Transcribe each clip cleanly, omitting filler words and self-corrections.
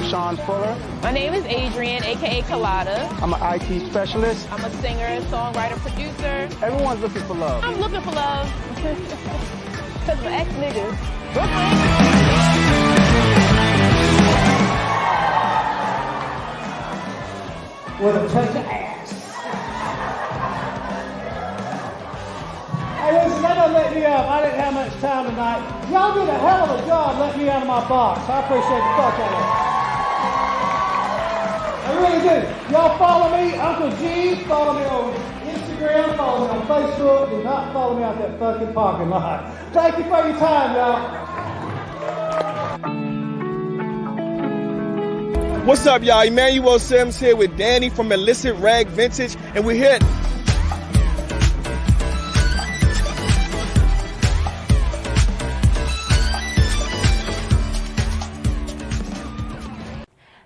Sean Fuller. My name is Adrian, aka Colada. I'm an IT specialist. I'm a singer, songwriter, producer. Everyone's looking for love. I'm looking for love. Because my ex-niggas. Brooklyn. With a touch of ass. Hey, listen, that doesn't let me up. I didn't have much time tonight. Y'all did a hell of a job letting me out of my box. I appreciate the fuck out of it. I really do. Y'all follow me, Uncle G. Follow me on Instagram. Follow me on Facebook. Do not follow me out that fucking parking lot. Thank you for your time, y'all. What's up, y'all? Emmanuel Sims here with Danny from Illicit Rag Vintage, and we're here.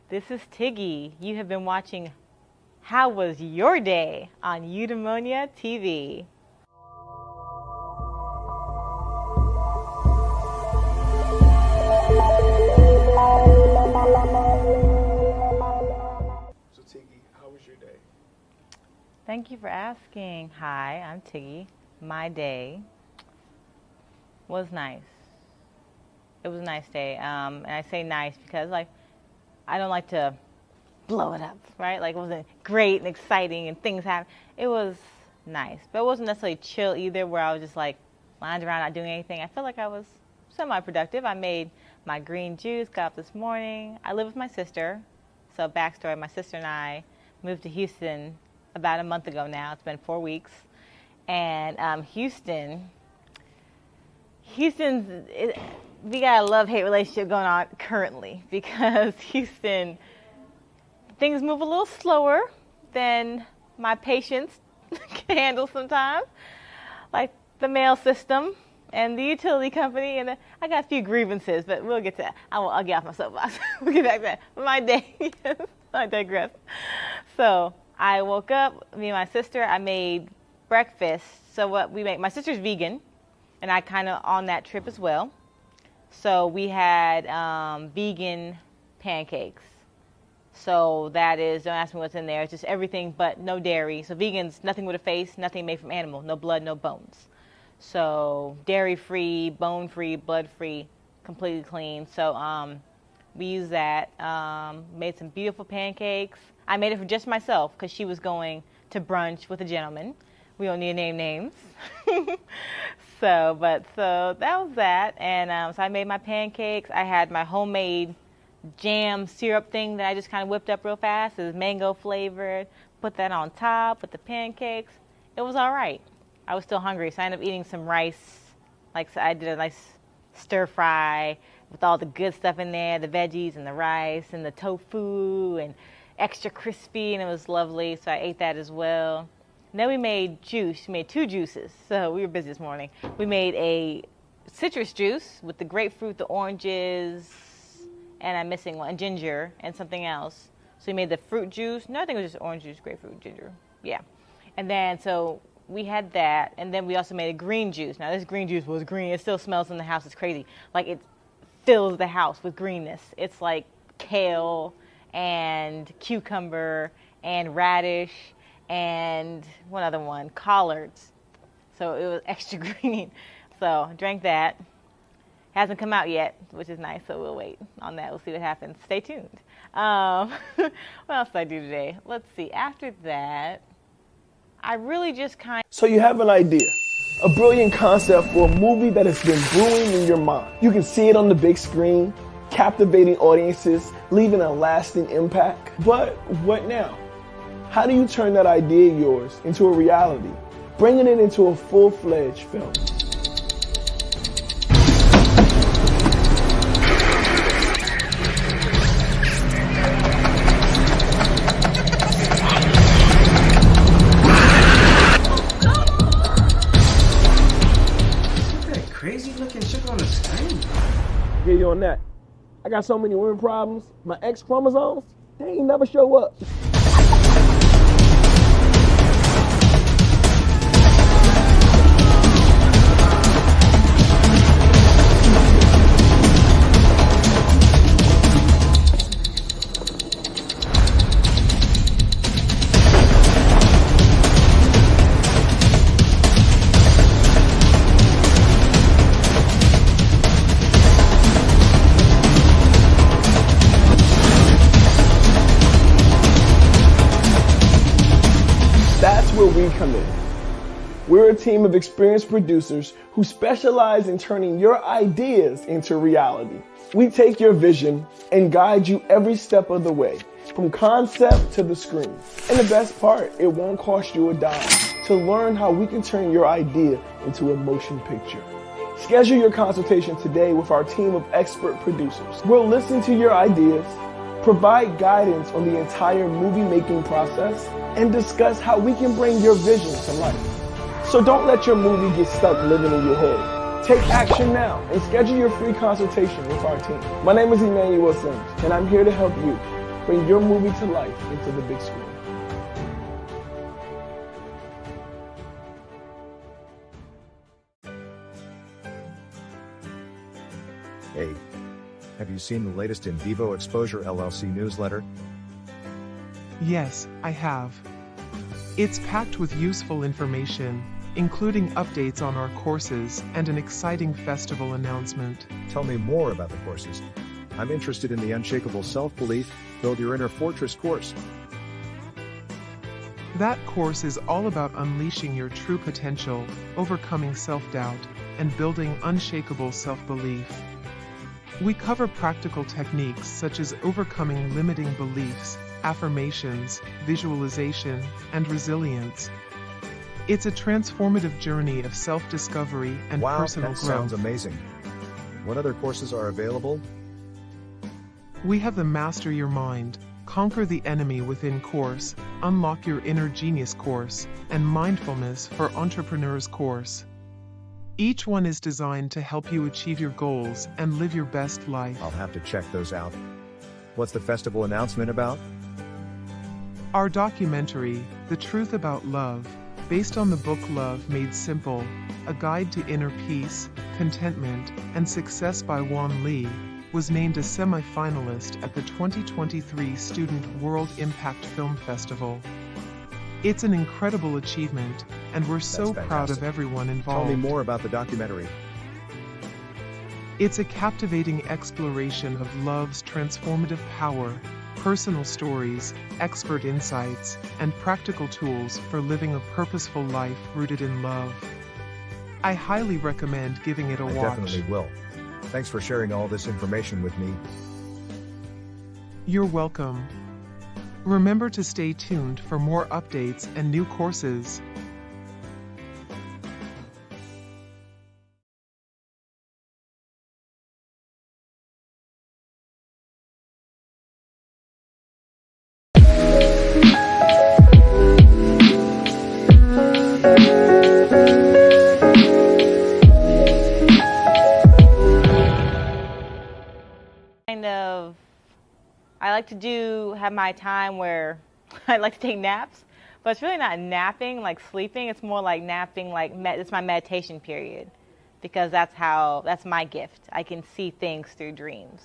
This is Tiggy. You have been watching How Was Your Day on Eudaimonia TV. So Tiggy, how was your day? Thank you for asking. Hi, I'm Tiggy. My day was nice. It was a nice day. And I say nice because I don't like to blow it up, right? Like it wasn't great and exciting and things happened. It was nice, but it wasn't necessarily chill either where I was just like lying around not doing anything. I felt like I was semi-productive. I made my green juice, got up this morning. I live with my sister. So backstory, my sister and I moved to Houston about a month ago now. It's been 4 weeks. And Houston's, we got a love-hate relationship going on currently because Houston, things move a little slower than my patience can handle sometimes, like the mail system and the utility company. And I got a few grievances, but we'll get to that. I'll get off my soapbox. We'll get back to that. My day, yes, I digress. So I woke up, me and my sister, I made breakfast. So what we make, my sister's vegan, and I kind of on that trip as well. So we had vegan pancakes. So that is, don't ask me what's in there, it's just everything but no dairy. So vegans, nothing with a face, nothing made from animal, no blood, no bones. So dairy-free, bone-free, blood-free, completely clean. So we used that, made some beautiful pancakes. I made it for just myself because she was going to brunch with a gentleman. We don't need to name names. So that was that. And so I made my pancakes. I had my homemade jam syrup thing that I just kind of whipped up real fast. It was mango flavored. Put that on top with the pancakes. It was all right. I was still hungry, so I ended up eating some rice. So I did a nice stir fry with all the good stuff in there, the veggies and the rice and the tofu and extra crispy, and it was lovely. So I ate that as well. And then we made juice. We made 2 juices. So we were busy this morning. We made a citrus juice with the grapefruit, the oranges, and I'm missing one, and ginger, and something else. So we made the fruit juice. No, I think it was just orange juice, grapefruit, ginger. Yeah. And then so we had that, and then we also made a green juice. Now this green juice was green. It still smells in the house. It's crazy. Like it fills the house with greenness. It's like kale and cucumber and radish and one other one, collards. So it was extra green. So drank that. Hasn't come out yet, which is nice, so we'll wait on that. We'll see what happens. Stay tuned. What else did I do today? Let's see. After that, I really just So you have an idea, a brilliant concept for a movie that has been brewing in your mind. You can see it on the big screen, captivating audiences, leaving a lasting impact. But what now? How do you turn that idea of yours into a reality, bringing it into a full-fledged film? Crazy looking shit on the screen. Get you on that. I got so many women problems. My X chromosomes, they ain't never show up. come in. We're a team of experienced producers who specialize in turning your ideas into reality. We take your vision and guide you every step of the way, from concept to the screen. And the best part, it won't cost you a dime to learn how we can turn your idea into a motion picture. Schedule your consultation today with our team of expert producers. We'll listen to your ideas, provide guidance on the entire movie making process, and discuss how we can bring your vision to life. So don't let your movie get stuck living in your head. Take action now and schedule your free consultation with our team. My name is Emmanuel, and I'm here to help you bring your movie to life into the big screen. Hey, have you seen the latest In Vivo Exposure LLC newsletter? Yes, I have. It's packed with useful information, including updates on our courses and an exciting festival announcement. Tell me more about the courses. I'm interested in the Unshakable Self-Belief, Build Your Inner Fortress course. That course is all about unleashing your true potential, overcoming self-doubt, and building unshakable self-belief. We cover practical techniques such as overcoming limiting beliefs, affirmations, visualization, and resilience. It's a transformative journey of self-discovery and personal growth. Wow, that sounds amazing. What other courses are available? We have the Master Your Mind, Conquer the Enemy Within course, Unlock Your Inner Genius course, and Mindfulness for Entrepreneurs course. Each one is designed to help you achieve your goals and live your best life. I'll have to check those out. What's the festival announcement about? Our documentary, The Truth About Love, based on the book Love Made Simple, A Guide to Inner Peace, Contentment, and Success by Juan Lee, was named a semi-finalist at the 2023 Student World Impact Film Festival. It's an incredible achievement, and we're so proud of everyone involved. Tell me more about the documentary. It's a captivating exploration of love's transformative power, personal stories, expert insights, and practical tools for living a purposeful life rooted in love. I highly recommend giving it a watch. I definitely will. Thanks for sharing all this information with me. You're welcome. Remember to stay tuned for more updates and new courses. I like to have my time where I like to take naps, but it's really not napping like sleeping. It's more like napping, like it's my meditation period, because that's my gift. I can see things through dreams.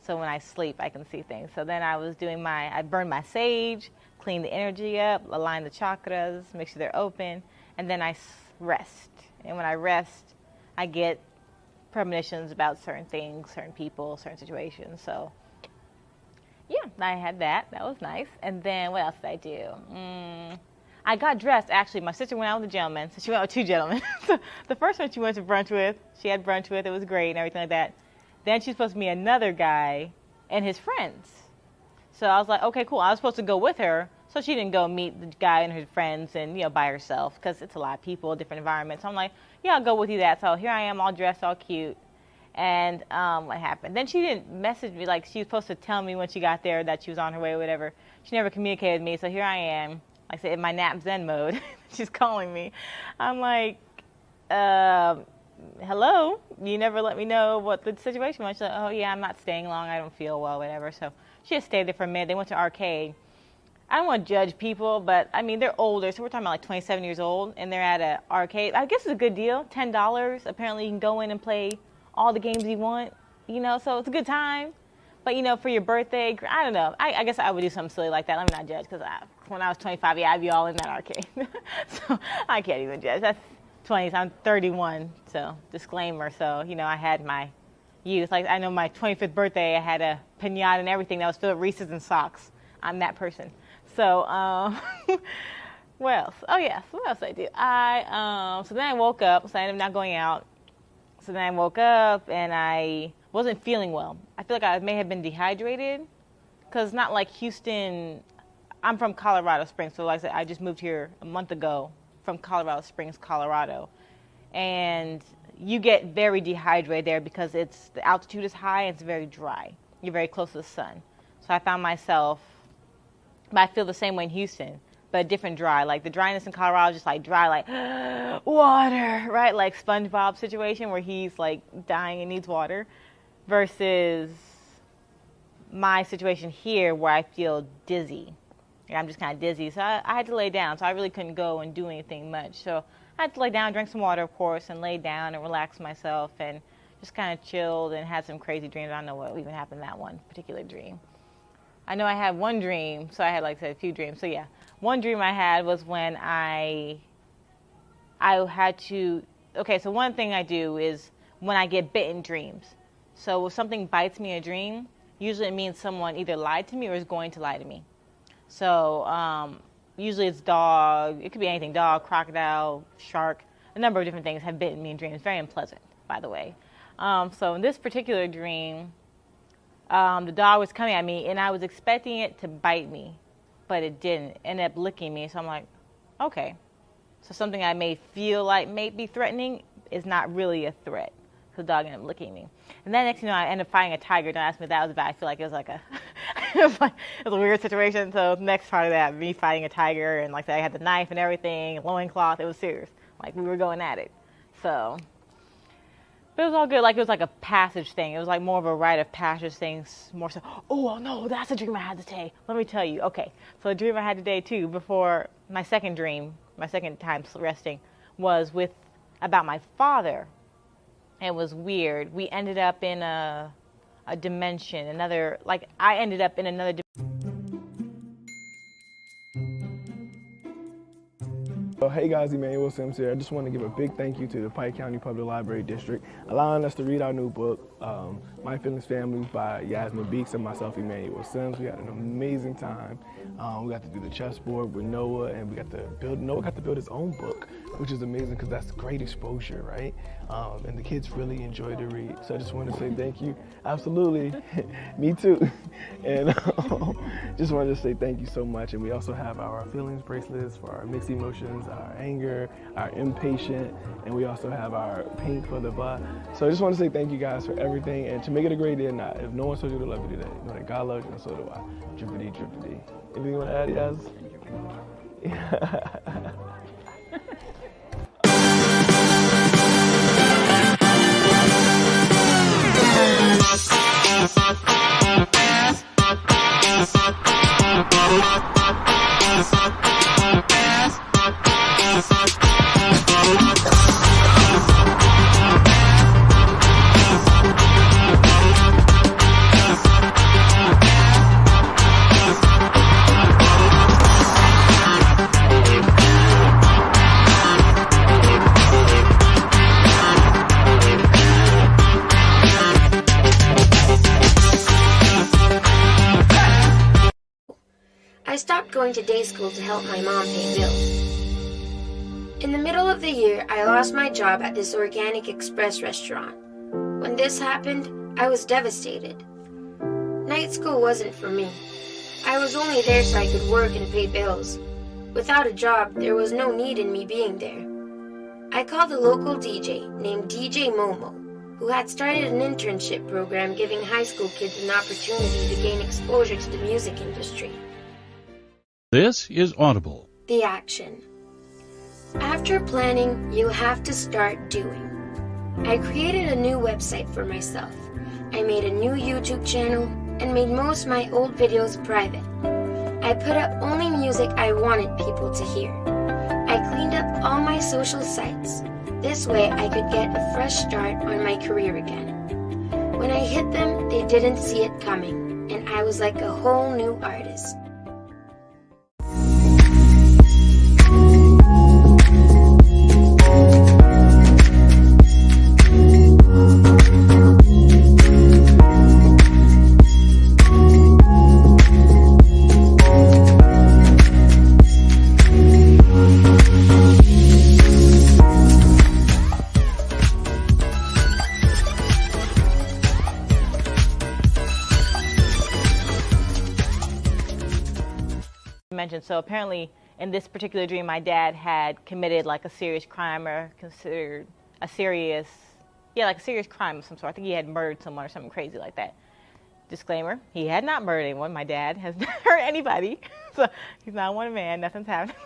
So when I sleep, I can see things. So then I burn my sage, clean the energy up, align the chakras, make sure they're open, and then I rest. And when I rest, I get premonitions about certain things, certain people, certain situations. So yeah, I had that. That was nice. And then what else did I do? I got dressed. Actually, my sister went out with a gentleman. So she went out with two gentlemen. So the first one she went to brunch with, she had brunch with. It was great and everything like that. Then she's supposed to meet another guy and his friends. So I was like, okay, cool. I was supposed to go with her. So she didn't go meet the guy and his friends and, by herself, because it's a lot of people, different environments. So I'm like, yeah, I'll go with you that. So here I am all dressed, all cute. And what happened? Then she didn't message me. Like, she was supposed to tell me when she got there that she was on her way or whatever. She never communicated with me. So here I am, like I said, in my nap zen mode. She's calling me. I'm like, hello? You never let me know what the situation was. She's like, oh, yeah, I'm not staying long. I don't feel well, whatever. So she just stayed there for a minute. They went to arcade. I don't want to judge people, but, I mean, they're older. So we're talking about like 27 years old, and they're at an arcade. I guess it's a good deal, $10. Apparently you can go in and play all the games you want, so it's a good time. But, for your birthday, I don't know. I guess I would do something silly like that. Let me not judge, because when I was 25, yeah, I'd be all in that arcade. So I can't even judge. That's 20s. I'm 31, so disclaimer. So, I had my youth. Like, I know my 25th birthday, I had a piñata and everything that was filled with Reese's and socks. I'm that person. So, What else? Oh yes, what else I do? So then I woke up, so I ended up not going out. So then I woke up and I wasn't feeling well. I feel like I may have been dehydrated, because not like Houston. I'm from Colorado Springs, so like I said, I just moved here a month ago from Colorado Springs, Colorado. And you get very dehydrated there because the altitude is high and it's very dry. You're very close to the sun. So I found myself, but I feel the same way in Houston, but different dry. Like the dryness in Colorado is just like dry, like water, right? Like SpongeBob situation where he's like dying and needs water, versus my situation here where I feel dizzy. I'm just kind of dizzy. So I had to lay down. So I really couldn't go and do anything much. So I had to lay down, drink some water, of course, and lay down and relax myself and just kind of chilled and had some crazy dreams. I don't know what even happened in that one particular dream. I know I had one dream. So I had, like I said, a few dreams. So yeah, one dream I had was when I had to, okay, so one thing I do is when I get bitten dreams. So if something bites me in a dream, usually it means someone either lied to me or is going to lie to me. So usually it's dog, it could be anything, dog, crocodile, shark, a number of different things have bitten me in dreams. Very unpleasant, by the way. So in this particular dream, the dog was coming at me and I was expecting it to bite me, but it didn't. It ended up licking me. So I'm like, okay. So something I may feel like may be threatening is not really a threat. So the dog ended up licking me. And then next thing you know, I ended up fighting a tiger. Don't ask me if that was bad. I feel like it was like it was a weird situation. So next part of that, me fighting a tiger, and like I had the knife and everything, loincloth, it was serious. Like we were going at it. So, but it was all good. Like it was like a passage thing. It was like more of a rite of passage thing. More so, oh no, that's a dream I had today. Let me tell you. Okay, so the dream I had today too, before my second dream, my second time resting, was about my father. It was weird. We ended up in a dimension, I ended up in another dimension. Well, hey guys, Emmanuel Sims here. I just want to give a big thank you to the Pike County Public Library District allowing us to read our new book, My Feelings Family by Yasmin Beeks and myself, Emmanuel Sims. We had an amazing time. We got to do the chessboard with Noah, and Noah got to build his own book, which is amazing because that's great exposure, right? And the kids really enjoyed the read. So I just want to say thank you. Absolutely. Me too. And just wanted to say thank you so much. And we also have our feelings bracelets for our mixed emotions, our anger, our impatient, and we also have our pink for the blah. So I just want to say thank you guys for everything, and to make it a great day or not, if no one told you to love you today, know that God loves you and so do I. Drippity, drippity. Anything you want to add, Yaz? I stopped going to day school to help my mom pay bills. In the middle of the year, I lost my job at this Organic Express restaurant. When this happened, I was devastated. Night school wasn't for me. I was only there so I could work and pay bills. Without a job, there was no need in me being there. I called a local DJ named DJ Momo, who had started an internship program giving high school kids an opportunity to gain exposure to the music industry. This is Audible. The action. After planning, you have to start doing. I created a new website for myself. I made a new YouTube channel and made most of my old videos private. I put up only music I wanted people to hear. I cleaned up all my social sites. This way I could get a fresh start on my career again. When I hit them, they didn't see it coming, and I was like a whole new artist. dimensions. So apparently in this particular dream, my dad had committed like a serious crime or considered a serious crime of some sort. I think he had murdered someone or something crazy like that. Disclaimer, he had not murdered anyone. My dad has not hurt anybody. So he's not one man. Nothing's happened.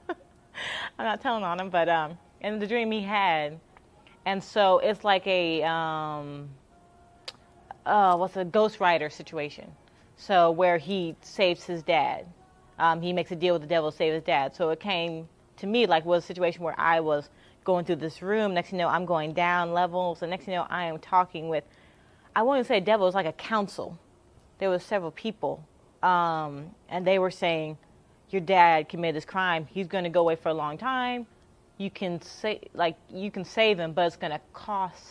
I'm not telling on him, but in the dream he had. And so it's like a, what's a ghostwriter situation. So where he saves his dad. He makes a deal with the devil to save his dad. So it came to me like was a situation where I was going through this room. Next thing you know, I'm going down levels. And next thing you know, I am talking with, I won't even say devil, it was like a council. There was several people. And they were saying, your dad committed this crime. He's going to go away for a long time. You can say, like, you can save him, but it's going to cost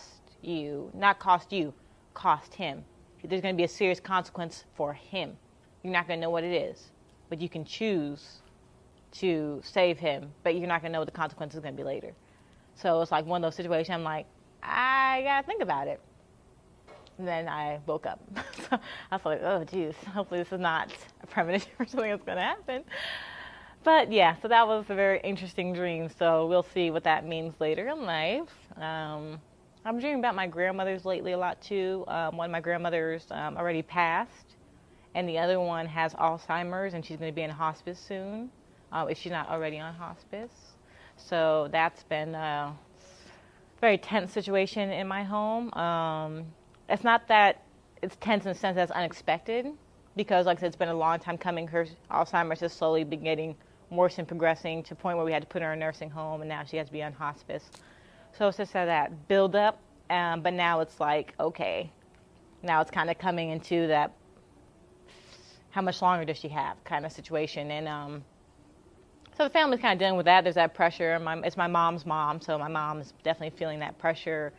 you, not cost you, cost him. There's going to be a serious consequence for him. You're not going to know what it is, but you can choose to save him, but you're not going to know what the consequence is going to be later. So it's like one of those situations. I'm like, I got to think about it. And then I woke up. So I was like, oh, geez, hopefully this is not a premonition or something that's going to happen. But yeah, so that was a very interesting dream. So we'll see what that means later in life. I'm dreaming about my grandmothers lately a lot too. One of my grandmothers already passed, and the other one has Alzheimer's, and she's going to be in hospice soon, if she's not already on hospice. So that's been a very tense situation in my home. It's not that it's tense in the sense that it's unexpected, because like I said, it's been a long time coming. Her Alzheimer's has slowly been getting worse and progressing to a point where we had to put her in a nursing home, and now she has to be on hospice. So it's just that build up, but now it's like, okay, now it's kind of coming into that how much longer does she have kind of situation. And so the family's kind of dealing with that. There's that pressure. It's my mom's mom, so my mom is definitely feeling that pressure.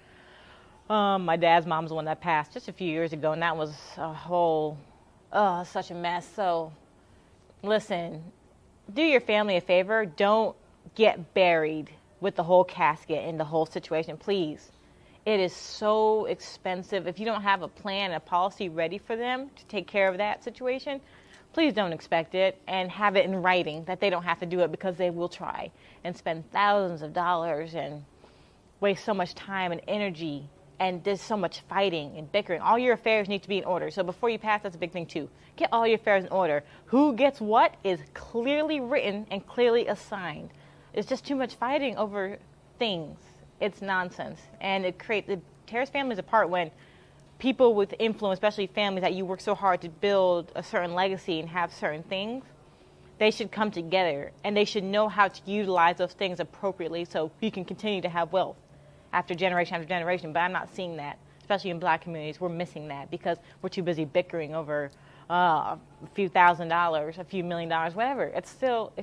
My dad's mom's the one that passed just a few years ago, and that was a whole, such a mess. So listen, do your family a favor. Don't get buried with the whole casket and the whole situation, please. It is so expensive. If you don't have a plan, a policy ready for them to take care of that situation, please don't expect it, and have it in writing that they don't have to do it, because they will try and spend thousands of dollars and waste so much time and energy. And there's so much fighting and bickering. All your affairs need to be in order. So before you pass, that's a big thing too. Get all your affairs in order. Who gets what is clearly written and clearly assigned. It's just too much fighting over things. It's nonsense. And it tears families apart when people with influence, especially families that you work so hard to build a certain legacy and have certain things, they should come together. And they should know how to utilize those things appropriately so you can continue to have wealth after generation, but I'm not seeing that, especially in black communities. We're missing that because we're too busy bickering over a few $1,000s, a few $1 million, whatever. It's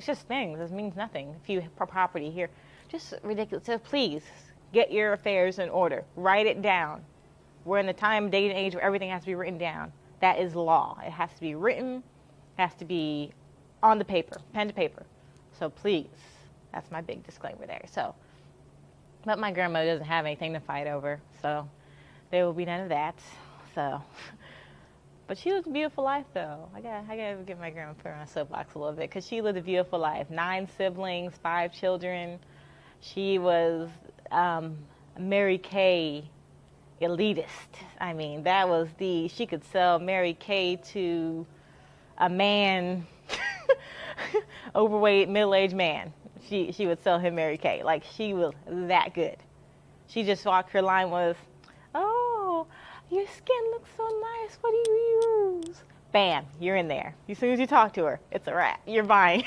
just things. It means nothing. A few property here, just ridiculous. So please get your affairs in order. Write it down. We're in the time, day, and age where everything has to be written down. That is law. It has to be written, has to be on the paper, pen to paper. So please, that's my big disclaimer there. So. But my grandmother doesn't have anything to fight over, so there will be none of that. So, but she lived a beautiful life, though. I gotta get my grandma put her on a soapbox a little bit, because she lived a beautiful life. 9 siblings, 5 children. She was Mary Kay elitist. I mean, that was she could sell Mary Kay to a man, overweight, middle-aged man. She would sell him Mary Kay. Like, she was that good. She just walked, her line was, oh, your skin looks so nice. What do you use? Bam, you're in there. As soon as you talk to her, it's a wrap. You're buying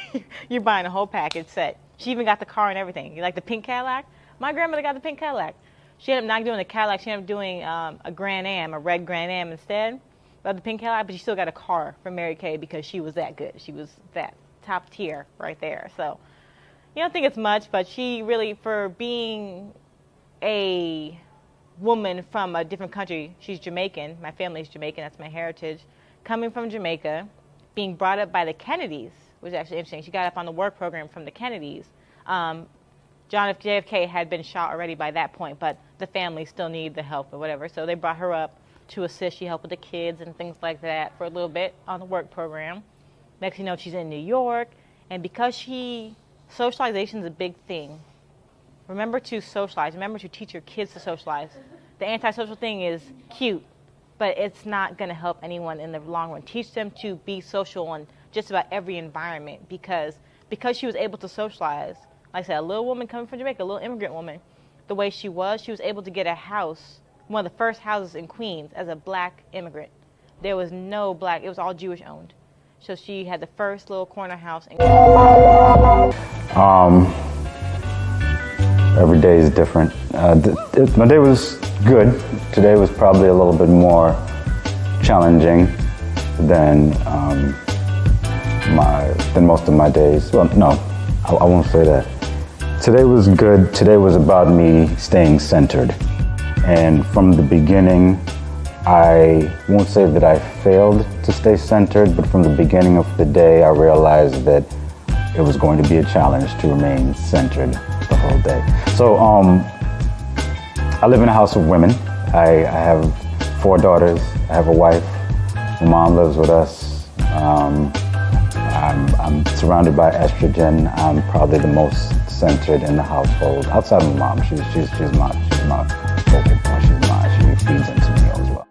a whole package set. She even got the car and everything. You like the pink Cadillac? My grandmother got the pink Cadillac. She ended up not doing the Cadillac. She ended up doing a Grand Am, a red Grand Am instead of the pink Cadillac, but she still got a car from Mary Kay because she was that good. She was that top tier right there. So, you don't think it's much, but she really, for being a woman from a different country, she's Jamaican. My family's Jamaican. That's my heritage. Coming from Jamaica, being brought up by the Kennedys was actually interesting. She got up on the work program from the Kennedys. JFK had been shot already by that point, but the family still needed the help or whatever. So they brought her up to assist. She helped with the kids and things like that for a little bit on the work program. Next thing you know, she's in New York. And because socialization is a big thing. Remember to socialize. Remember to teach your kids to socialize. The antisocial thing is cute, but it's not going to help anyone in the long run. Teach them to be social in just about every environment because she was able to socialize. Like I said, a little woman coming from Jamaica, a little immigrant woman, the way she was able to get a house, one of the first houses in Queens as a black immigrant. There was no black, it was all Jewish owned. So she had the first little corner house in Every day is different. My day was good. Today was probably a little bit more challenging than most of my days. Well, no, I won't say that. Today was good. Today was about me staying centered. And from the beginning, I won't say that I failed to stay centered, but from the beginning of the day, I realized that it was going to be a challenge to remain centered the whole day. So I live in a house of women. I have 4 daughters. I have a wife. My mom lives with us. I'm surrounded by estrogen. I'm probably the most centered in the household. Outside of my mom, she's my focal point. She feeds into me as well.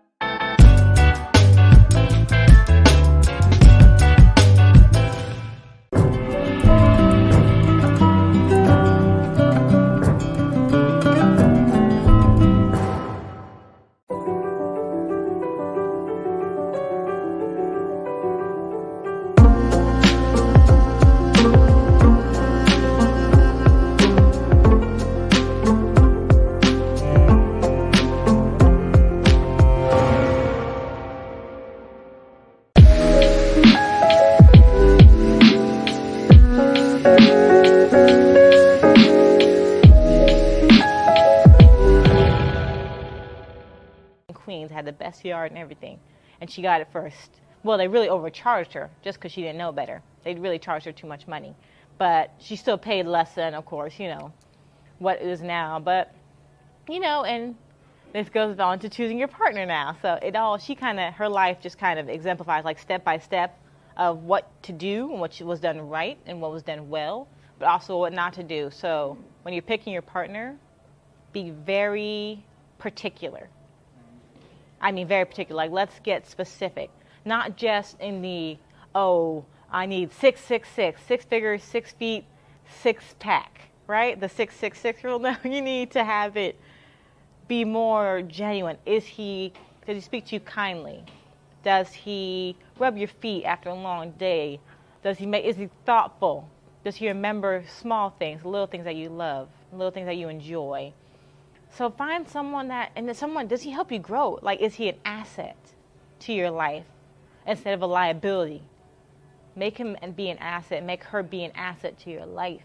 Queens, had the best yard and everything, and she got it first. Well, they really overcharged her just because she didn't know better. They really charged her too much money, but she still paid less than, of course, what it is now. But and this goes on to choosing your partner now. So her life just kind of exemplifies like step by step of what to do and what was done right and what was done well, but also what not to do. So when you're picking your partner, be very particular. I mean, very particular. Like, let's get specific. Not just in the, I need 6'6", 6 figures, 6 feet, 6 pack, right? The 666 rule. No, you need to have it be more genuine. Does he speak to you kindly? Does he rub your feet after a long day? Is he thoughtful? Does he remember small things, little things that you love, little things that you enjoy? So find someone does he help you grow? Like, is he an asset to your life instead of a liability? Make him be an asset. Make her be an asset to your life.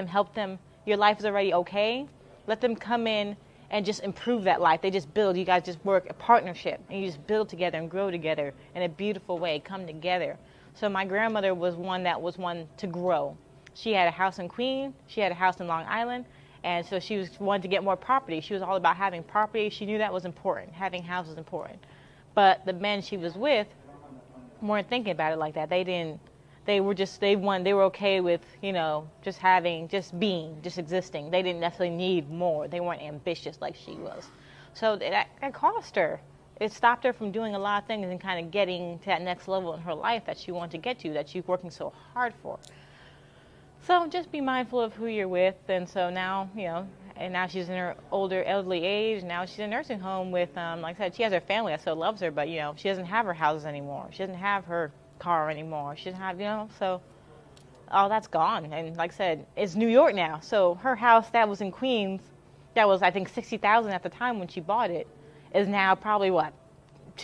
Help them. Your life is already okay. Let them come in and just improve that life. They just build. You guys just work a partnership, and you just build together and grow together in a beautiful way. Come together. So my grandmother was one to grow. She had a house in Queens. She had a house in Long Island. And so she wanted to get more property. She was all about having property. She knew that was important. Having houses was important. But the men she was with weren't thinking about it like that. They were okay with, just existing. They didn't necessarily need more. They weren't ambitious like she was. So that cost her. It stopped her from doing a lot of things and kind of getting to that next level in her life that she wanted to get to, that she's working so hard for. So just be mindful of who you're with. And so now, and now she's in her elderly age. Now she's in a nursing home with, like I said, she has her family that still loves her, but, she doesn't have her houses anymore. She doesn't have her car anymore. She doesn't have, so all that's gone. And like I said, it's New York now. So her house that was in Queens, that was, I think, $60,000 at the time when she bought it, is now probably, $2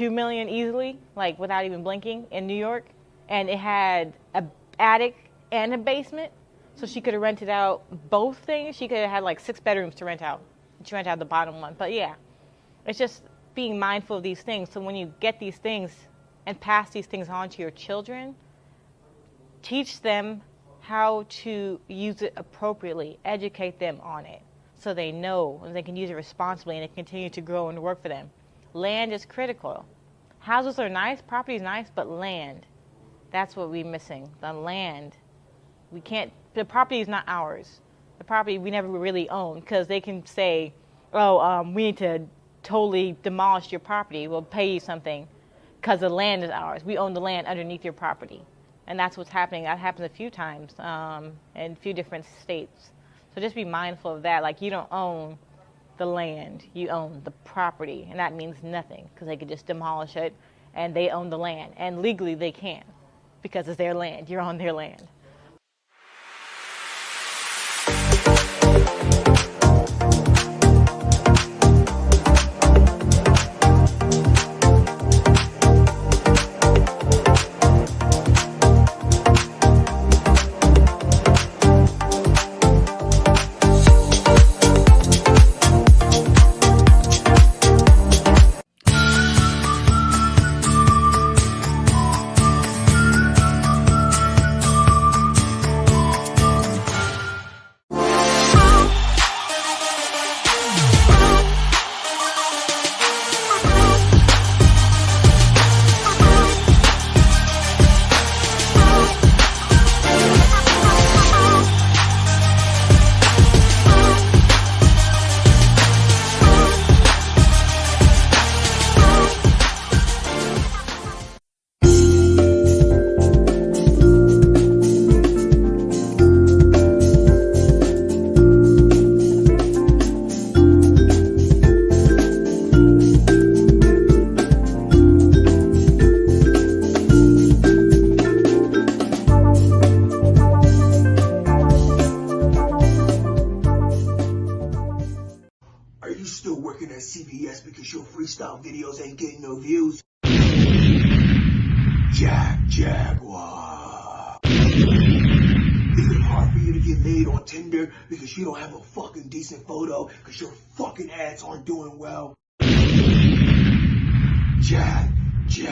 million easily, like without even blinking, in New York. And it had an attic and a basement. So she could have rented out both things. She could have had like 6 bedrooms to rent out. She rented out the bottom one. But yeah, it's just being mindful of these things. So when you get these things and pass these things on to your children, teach them how to use it appropriately. Educate them on it so they know and they can use it responsibly and it continue to grow and work for them. Land is critical. Houses are nice, property is nice, but land, that's what we're missing. The land We can't, the property is not ours. The property we never really own, because they can say, oh, we need to totally demolish your property. We'll pay you something because the land is ours. We own the land underneath your property. And that's what's happening. That happens a few times in a few different states. So just be mindful of that. Like, you don't own the land. You own the property. And that means nothing, because they could just demolish it, and they own the land. And legally they can, because it's their land. You're on their land. freestyle videos ain't getting no views. Jaguar. Is it hard for you to get laid on Tinder because you don't have a fucking decent photo because your fucking ads aren't doing well? Jaguar.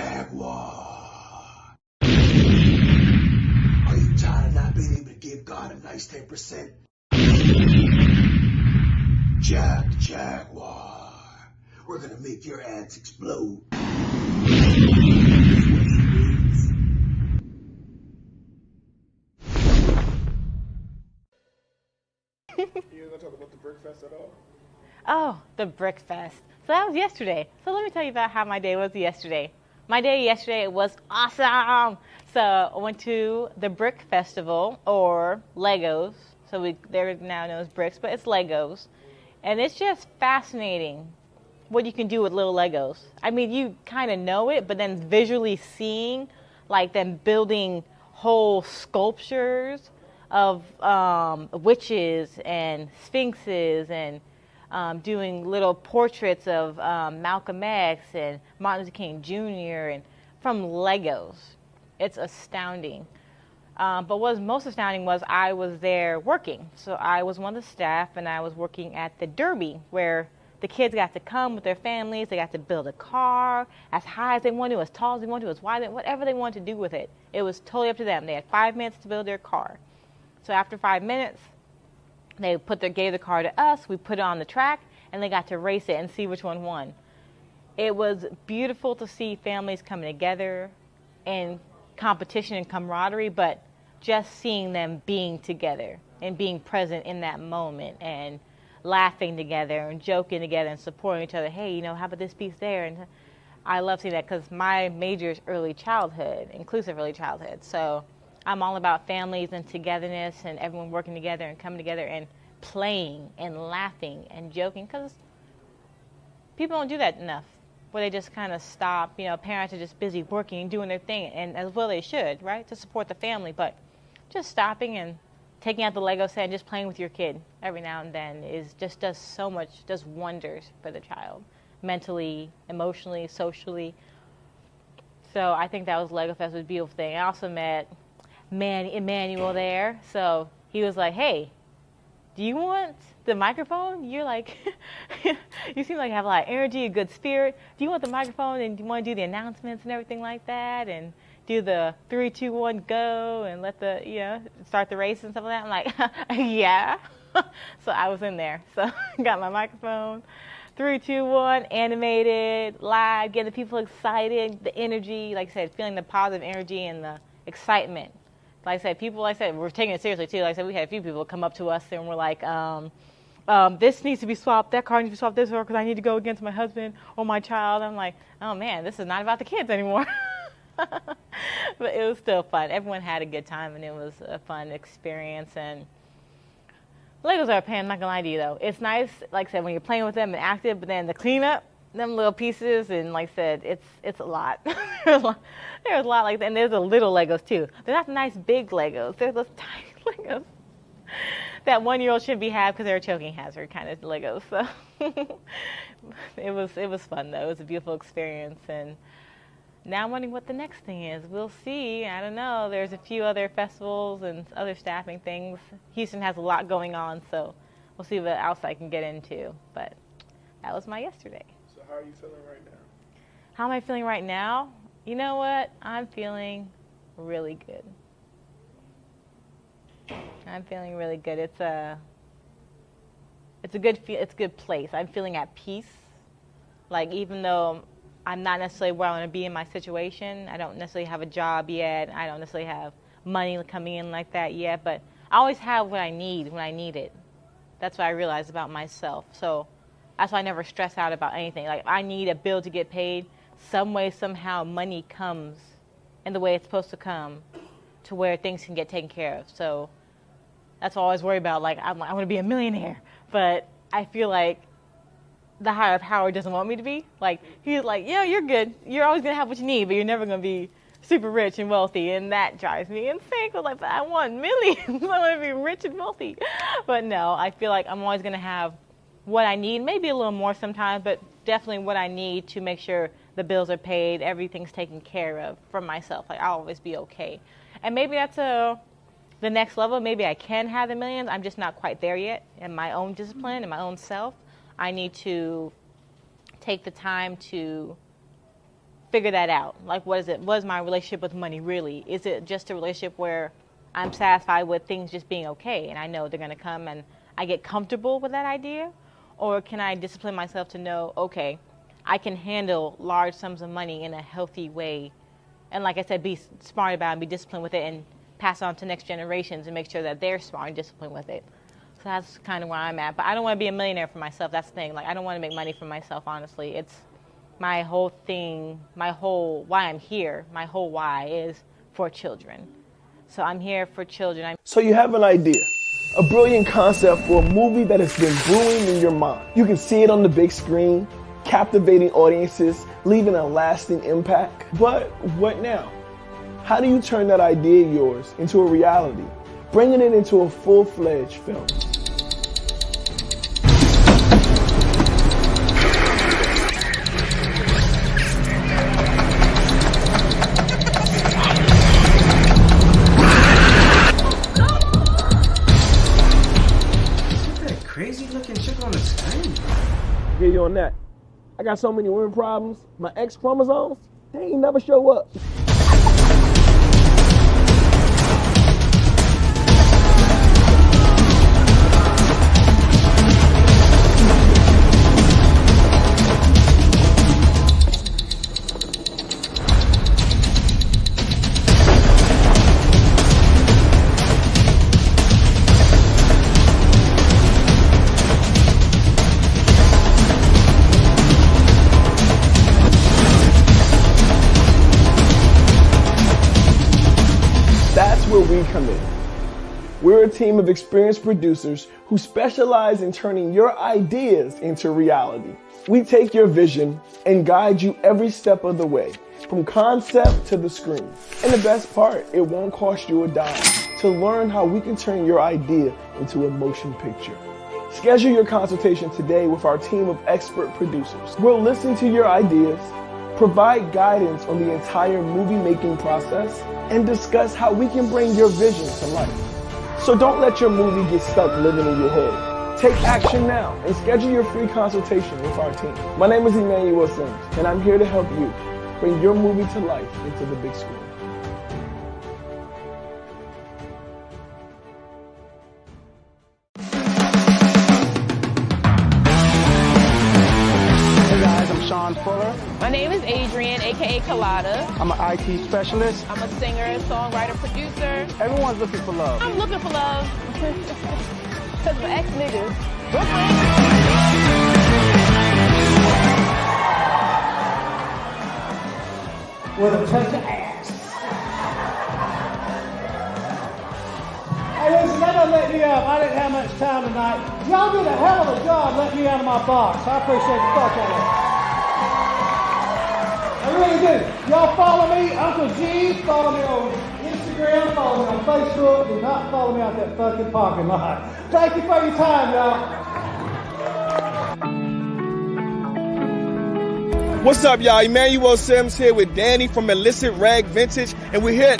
Are you tired of not being able to give God a nice 10%? Jaguar. We're gonna make your ads explode. You gonna talk about the Brickfest at all? Oh, the Brickfest. So that was yesterday. So let me tell you about how my day was yesterday. My day yesterday was awesome. So I went to the Brick Festival, or Legos. So they're now known as bricks, but it's Legos. And it's just fascinating what you can do with little Legos. I mean, you kind of know it, but then visually seeing, like, them building whole sculptures of witches and sphinxes and doing little portraits of Malcolm X and Martin Luther King Jr. and from Legos. It's astounding. But what was most astounding was I was there working. So I was one of the staff, and I was working at the Derby, where the kids got to come with their families. They got to build a car as high as they wanted to, as tall as they wanted to, as wide, whatever they wanted to do with it. It was totally up to them. They had 5 minutes to build their car. So after 5 minutes, they gave the car to us. We put it on the track, and they got to race it and see which one won. It was beautiful to see families coming together in competition and camaraderie, but just seeing them being together and being present in that moment and laughing together and joking together and supporting each other. Hey, how about this piece there? And I love seeing that because my major is early childhood, inclusive early childhood. So I'm all about families and togetherness and everyone working together and coming together and playing and laughing and joking, because people don't do that enough, where they just kind of stop. Parents are just busy working and doing their thing, and as well they should, right, to support the family. But just stopping and taking out the Lego set and just playing with your kid every now and then does so much, does wonders for the child, mentally, emotionally, socially. So I think that was Lego Fest, was a beautiful thing. I also met Emmanuel there. So he was like, hey, do you want the microphone? You're like, you seem like you have a lot of energy, a good spirit. Do you want the microphone, and do you want to do the announcements and everything like that, and do the 3, 2, 1, go, and let start the race and stuff like that? I'm like, yeah. So I was in there. So got my microphone, 3, 2, 1, animated, live, getting the people excited, the energy, like I said, feeling the positive energy and the excitement like I said, people, like I said, we're taking it seriously too. Like I said, we had a few people come up to us and were like, this needs to be swapped, that car needs to be swapped this way, because I need to go against my husband or my child. I'm like, oh man, this is not about the kids anymore. But it was still fun. Everyone had a good time, and it was a fun experience. And Legos are a pain, I'm not gonna lie to you though. It's nice, like I said, when you're playing with them and active, but then the cleanup, them little pieces, and like I said, it's a lot. There's a lot like that, and there's the little Legos too. They're not the nice big Legos. They're those tiny Legos that 1-year-old shouldn't be have because they're a choking hazard kind of Legos. So it was fun though. It was a beautiful experience, and now I'm wondering what the next thing is. We'll see. I don't know. There's a few other festivals and other staffing things. Houston has a lot going on, so we'll see what else I can get into. But that was my yesterday. So how are you feeling right now? How am I feeling right now? You know what? I'm feeling really good. I'm feeling really good. It's a good place. I'm feeling at peace. Like, even though I'm not necessarily where I want to be in my situation, I don't necessarily have a job yet, I don't necessarily have money coming in like that yet, but I always have what I need when I need it. That's what I realized about myself. So that's why I never stress out about anything. Like, if I need a bill to get paid, some way, somehow, money comes in the way it's supposed to come to where things can get taken care of. So that's what I always worry about. Like, I want to be a millionaire, but I feel like the higher power doesn't want me to be. Like, he's like, yeah, you're good. You're always going to have what you need, but you're never going to be super rich and wealthy, and that drives me insane. Cause like, I want millions. I want to be rich and wealthy. But no, I feel like I'm always going to have what I need, maybe a little more sometimes, but definitely what I need to make sure the bills are paid, everything's taken care of for myself. Like, I'll always be okay. And maybe that's the next level. Maybe I can have the millions. I'm just not quite there yet in my own discipline, in my own self. I need to take the time to figure that out. Like, what is it? What is my relationship with money really? Is it just a relationship where I'm satisfied with things just being okay and I know they're going to come and I get comfortable with that idea? Or can I discipline myself to know, okay, I can handle large sums of money in a healthy way, and like I said, be smart about it and be disciplined with it and pass it on to next generations and make sure that they're smart and disciplined with it. So that's kind of where I'm at. But I don't want to be a millionaire for myself. That's the thing. Like, I don't want to make money for myself, honestly. It's my whole thing, why I'm here, my whole why is for children. So I'm here for children. So you have an idea, a brilliant concept for a movie that has been brewing in your mind. You can see it on the big screen, captivating audiences, leaving a lasting impact. But what now? How do you turn that idea of yours into a reality, bringing it into a full-fledged film? Crazy looking chick on the screen. Get you on that. I got so many women problems. My X chromosomes, they ain't never show up. Where we come in. We're a team of experienced producers who specialize in turning your ideas into reality. We take your vision and guide you every step of the way, from concept to the screen. And the best part, it won't cost you a dime to learn how we can turn your idea into a motion picture. Schedule your consultation today with our team of expert producers. We'll listen to your ideas, provide guidance on the entire movie making process, and discuss how we can bring your vision to life. So don't let your movie get stuck living in your head. Take action now and schedule your free consultation with our team. My name is Emmanuel, and I'm here to help you bring your movie to life into the big screen. Fuller. My name is Adrian, aka Colada. I'm an IT specialist. I'm a singer, songwriter, producer. Everyone's looking for love. I'm looking for love. Because my ex-niggas. With a touch of ass. Hey, listen, that doesn't let me up. I didn't have much time tonight. Y'all did a hell of a job letting me out of my box. I appreciate the fuck out of it. I really do. Y'all follow me, Uncle G. Follow me on Instagram. Follow me on Facebook. Do not follow me out that fucking parking lot. Thank you for your time, y'all. What's up, y'all? Emmanuel Sims here with Danny from Illicit Rag Vintage, and we're here.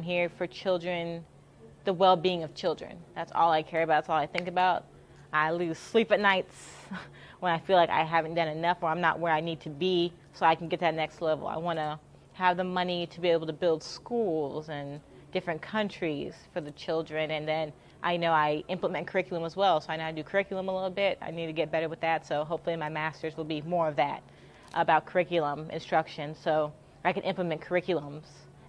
I'm here for children, the well-being of children. That's all I care about. That's all I think about. I lose sleep at nights when I feel like I haven't done enough or I'm not where I need to be so I can get to that next level. I want to have the money to be able to build schools in different countries for the children. And then I know I implement curriculum as well. So I know I do curriculum a little bit. I need to get better with that. So hopefully my master's will be more of that, about curriculum instruction. So I can implement curriculums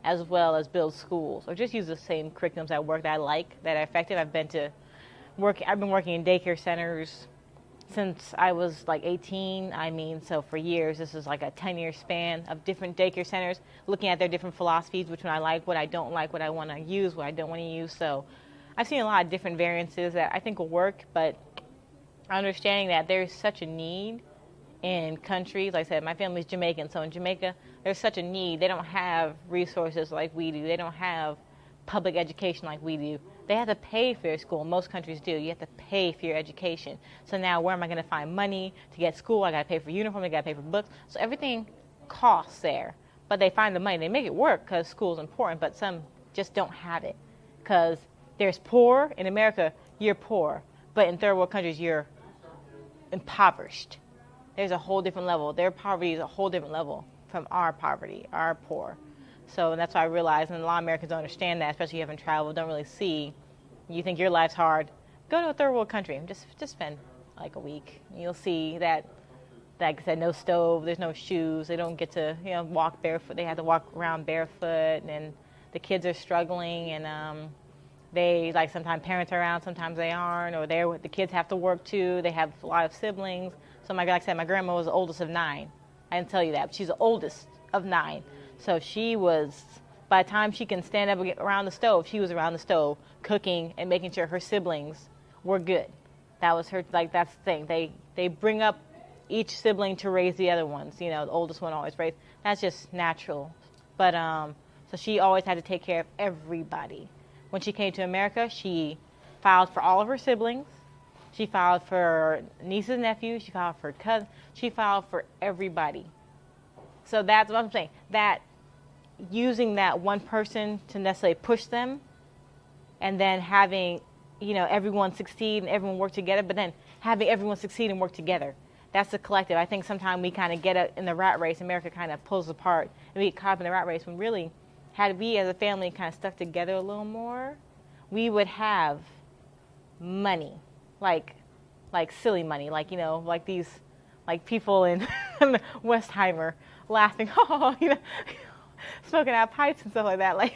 as well as build schools, or just use the same curriculums at work that I like, that are effective. I've been working in daycare centers since I was like 18. So for years, this is like a 10-year span of different daycare centers, looking at their different philosophies, which one I like, what I don't like, what I want to use, what I don't want to use. So I've seen a lot of different variances that I think will work, but understanding that there's such a need in countries. Like I said, my family's Jamaican, so in Jamaica, there's such a need. They don't have resources like we do. They don't have public education like we do. They have to pay for your school. Most countries do. You have to pay for your education. So now where am I going to find money to get school? I got to pay for uniform. I got to pay for books. So everything costs there. But they find the money. They make it work because school is important, but some just don't have it. Because there's poor. In America, you're poor. But in third world countries, you're impoverished. There's a whole different level. Their poverty is a whole different level from our poverty, our poor. So that's why I realized, and a lot of Americans don't understand that, especially if you haven't traveled, don't really see. You think your life's hard, go to a third world country and just spend like a week. You'll see that, like I said, no stove, there's no shoes, they don't get to walk barefoot. They have to walk around barefoot, and the kids are struggling, and they, like, sometimes parents are around, sometimes they aren't, or the kids have to work too. They have a lot of siblings. So like I said, my grandma was the oldest of 9. I didn't tell you that, but she's the oldest of 9. So she was, by the time she can stand up and get around the stove, she was around the stove cooking and making sure her siblings were good. That was her, like, that's the thing. They bring up each sibling to raise the other ones. The oldest one always raised. That's just natural. But so she always had to take care of everybody. When she came to America, she filed for all of her siblings. She filed for nieces and nephews. She filed for cousins. She filed for everybody. So that's what I'm saying. That using that one person to necessarily push them, and then having, everyone succeed and everyone work together, but then having everyone succeed and work together. That's the collective. I think sometimes we kind of get in the rat race. America kind of pulls apart, and we get caught up in the rat race when really, had we as a family kind of stuck together a little more, we would have money. Like silly money, like these, like people in Westheimer laughing, smoking out pipes and stuff like that. Like,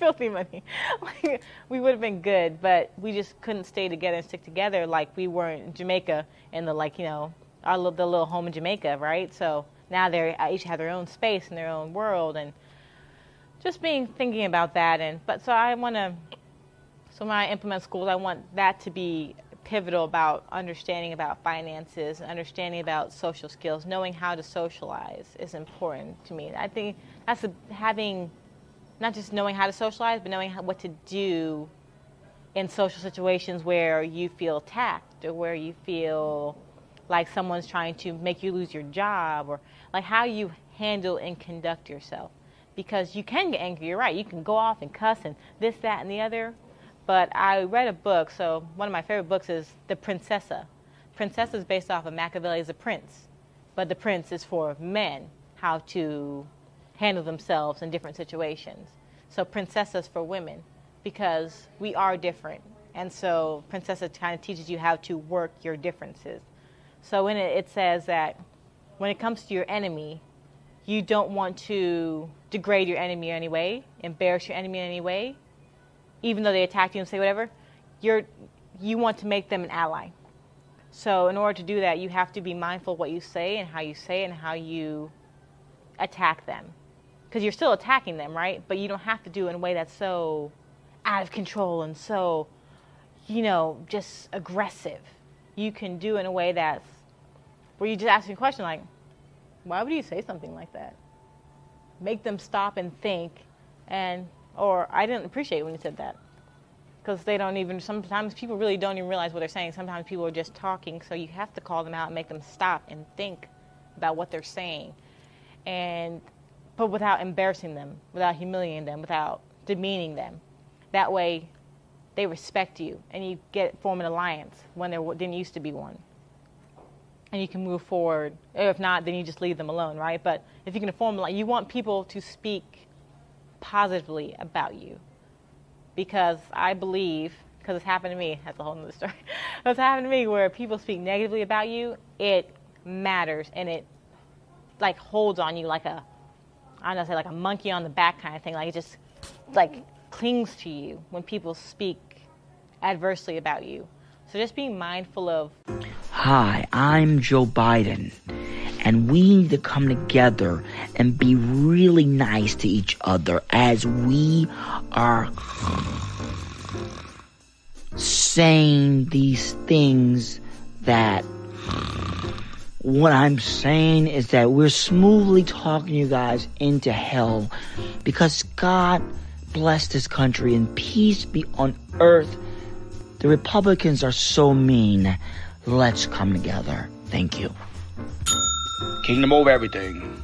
filthy money. Like, we would have been good, but we just couldn't stay together and stick together like we were in Jamaica in the, like, you know, the little home in Jamaica, right? So now they each have their own space and their own world, and just thinking about that. So when I implement schools, I want that to be pivotal about understanding about finances, understanding about social skills, knowing how to socialize is important to me. I think that's having, not just knowing how to socialize, but knowing what to do in social situations where you feel attacked or where you feel like someone's trying to make you lose your job, or like how you handle and conduct yourself. Because you can get angry, you're right. You can go off and cuss and this, that, and the other. But I read a book, so one of my favorite books is The Princessa. Princessa is based off of Machiavelli's The Prince, but The Prince is for men, how to handle themselves in different situations. So Princessa is for women, because we are different. And so Princessa kind of teaches you how to work your differences. So in it says that when it comes to your enemy, you don't want to degrade your enemy in any way, embarrass your enemy in any way, even though they attack you and say whatever. You want to make them an ally. So in order to do that, you have to be mindful of what you say and how you say it and how you attack them. Because you're still attacking them, right? But you don't have to do it in a way that's so out of control and so, just aggressive. You can do it in a way that's where you just ask a question like, why would you say something like that? Make them stop and think, or I didn't appreciate when you said that. Because they don't even, sometimes people really don't even realize what they're saying. Sometimes people are just talking, so you have to call them out and make them stop and think about what they're saying. But without embarrassing them, without humiliating them, without demeaning them. That way, they respect you, and you form an alliance when there didn't used to be one. And you can move forward. If not, then you just leave them alone, right? But if you can form, you want people to speak positively about you. Because I believe, because it's happened to me, that's a whole other story. It's happened to me where people speak negatively about you, it matters, and it holds on you like a monkey on the back kind of thing. Like it just clings to you when people speak adversely about you. So just being mindful of. Hi, I'm Joe Biden, and we need to come together and be really nice to each other as we are saying these things that what I'm saying is that we're smoothly talking you guys into hell because God bless this country and peace be on earth. The Republicans are so mean. Let's come together. Thank you. Kingdom over everything.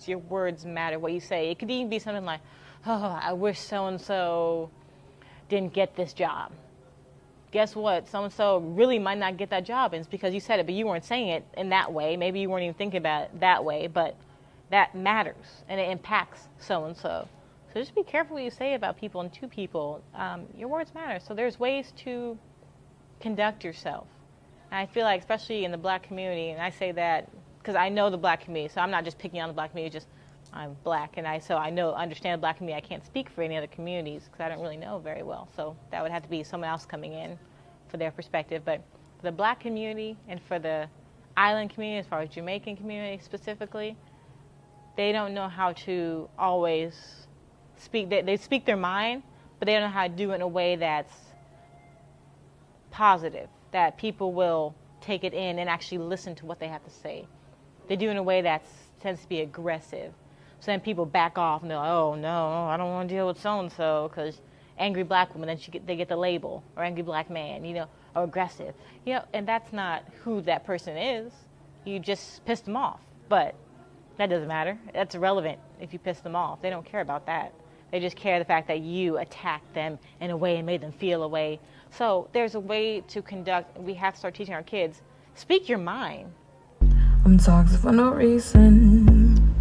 Your words matter, what you say. It could even be something like, oh, I wish so-and-so didn't get this job. Guess what? So-and-so really might not get that job, and it's because you said it, but you weren't saying it in that way. Maybe you weren't even thinking about it that way, but that matters, and it impacts so-and-so. So just be careful what you say about people and to people. Your words matter. So there's ways to conduct yourself. And I feel like, especially in the black community, and I say that because I know the black community, so I'm not just picking on the black community, just I'm black, and understand the black community. I can't speak for any other communities because I don't really know very well. So that would have to be someone else coming in for their perspective. But the black community and for the island community, as far as Jamaican community specifically, they don't know how to always speak. They speak their mind, but they don't know how to do it in a way that's positive, that people will take it in and actually listen to what they have to say. They do it in a way that tends to be aggressive. So then people back off and they're like, oh no, I don't want to deal with so-and-so because angry black woman, then they get the label, or angry black man, or aggressive. And that's not who that person is. You just pissed them off. But that doesn't matter. That's irrelevant if you piss them off. They don't care about that. They just care the fact that you attacked them in a way and made them feel a way. So there's a way to conduct, we have to start teaching our kids, speak your mind. I'm toxic for no reason.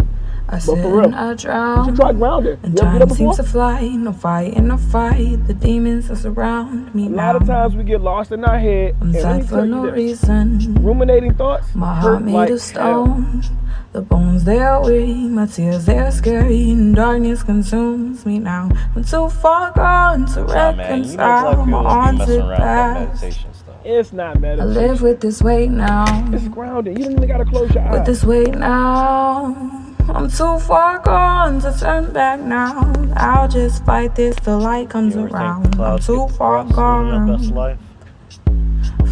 I sit and I drown. And time seems to fly. No fight in a fight. The demons that surround me now. A lot of times we get lost in our head. I'm sad for no reason. Ruminating thoughts. My heart made of stone. The bones they are weak. My tears they are scary. And darkness consumes me now. I'm too far gone to reconcile my haunted past. It's not I live with this weight now. It's grounded. You don't even gotta close your eyes. With this weight now. I'm too far gone to turn back now. I'll just fight this till light comes around. I'm too far gone.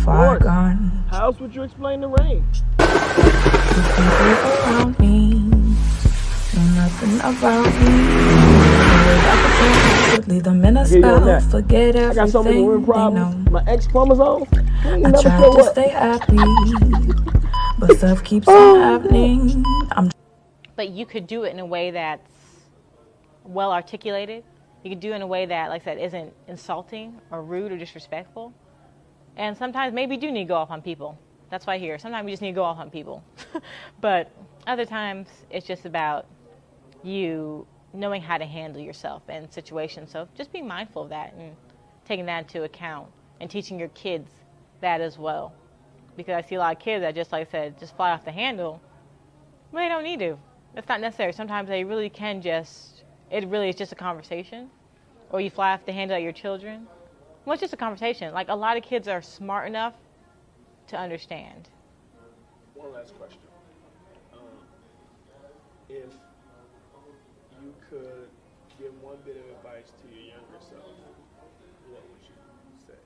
Far gone. How else would you explain the rain? The people around me know nothing about me. Leave them in a spell. Forget everything. I got so many weird problems. My X chromosome. I try to stay happy, but stuff keeps on happening. But you could do it in a way that's well articulated. You could do it in a way that, like I said, isn't insulting or rude or disrespectful. And sometimes maybe you do need to go off on people. That's why I hear. Sometimes you just need to go off on people. But other times it's just about you knowing how to handle yourself in situations. So just be mindful of that and taking that into account and teaching your kids that as well. Because I see a lot of kids that, just like I said, just fly off the handle. But they don't need to. It's not necessary. Sometimes they really can it really is just a conversation. Or you fly off the handle at your children. Well, it's just a conversation. Like, a lot of kids are smart enough to understand. One last question. If you could give one bit of advice to your younger self, what would you say?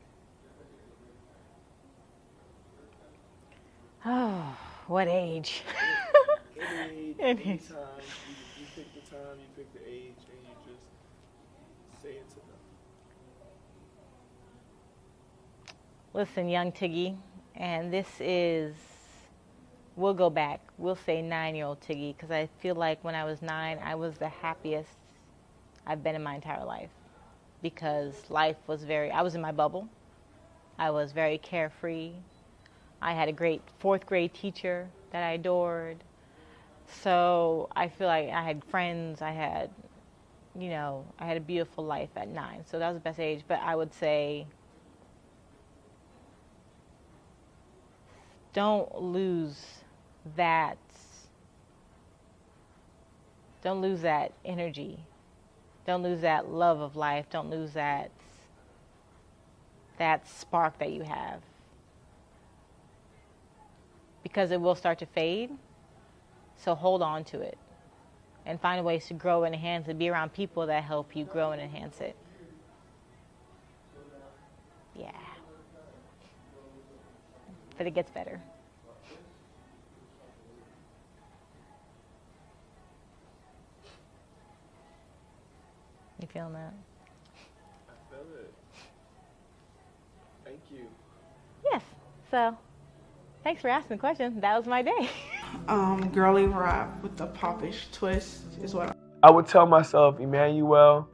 Oh, what age? Any time. You pick the time, you pick the age, and you just say it to them. Listen, young Tiggy, and this is, we'll go back. We'll say 9-year-old Tiggy, because I feel like when I was 9, I was the happiest I've been in my entire life. Because life was I was in my bubble. I was very carefree. I had a great 4th grade teacher that I adored. So I feel like I had friends, I had a beautiful life at 9. So that was the best age. But I would say, don't lose that energy. Don't lose that love of life. Don't lose that spark that you have. Because it will start to fade. So hold on to it and find ways to grow and enhance it. Be around people that help you grow and enhance it. Yeah. But it gets better. You feeling that? I feel it. Thank you. Yes. So, thanks for asking the question. That was my day. Girly rap with the popish twist is what I would tell myself, Emmanuel,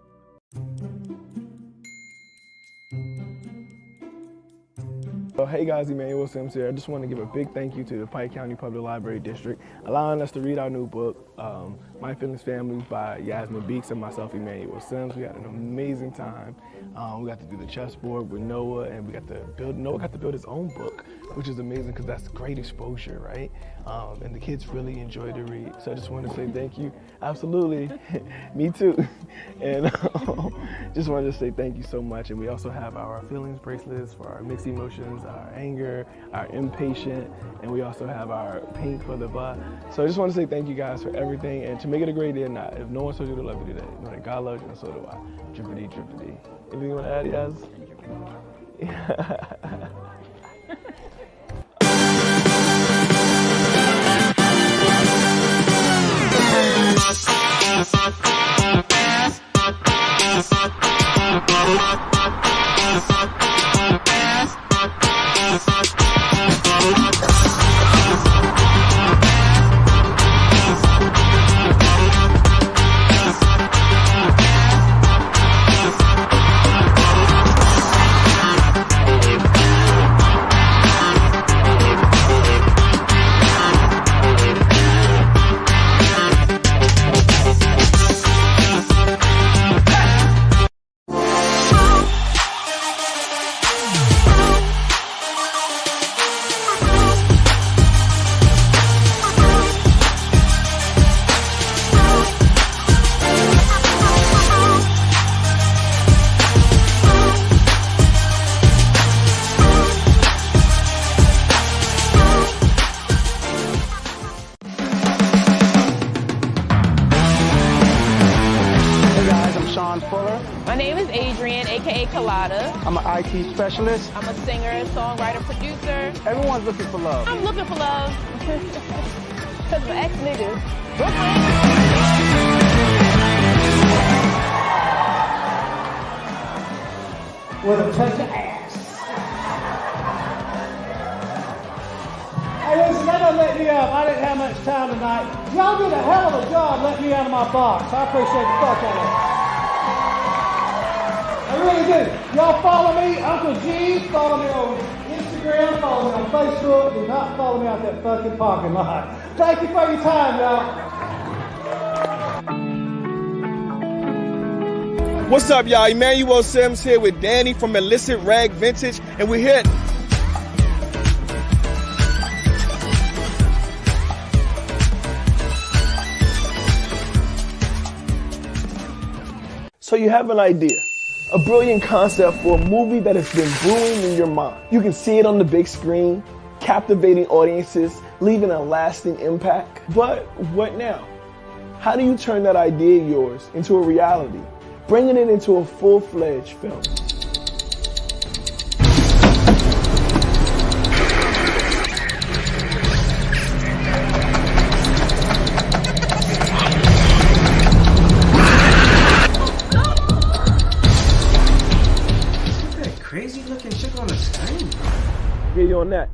hey guys, Emmanuel Sims here. I just want to give a big thank you to the Pike County Public Library District allowing us to read our new book, My Feelings Family by Yasmin Beeks and myself, Emmanuel Sims. We had an amazing time. We got to do the chessboard with Noah, and Noah got to build his own book which is amazing because that's great exposure, right? And the kids really enjoy to read. So I just want to say thank you. Absolutely. Me too. And just wanted to say thank you so much. And we also have our feelings bracelets for our mixed emotions, our anger, our impatient, and we also have our pink for the butt. So I just want to say thank you guys for everything, and to make it a great day or not, if no one told you to love you today, know that God loves you and so do I. Drippity, drippity. Anything you want to add, Yaz? My name is Adrian, aka Colada. I'm an IT specialist. I'm a singer, songwriter, producer. Everyone's looking for love. I'm looking for love. Because my ex-niggas. With a touch of ass. Hey, listen, that don't let me up. I didn't have much time tonight. Y'all did a hell of a job letting me out of my box. I appreciate the fuck out of it. I really do. Y'all follow me, Uncle G. Follow me on Instagram. Follow me on Facebook. Do not follow me out that fucking parking lot. Thank you for your time, y'all. What's up, y'all? Emmanuel Sims here with Danny from Illicit Rag Vintage, and we're here. So you have an idea, a brilliant concept for a movie that has been brewing in your mind. You can see it on the big screen, captivating audiences, leaving a lasting impact. But what now? How do you turn that idea of yours into a reality, bringing it into a full-fledged film? Crazy looking chick on the screen. Yeah, you on that.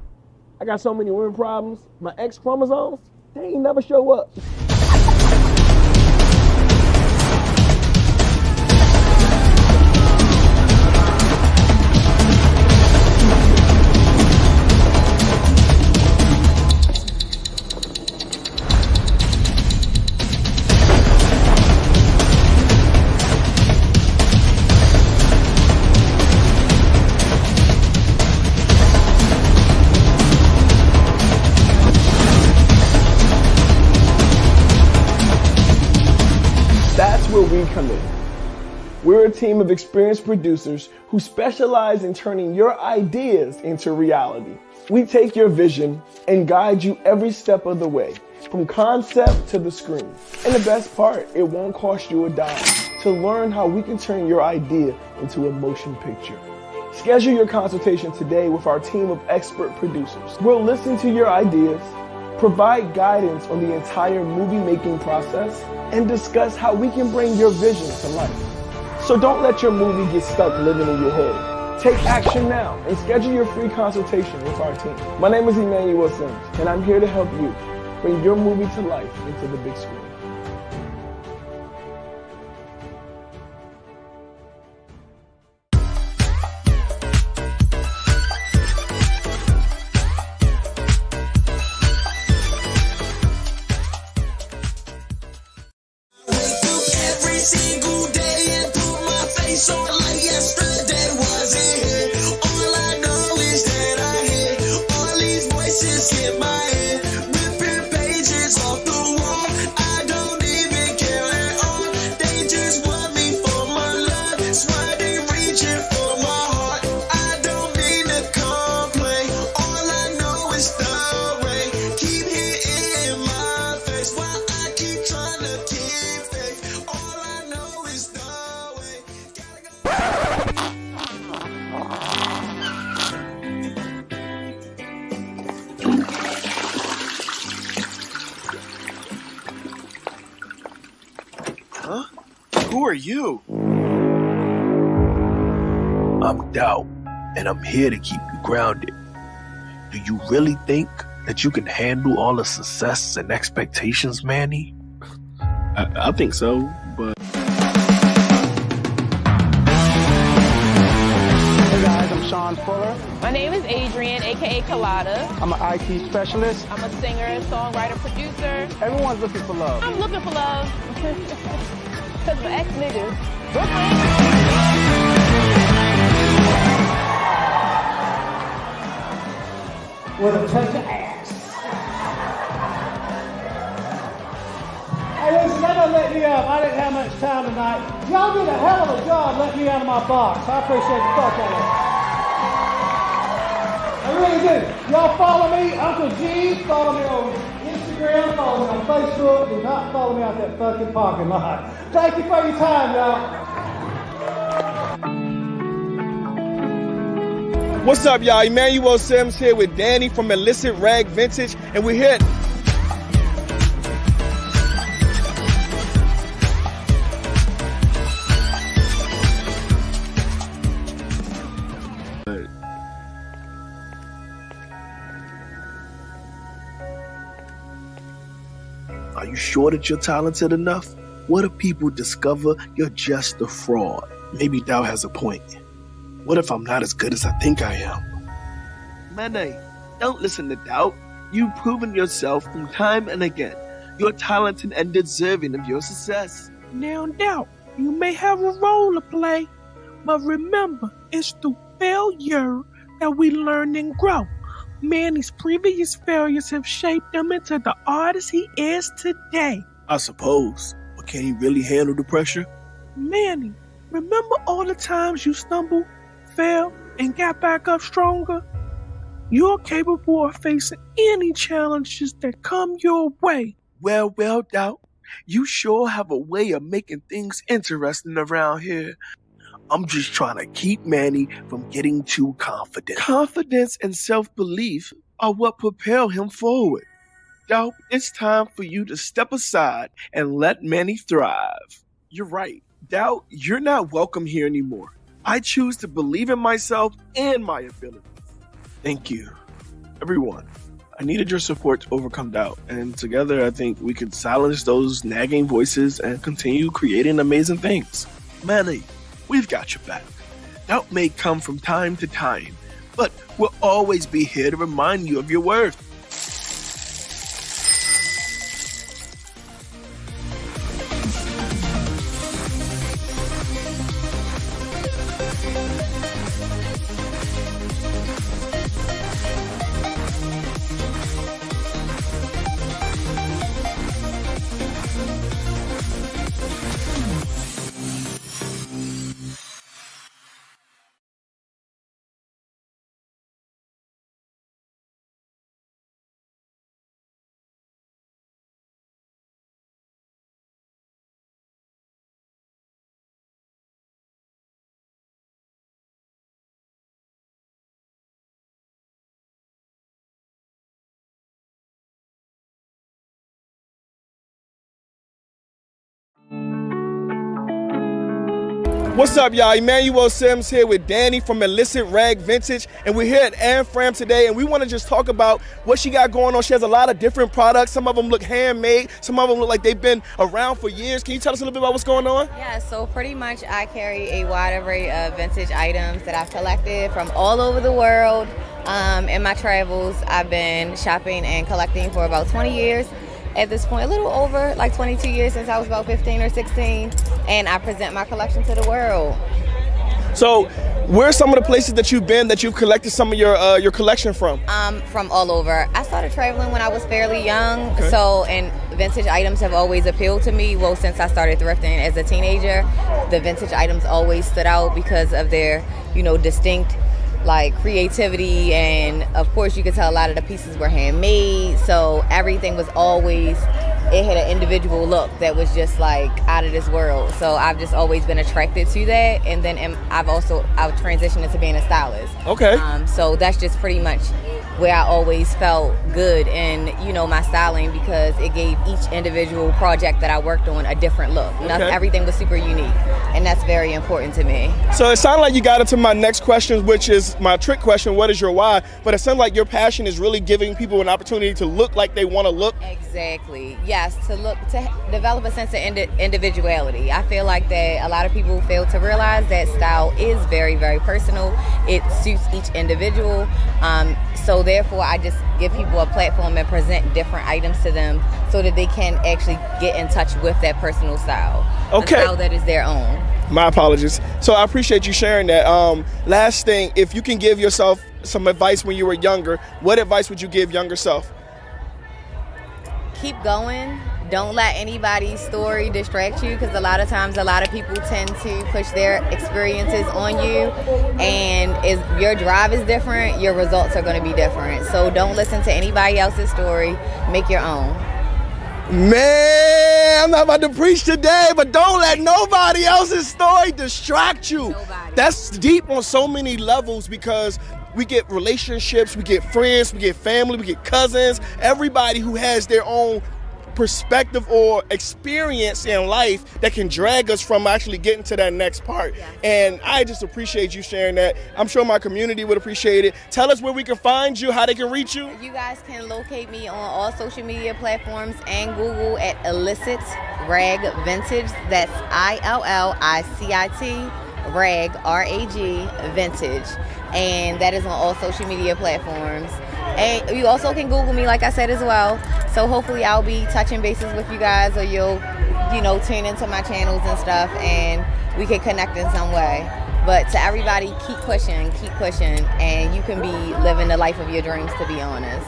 I got so many women problems. My X chromosomes, they ain't never show up. That's where we come in. We're a team of experienced producers who specialize in turning your ideas into reality. We take your vision and guide you every step of the way, from concept to the screen. And the best part, it won't cost you a dime to learn how we can turn your idea into a motion picture. Schedule your consultation today with our team of expert producers. We'll listen to your ideas, provide guidance on the entire movie-making process, and discuss how we can bring your vision to life. So don't let your movie get stuck living in your head. Take action now and schedule your free consultation with our team. My name is Emmanuel Sims, and I'm here to help you bring your movie to life into the big screen. Yesterday wasn't here. All I know is that I hit all are you? I'm Doubt, and I'm here to keep you grounded. Do you really think that you can handle all the success and expectations, Manny? I think so, but... Hey guys, I'm Sean Fuller. My name is Adrian, aka Colada. I'm an IT specialist. I'm a singer, songwriter, producer. Everyone's looking for love. I'm looking for love. Cause my ex niggas. With a touch of ass. Hey, listen, that don't let me up. I didn't have much time tonight. Y'all did a hell of a job letting me out of my box. I appreciate the fuck out of it. I really do. Y'all follow me, Uncle G. Follow me on Instagram. Follow me on Facebook. Do not follow me out that fucking parking lot. Thank you for your time, y'all. What's up, y'all? Emmanuel Sims here with Danny from Illicit Rag Vintage, and we're here. Are you sure that you're talented enough? What if people discover you're just a fraud? Maybe Dow has a point. What if I'm not as good as I think I am? Manny, don't listen to Doubt. You've proven yourself from time and again. You're talented and deserving of your success. Now, Doubt, you may have a role to play, but remember, it's through failure that we learn and grow. Manny's previous failures have shaped him into the artist he is today. I suppose. But can he really handle the pressure? Manny, remember all the times you stumbled, fell, and got back up stronger? You're capable of facing any challenges that come your way. Well, Doubt. You sure have a way of making things interesting around here. I'm just trying to keep Manny from getting too confident. Confidence and self-belief are what propel him forward. Doubt, it's time for you to step aside and let Manny thrive. You're right. Doubt, you're not welcome here anymore. I choose to believe in myself and my abilities. Thank you. Everyone, I needed your support to overcome doubt, and together I think we could silence those nagging voices and continue creating amazing things. Manny, we've got your back. Doubt may come from time to time, but we'll always be here to remind you of your worth. What's up, y'all? Emmanuel Sims here with Danny from Illicit Rag Vintage, and we're here at Anne Fram today, and we want to just talk about what she got going on. She has a lot of different products. Some of them look handmade. Some of them look like they've been around for years. Can you tell us a little bit about what's going on? Yeah, so pretty much I carry a wide array of vintage items that I've collected from all over the world. In my travels, I've been shopping and collecting for about 20 years. At this point, a little over like 22 years since I was about 15 or 16, and I present my collection to the world. So, where are some of the places that you've been that you've collected some of your collection from? From all over. I started traveling when I was fairly young, so and vintage items have always appealed to me. Well, since I started thrifting as a teenager, the vintage items always stood out because of their, distinct like creativity, and of course you could tell a lot of the pieces were handmade, so everything was always, it had an individual look that was just like out of this world. So I've just always been attracted to that, and then I've transitioned into being a stylist. Okay. So that's just pretty much where I always felt good in, you know, my styling, because it gave each individual project that I worked on a different look. Everything was super unique, and that's very important to me. So it sounded like you got into my next question, which is my trick question, what is your why? But it sounds like your passion is really giving people an opportunity to look like they want to look. Exactly. Yes, to develop a sense of individuality. I feel like that a lot of people fail to realize that style is very, very personal. It suits each individual. So therefore, I just give people a platform and present different items to them so that they can actually get in touch with that personal style. Okay. A style that is their own. My apologies. So I appreciate you sharing that. Last thing, if you can give yourself some advice when you were younger, what advice would you give younger self? Keep going. Don't let anybody's story distract you, because a lot of times a lot of people tend to push their experiences on you, and if your drive is different, your results are going to be different. So don't listen to anybody else's story. Make your own. Man, I'm not about to preach today, but don't let nobody else's story distract you. That's deep on so many levels, because we get relationships, we get friends, we get family, we get cousins, everybody who has their own perspective or experience in life that can drag us from actually getting to that next part. And I just appreciate you sharing that. I'm sure my community would appreciate it. Tell us where we can find you, how they can reach you. You guys can locate me on all social media platforms and Google at Illicit Rag Vintage. That's ILLICIT Rag, RAG Vintage. And that is on all social media platforms. And you also can Google me, like I said, as well. So hopefully I'll be touching bases with you guys, or you'll, you know, tune into my channels and stuff, and we can connect in some way. But to everybody, keep pushing, and you can be living the life of your dreams, to be honest.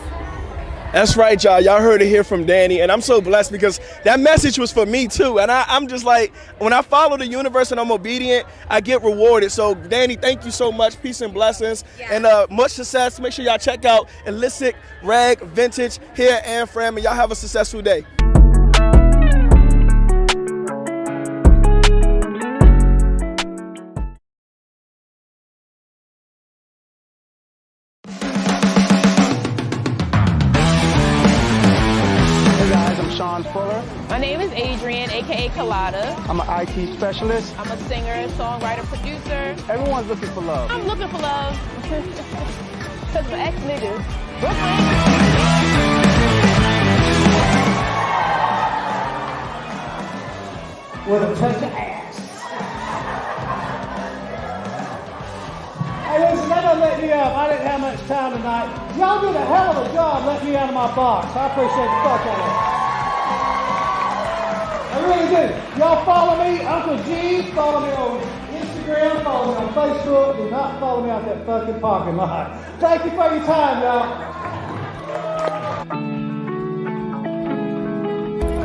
That's right, y'all. Y'all heard it here from Danny, and I'm so blessed because that message was for me too. And I'm just like, when I follow the universe and I'm obedient, I get rewarded. So Danny, thank you so much. Peace and blessings, and much success. Make sure y'all check out Illicit Rag Vintage here at Ann Fram, and y'all have a successful day. My name is Adrian, aka Colada. I'm an IT specialist. I'm a singer, songwriter, producer. Everyone's looking for love. I'm looking for love. Because my ex-niggas. With a touch of ass. Hey, listen, that doesn't let me up. I didn't have much time tonight. Y'all did a hell of a job letting me out of my box. I appreciate the fuck out of it. I really do. Y'all follow me, Uncle G. Follow me on Instagram. Follow me on Facebook. Do not follow me out that fucking parking lot. Thank you for your time, y'all.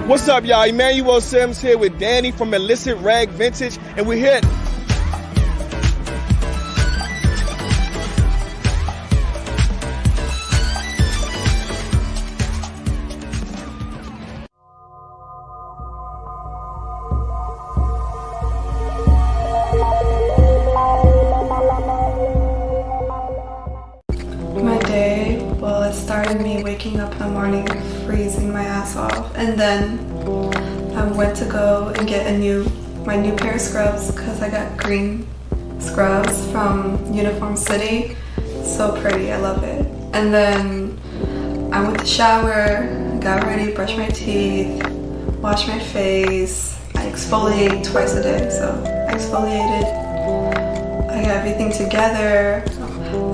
What's up, y'all? Emmanuel Sims here with Danny from Illicit Rag Vintage, and we're here. It started me waking up in the morning, freezing my ass off, and then I went to go and get my new pair of scrubs because I got green scrubs from Uniform City. So pretty, I love it. And then I went to shower, got ready, brushed my teeth, washed my face. I exfoliate twice a day, so I exfoliated. I got everything together.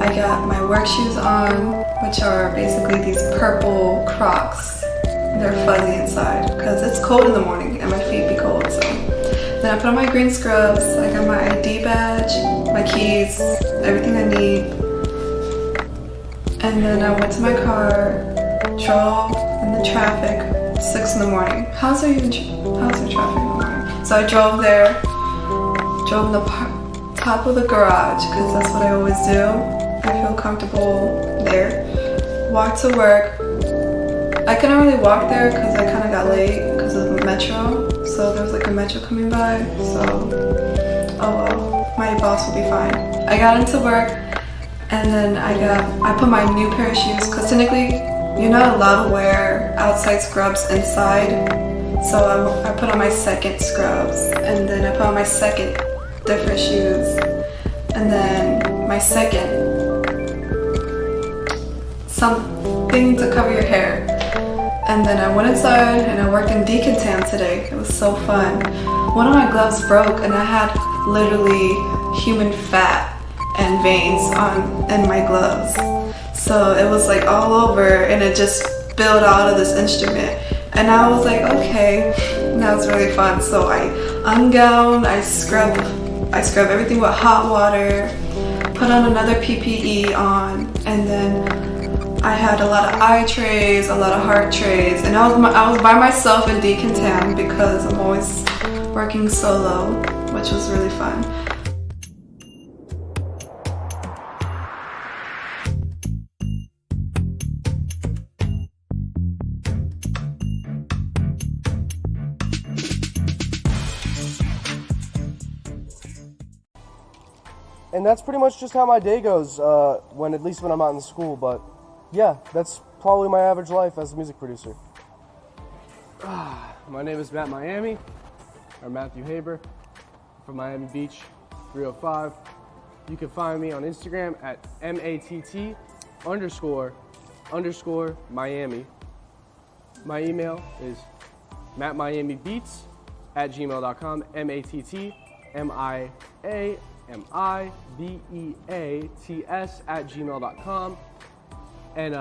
I got my work shoes on, which are basically these purple Crocs. They're fuzzy inside because it's cold in the morning and my feet be cold. So then I put on my green scrubs. I got my ID badge, my keys, everything I need. And then I went to my car, drove in the traffic, 6 in the morning. How's there traffic in the morning? So I drove there, drove in the top of the garage because that's what I always do. I feel comfortable there. Walked to work. I couldn't really walk there because I kind of got late because of the metro. So there was like a metro coming by. So, oh well, my boss will be fine. I got into work. And then I put my new pair of shoes, because technically you're not allowed to wear outside scrubs inside. So I put on my second scrubs, and then I put on my second different shoes, and then my second something to cover your hair. And then I went inside and I worked in decontam today. It was so fun. One of my gloves broke and I had literally human fat and veins in my gloves. So it was like all over and it just spilled out of this instrument. And I was like, okay, that was really fun. So I ungown, I scrub everything with hot water, put on another PPE on, and then I had a lot of eye trays, a lot of heart trays, and I was by myself in decontam because I'm always working solo, which was really fun. And that's pretty much just how my day goes, at least when I'm out in school, but yeah, that's probably my average life as a music producer. My name is Matthew Haber, from Miami Beach, 305. You can find me on Instagram at MATT__Miami. My email is mattmiamibeats@gmail.com, MATTMIAMIBEATS@gmail.com. And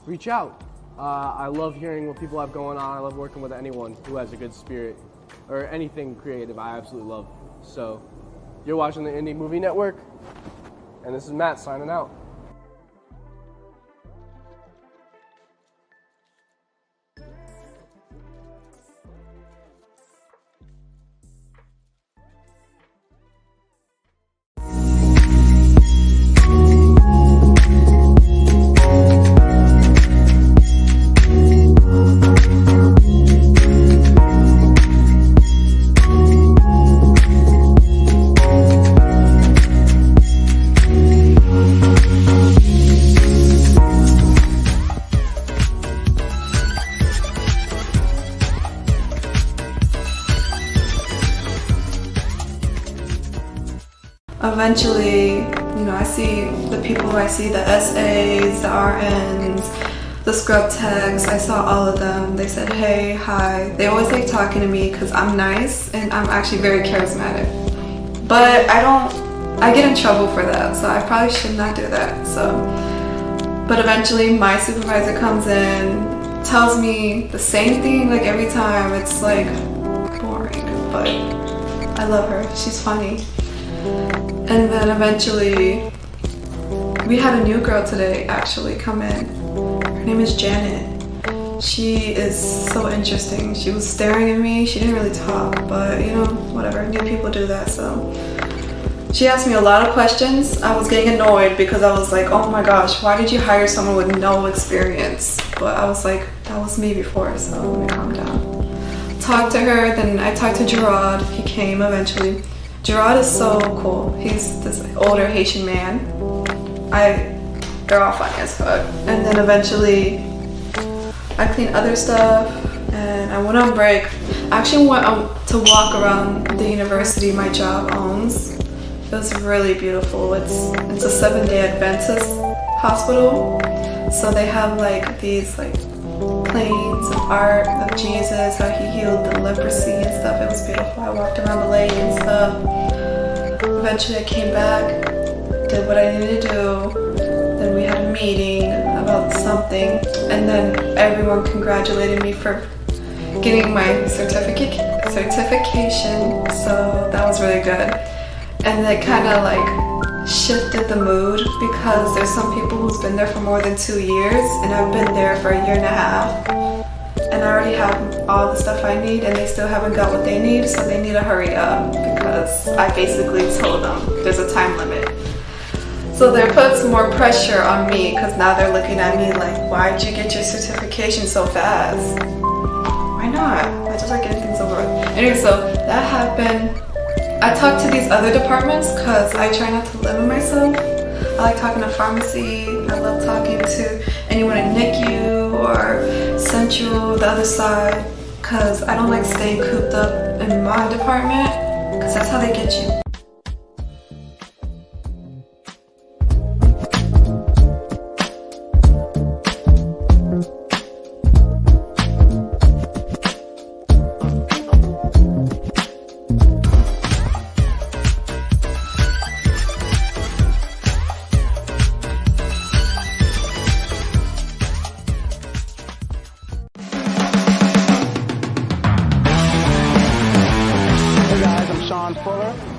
reach out. I love hearing what people have going on. I love working with anyone who has a good spirit or anything creative. I absolutely love. So you're watching the Indie Movie Network, and this is Matt signing out. Eventually, I see the people who I see, the SAs, the RNs, the scrub techs, I saw all of them. They said, hey, hi. They always like talking to me because I'm nice and I'm actually very charismatic. But I get in trouble for that, so I probably should not do that. But eventually my supervisor comes in, tells me the same thing like every time. It's like boring, but I love her. She's funny. And then eventually, we had a new girl today actually come in. Her name is Janet. She is so interesting. She was staring at me. She didn't really talk, but whatever. New people do that, so. She asked me a lot of questions. I was getting annoyed because I was like, oh my gosh, why did you hire someone with no experience? But I was like, that was me before, so let me calm down. Talked to her, then I talked to Gerard. He came eventually. Gerard is so cool. He's this older Haitian man. They're all funny as fuck. And then eventually, I cleaned other stuff, and I went on break. I actually went to walk around the university my job owns. It was really beautiful. It's a 7-day Adventist hospital, so they have like these planes of art of Jesus, how he healed the leprosy and stuff. It was beautiful. I walked around the lake and stuff. Eventually I came back, did what I needed to do. Then we had a meeting about something, and then everyone congratulated me for getting my certification, so that was really good. And it kind of shifted the mood because there's some people who's been there for more than 2 years, and I've been there for 1.5 years. And I already have all the stuff I need, and they still haven't got what they need, so they need to hurry up because I basically told them there's a time limit. So that puts more pressure on me because now they're looking at me like, why'd you get your certification so fast? Why not? I just like getting things over with. Anyway, so that happened. I talked to these other departments because I try not to limit myself. I like talking to pharmacy. I love talking to anyone in NICU or Central, the other side, because I don't like staying cooped up in my department, because that's how they get you.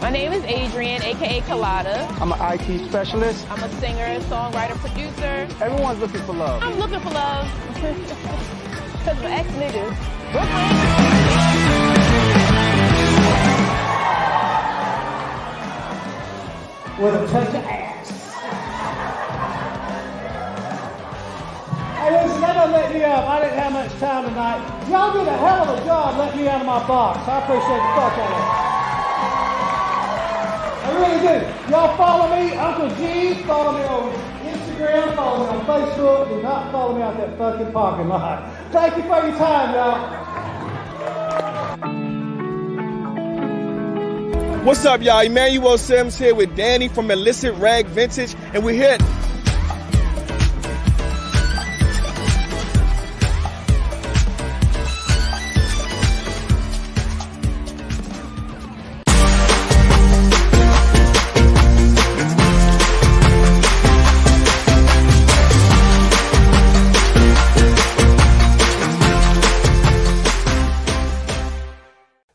My name is Adrian, aka Colada. I'm an IT specialist. I'm a singer, songwriter, producer. Everyone's looking for love. I'm looking for love. Because my ex-niggas. With a touch of ass. Hey, listen, that doesn't let me up. I didn't have much time tonight. Y'all did a hell of a job letting me out of my box. I appreciate the fuck out of it. I really do. Y'all follow me, Uncle G. Follow me on Instagram. Follow me on Facebook. Do not follow me out that fucking parking lot. Thank you for your time, y'all. What's up, y'all? Emmanuel Sims here with Danny from Illicit Rag Vintage, and we're here.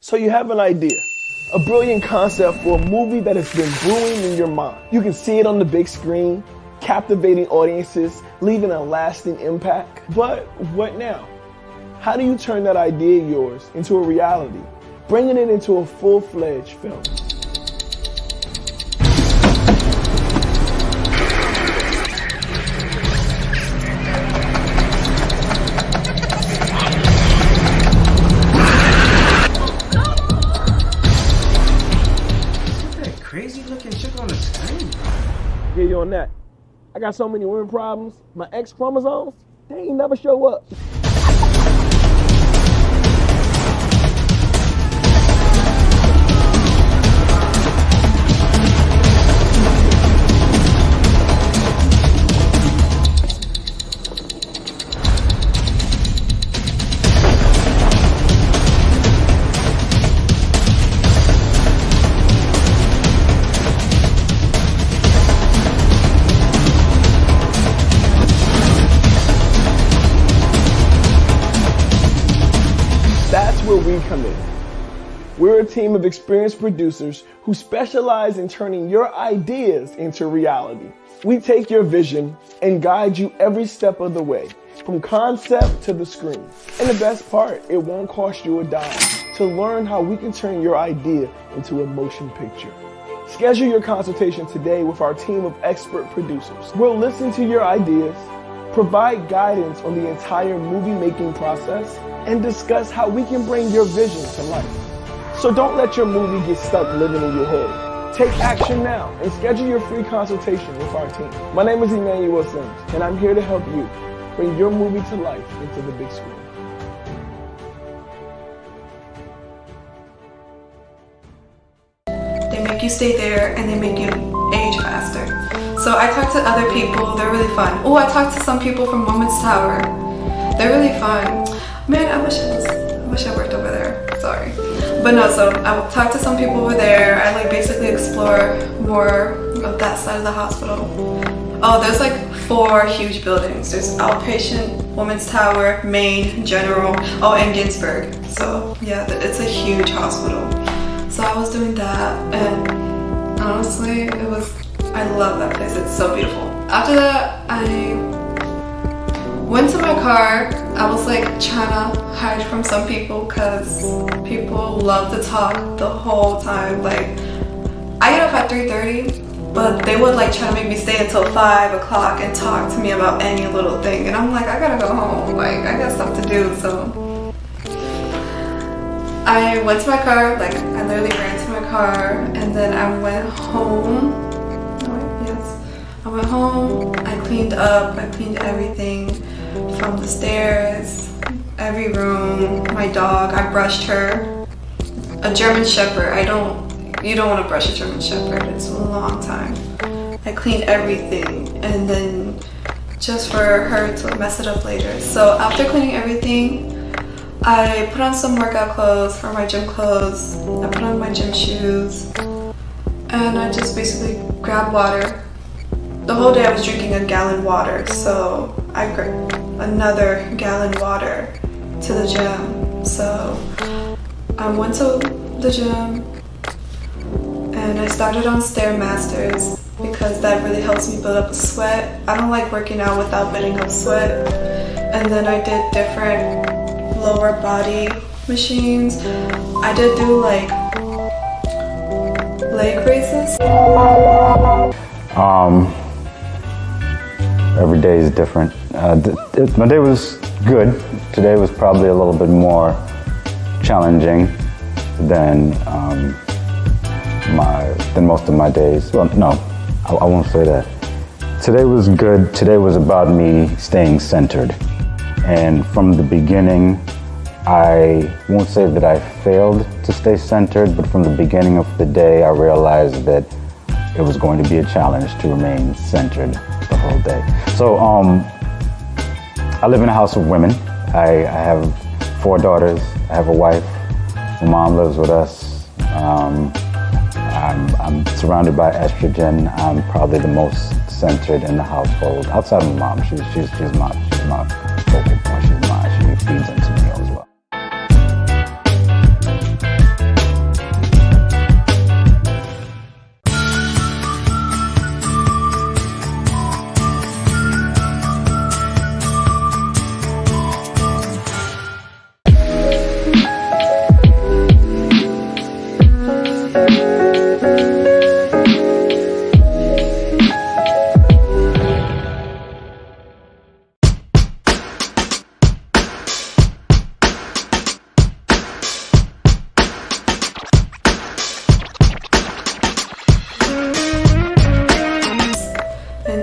So you have an idea, a brilliant concept for a movie that has been brewing in your mind. You can see it on the big screen, captivating audiences, leaving a lasting impact. But what now? How do you turn that idea of yours into a reality, bringing it into a full-fledged film? Crazy looking shit on the screen. Get you on that. I got so many women problems. My X chromosomes, they ain't never show up. That's where we come in. We're a team of experienced producers who specialize in turning your ideas into reality. We take your vision and guide you every step of the way, from concept to the screen. And the best part, it won't cost you a dime to learn how we can turn your idea into a motion picture. Schedule your consultation today with our team of expert producers. We'll listen to your ideas, provide guidance on the entire movie-making process, and discuss how we can bring your vision to life. So don't let your movie get stuck living in your head. Take action now and schedule your free consultation with our team. My name is Emmanuel Sims, and I'm here to help you bring your movie to life into the big screen. They make you stay there and they make you age faster. So I talked to other people, they're really fun. Oh, I talked to some people from Women's Tower. They're really fun. Man, I wish I worked over there. Sorry. But no, so I talked to some people over there. I like basically explore more of that side of the hospital. Oh, there's like 4 huge buildings. There's outpatient, Women's Tower, Main, General, oh, and Ginsburg. So yeah, it's a huge hospital. So I was doing that, and honestly, I love that place. It's so beautiful. After that, I went to my car. I was like trying to hide from some people because people love to talk the whole time. Like, I get up at 3:30, but they would like try to make me stay until 5 o'clock and talk to me about any little thing. And I'm like, I gotta go home. Like, I got stuff to do. So I went to my car. Like, I literally ran to my car, and then I went home. I went home, I cleaned up, I cleaned everything from the stairs, every room, my dog, I brushed her. A German Shepherd, you don't want to brush a German Shepherd, it's a long time. I cleaned everything, and then just for her to mess it up later. So after cleaning everything, I put on some workout clothes for my gym clothes, I put on my gym shoes, and I just basically grabbed water. The whole day I was drinking a gallon water, so I grabbed another gallon water to the gym. So I went to the gym and I started on Stairmasters because that really helps me build up a sweat. I don't like working out without building up sweat. And then I did different lower body machines. I did do like leg raises. Every day is different. My day was good. Today was probably a little bit more challenging than most of my days. Well, no, I won't say that. Today was good. Today was about me staying centered. And from the beginning, I won't say that I failed to stay centered, but from the beginning of the day, I realized that it was going to be a challenge to remain centered the whole day. So I live in a house of women. I have 4 daughters. I have a wife. My mom lives with us. I'm surrounded by estrogen. I'm probably the most centered in the household. Outside of my mom, she's my focal point. She feeds into me as well.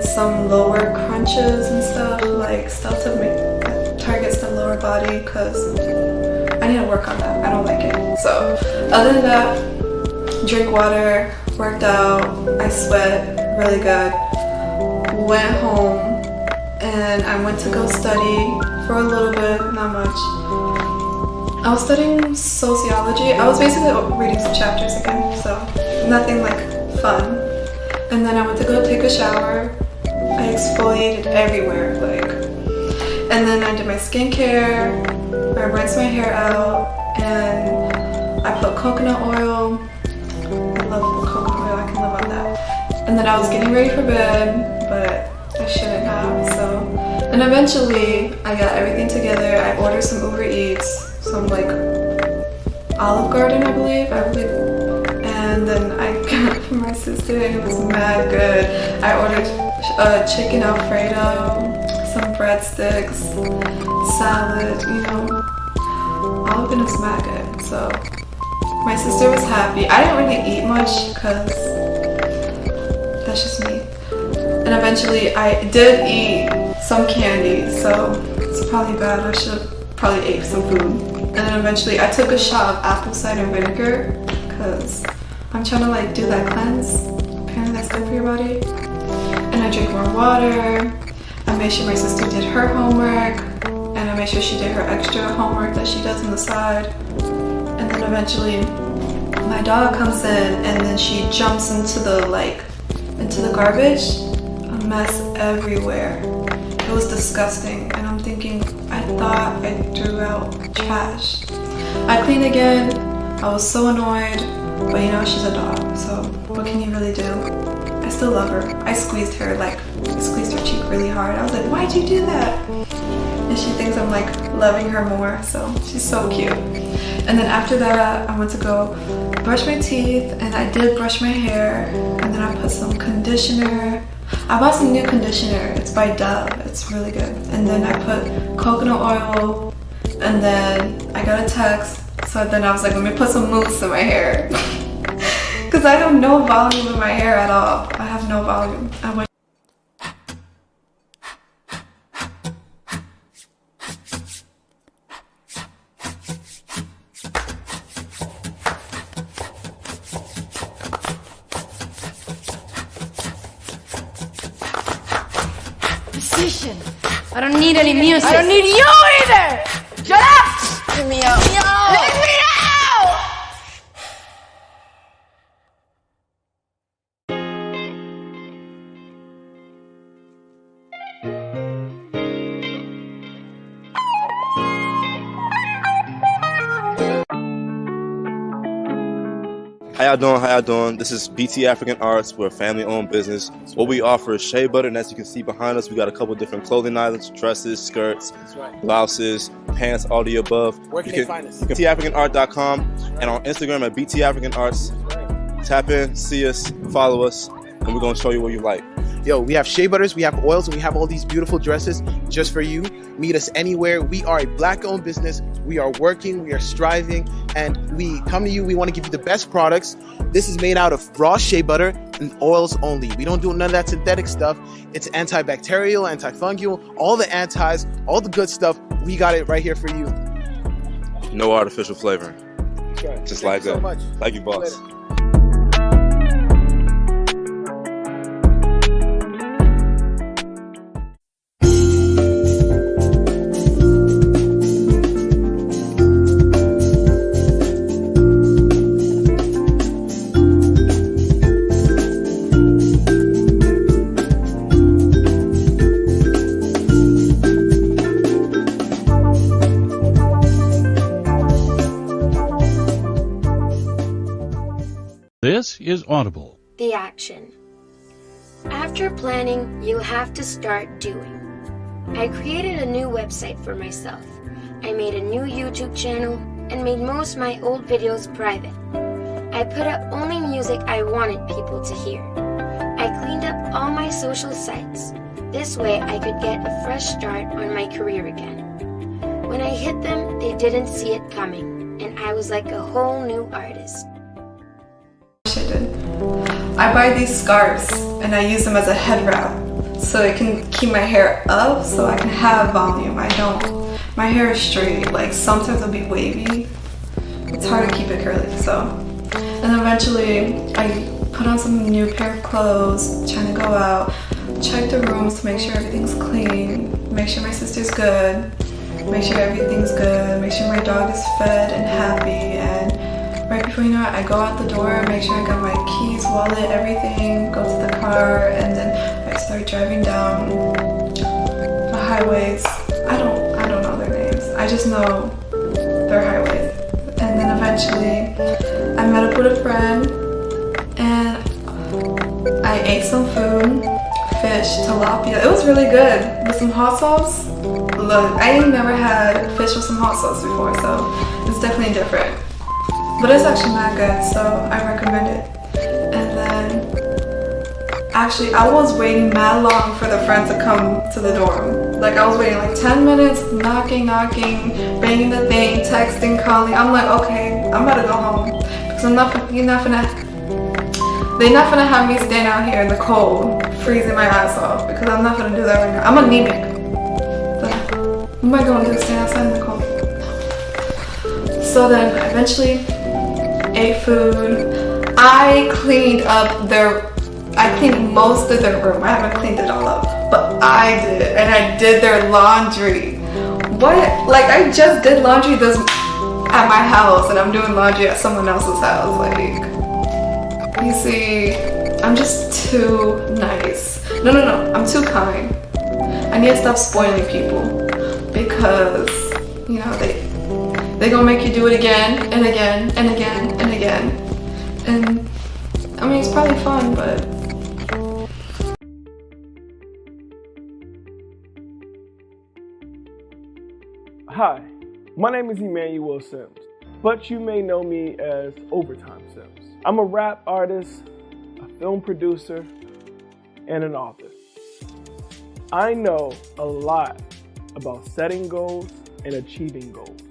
Some lower crunches and stuff, like stuff to make targets the lower body, because I need to work on that. I don't like it. So other than that, drink water, worked out, I sweat really good, went home, and I went to go study for a little bit, not much. I was studying sociology. I was basically reading some chapters again, so nothing like fun. And then I went to go take a shower. I exfoliated everywhere, and then I did my skincare, I rinsed my hair out, and I put coconut oil. I love coconut oil, I can live on that. And then I was getting ready for bed, but I shouldn't have, so. And eventually, I got everything together. I ordered some Uber Eats, some Olive Garden, I believe. And then I got it from my sister, and it was mad good. I ordered chicken Alfredo, some breadsticks, salad, all of it is mad good. So my sister was happy. I didn't really eat much because that's just me. And eventually I did eat some candy, so it's probably bad. I should have probably ate some food. And then eventually I took a shot of apple cider vinegar because I'm trying to do that cleanse. Apparently that's good for your body. And I drank more water. I made sure my sister did her homework, and I made sure she did her extra homework that she does on the side. And then eventually my dog comes in, and then she jumps into the garbage. A mess everywhere. It was disgusting, and I'm thinking, I thought I threw out trash. I cleaned again. I was so annoyed, but she's a dog, so what can you really do? I still love her. I squeezed her cheek really hard. I was like, why'd you do that? And she thinks I'm loving her more, so she's so cute. And then after that, I went to go brush my teeth, and I did brush my hair, and then I put some conditioner. I bought some new conditioner. It's by Dove. It's really good. And then I put coconut oil, and then I got a text. So then I was like, let me put some mousse in my hair. Because I have no volume in my hair at all. I have no volume. musician. I don't need any music. I don't need you either! Shut up! Let me out. Let me out! How y'all doing? How y'all doing? This is BT African Arts. We're a family-owned business. What we offer is shea butter, and as you can see behind us, we got a couple different clothing items: dresses, skirts, blouses, pants, all the above. Where can they find us? BTAfricanArt.com and on Instagram at BT African Arts. Tap in, see us, follow us, and we're gonna show you what you like. Yo, we have shea butters, we have oils, and we have all these beautiful dresses just for you. Meet us anywhere. We are a Black-owned business. We are working, we are striving, and we come to you. We want to give you the best products. This is made out of raw shea butter and oils only. We don't do none of that synthetic stuff. It's antibacterial, antifungal, all the antis, all the good stuff. We got it right here for you. No artificial flavoring. That's right. Just Thank like you so that. much. Thank you, boss. Later. This is Audible. The action. After planning, you have to start doing. I created a new website for myself. I made a new YouTube channel and made most of my old videos private. I put up only music I wanted people to hear. I cleaned up all my social sites. This way I could get a fresh start on my career again. When I hit them, they didn't see it coming, and I was like a whole new artist. I buy these scarves and I use them as a head wrap so it can keep my hair up so I can have volume. I don't. My hair is straight, like sometimes it'll be wavy. It's hard to keep it curly, so. And eventually I put on some new pair of clothes, trying to go out, check the rooms to make sure everything's clean, make sure my sister's good, make sure everything's good, make sure my dog is fed and happy, and right before you know it, I go out the door, make sure I got my keys, wallet, everything, go to the car, and then I start driving down the highways. I don't know their names. I just know their highways. And then eventually, I met up with a friend, and I ate some food, fish, tilapia. It was really good with some hot sauce. Look, I ain't never had fish with some hot sauce before, so it's definitely different. But it's actually not good, so I recommend it. And then, actually, I was waiting mad long for the friend to come to the dorm. Like, I was waiting like 10 minutes, knocking, banging the thing, texting, calling. I'm like, okay, I'm about to go home. Because they're not gonna have me stand out here in the cold, freezing my ass off. Because I'm not gonna do that right now. I'm anemic. But what am I gonna do, stand outside in the cold? So then, eventually, ate food. I cleaned most of their room. I haven't cleaned it all up, but I did, and I did their laundry. What? Like, I just did laundry at my house, and I'm doing laundry at someone else's house. Like, you see, I'm just too nice. No, I'm too kind. I need to stop spoiling people, because, you know, they gonna make you do it again and again and again and again. And I mean, it's probably fun, but. Hi, my name is Emmanuel Sims, but you may know me as Overtime Sims. I'm a rap artist, a film producer, and an author. I know a lot about setting goals and achieving goals.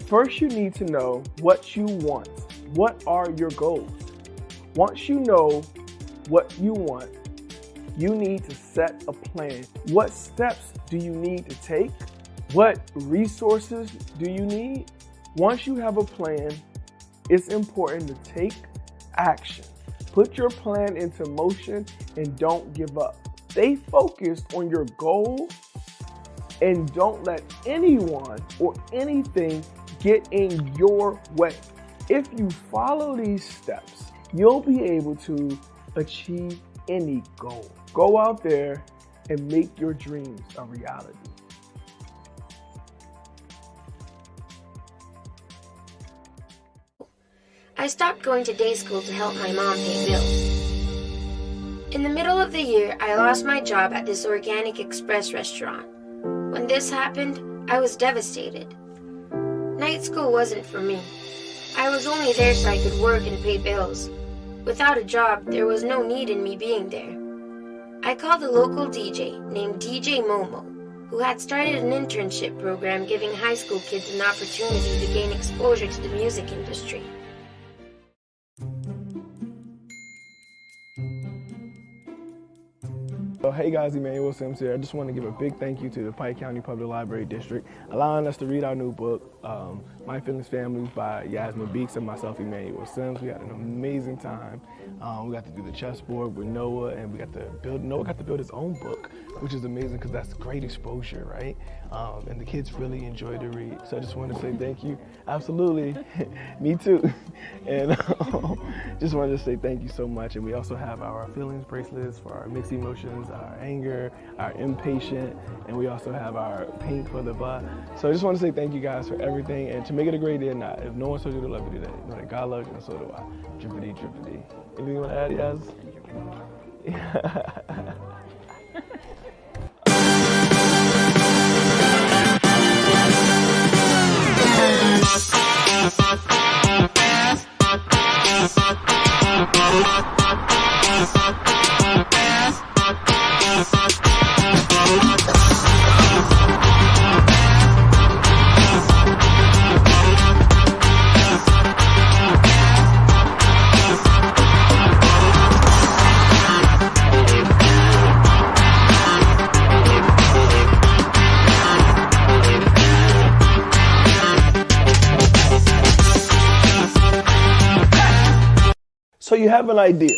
First, you need to know what you want. What are your goals? Once you know what you want, you need to set a plan. What steps do you need to take? What resources do you need? Once you have a plan, it's important to take action. Put your plan into motion and don't give up. Stay focused on your goal and don't let anyone or anything get in your way. If you follow these steps, you'll be able to achieve any goal. Go out there and make your dreams a reality. I stopped going to day school to help my mom pay bills. In the middle of the year, I lost my job at this organic express restaurant. When this happened, I was devastated. Night school wasn't for me. I was only there so I could work and pay bills. Without a job, there was no need in me being there. I called a local DJ named DJ Momo, who had started an internship program giving high school kids an opportunity to gain exposure to the music industry. So, hey guys, Emmanuel here. I just want to give a big thank you to the Pike County Public Library District allowing us to read our new book, My Feelings Family by Yasmin Beeks and myself, Emmanuel Sims. We had an amazing time. We got to do the chessboard with Noah, and Noah got to build his own book, which is amazing because that's great exposure, right? And the kids really enjoyed the read. So I just want to say thank you. Absolutely. Me too. And just wanted to say thank you so much. And we also have our feelings bracelets for our mixed emotions, our anger, our impatient, and we also have our pink for the butt. So I just want to say thank you guys for everything, and to make it a great day or not, if no one told you to love you today, know that God loves you and so do I. Drippity, drippity. Anything you want to add, Yaz? So you have an idea,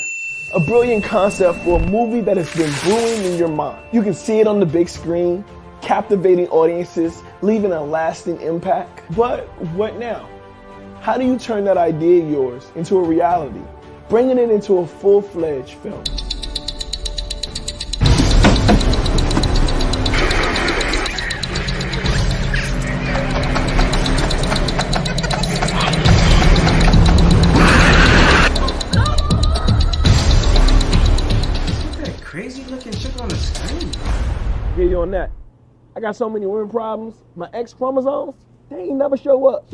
a brilliant concept for a movie that has been brewing in your mind. You can see it on the big screen, captivating audiences, leaving a lasting impact. But what now? How do you turn that idea of yours into a reality, bringing it into a full-fledged film? Crazy looking shit on the screen. Get you on that. I got so many women problems. My X chromosomes, they ain't never show up.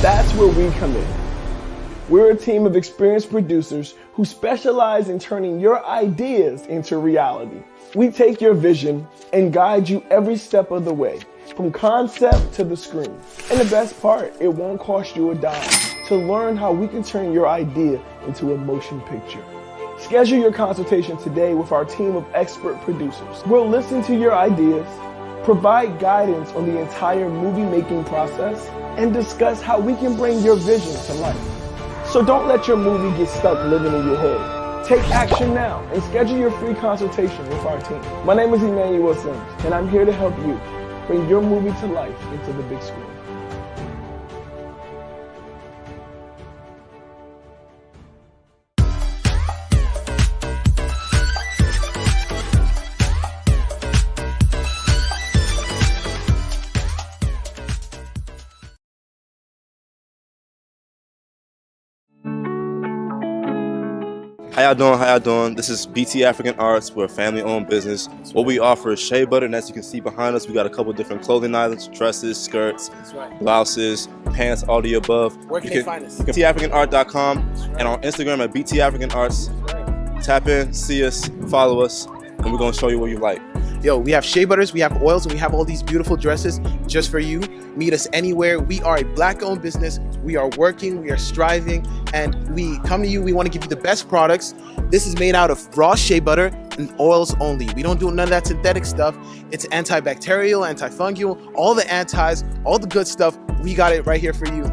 That's where we come in. We're a team of experienced producers who specialize in turning your ideas into reality. We take your vision and guide you every step of the way, from concept to the screen. And the best part, it won't cost you a dime to learn how we can turn your idea into a motion picture. Schedule your consultation today with our team of expert producers. We'll listen to your ideas, provide guidance on the entire movie-making process, and discuss how we can bring your vision to life. So don't let your movie get stuck living in your head. Take action now and schedule your free consultation with our team. My name is Emmanuel Sims, and I'm here to help you bring your movie to life into the big screen. How y'all doing? How y'all doing? This is BT African Arts. We're a family-owned business. What we offer is shea butter, and as you can see behind us, we got a couple different clothing items, dresses, skirts, blouses, pants, all the above. Where can they find us? BTAfricanArt.com and on Instagram at BT African Arts. Tap in, see us, follow us, and we're gonna show you what you like. Yo, we have shea butters, we have oils, and we have all these beautiful dresses just for you. Meet us anywhere. We are a Black-owned business. We are working, we are striving, and we come to you. We want to give you the best products. This is made out of raw shea butter and oils only. We don't do none of that synthetic stuff. It's antibacterial, antifungal, all the antis, all the good stuff. We got it right here for you.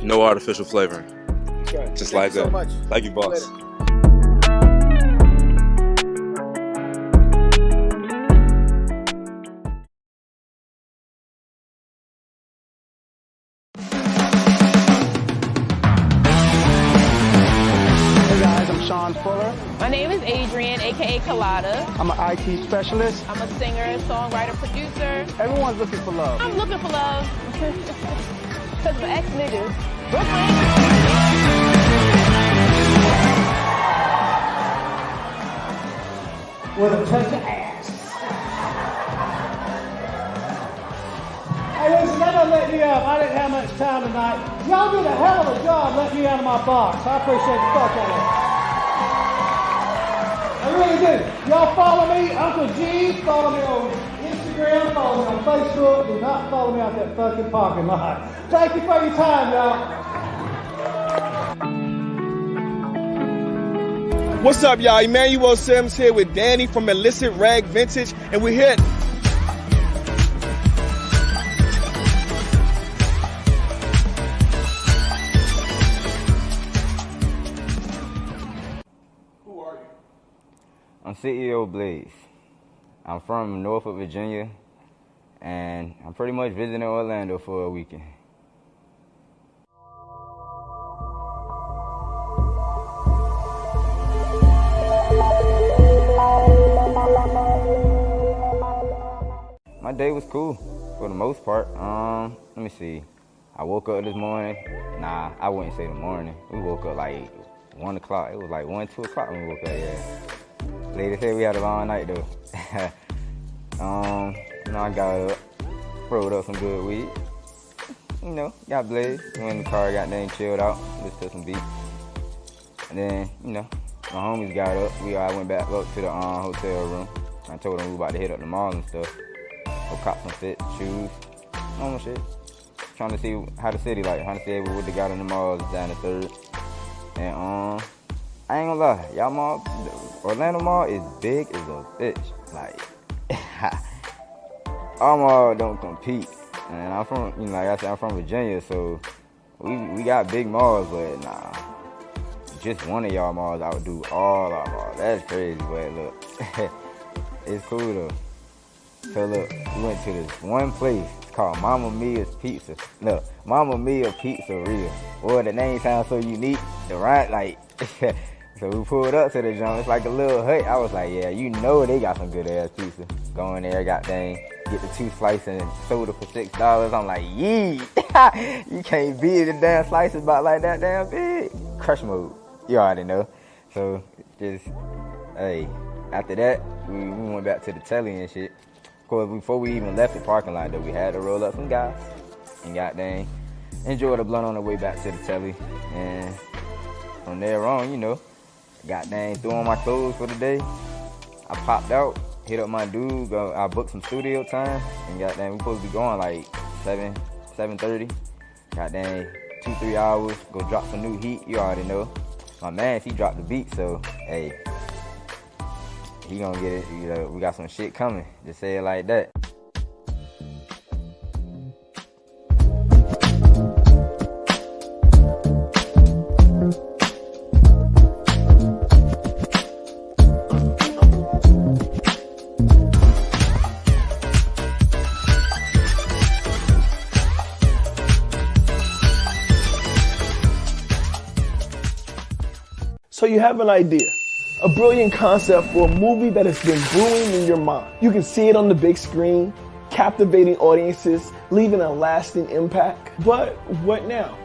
No artificial flavoring. That's right. Just Thank like you so that. much. Like you, boss. Later. Fuller. My name is Adrian, aka Colada. I'm an IT specialist. I'm a singer, songwriter, producer. Everyone's looking for love. I'm looking for love. Because my ex niggas. With a touch of ass. Hey, listen, that doesn't let me up. I didn't have much time tonight. Y'all did a hell of a job letting me out of my box. I appreciate the fuck out of it. I really do. Y'all follow me, Uncle G. Follow me on Instagram. Follow me on Facebook. Do not follow me out that fucking parking lot. Thank you for your time, y'all. What's up, y'all? Emmanuel Sims here with Danny from Illicit Rag Vintage, and we're here. I'm CEO Blaze. I'm from Norfolk, Virginia, and I'm pretty much visiting Orlando for a weekend. My day was cool for the most part. Let me see. I woke up this morning. Nah, I wouldn't say the morning. We woke up like 1 o'clock. It was like 1, 2 o'clock when we woke up, yeah. Lady said we had a long night though. I got up, rolled up some good weed. Got blazed. Went in the car, got there and chilled out, listened to some beats. And then, my homies got up. I went back up to the hotel room. I told them we were about to hit up the mall and stuff. Go cop some fit, shoes, normal shit. Trying to see how the city like, trying to see what they got in the malls down the 3rd. And I ain't gonna lie, y'all mall, Orlando Mall is big as a bitch. Like, our mall don't compete. And I'm from, like I said, I'm from Virginia, so we got big malls, but nah, just one of y'all malls outdo all our malls. That's crazy, but look, it's cool though. So look, we went to this one place called Mamma Mia's Pizza. Look, Mamma Mia Pizzeria. Boy, the name sounds so unique. The right, like. So we pulled up to the joint. It's like a little hut. I was like, yeah, they got some good ass pizza. Go in there, goddamn, get the 2 slices and soda for $6. I'm like, yee. You can't beat the damn slices about like that damn big. Crush mode. You already know. So just, hey, after that, we went back to the telly and shit. Of course, before we even left the parking lot, though, we had to roll up some guys and goddamn enjoy the blunt on the way back to the telly. And from there on, goddamn, threw on my clothes for the day. I popped out, hit up my dude. I booked some studio time, and goddamn, we supposed to be going like 7:30. Goddamn, 2-3 hours. Go drop some new heat. You already know. My man, he dropped the beat, so hey, he gonna get it. We got some shit coming. Just say it like that. So you have an idea, a brilliant concept for a movie that has been brewing in your mind. You can see it on the big screen, captivating audiences, leaving a lasting impact. But what now?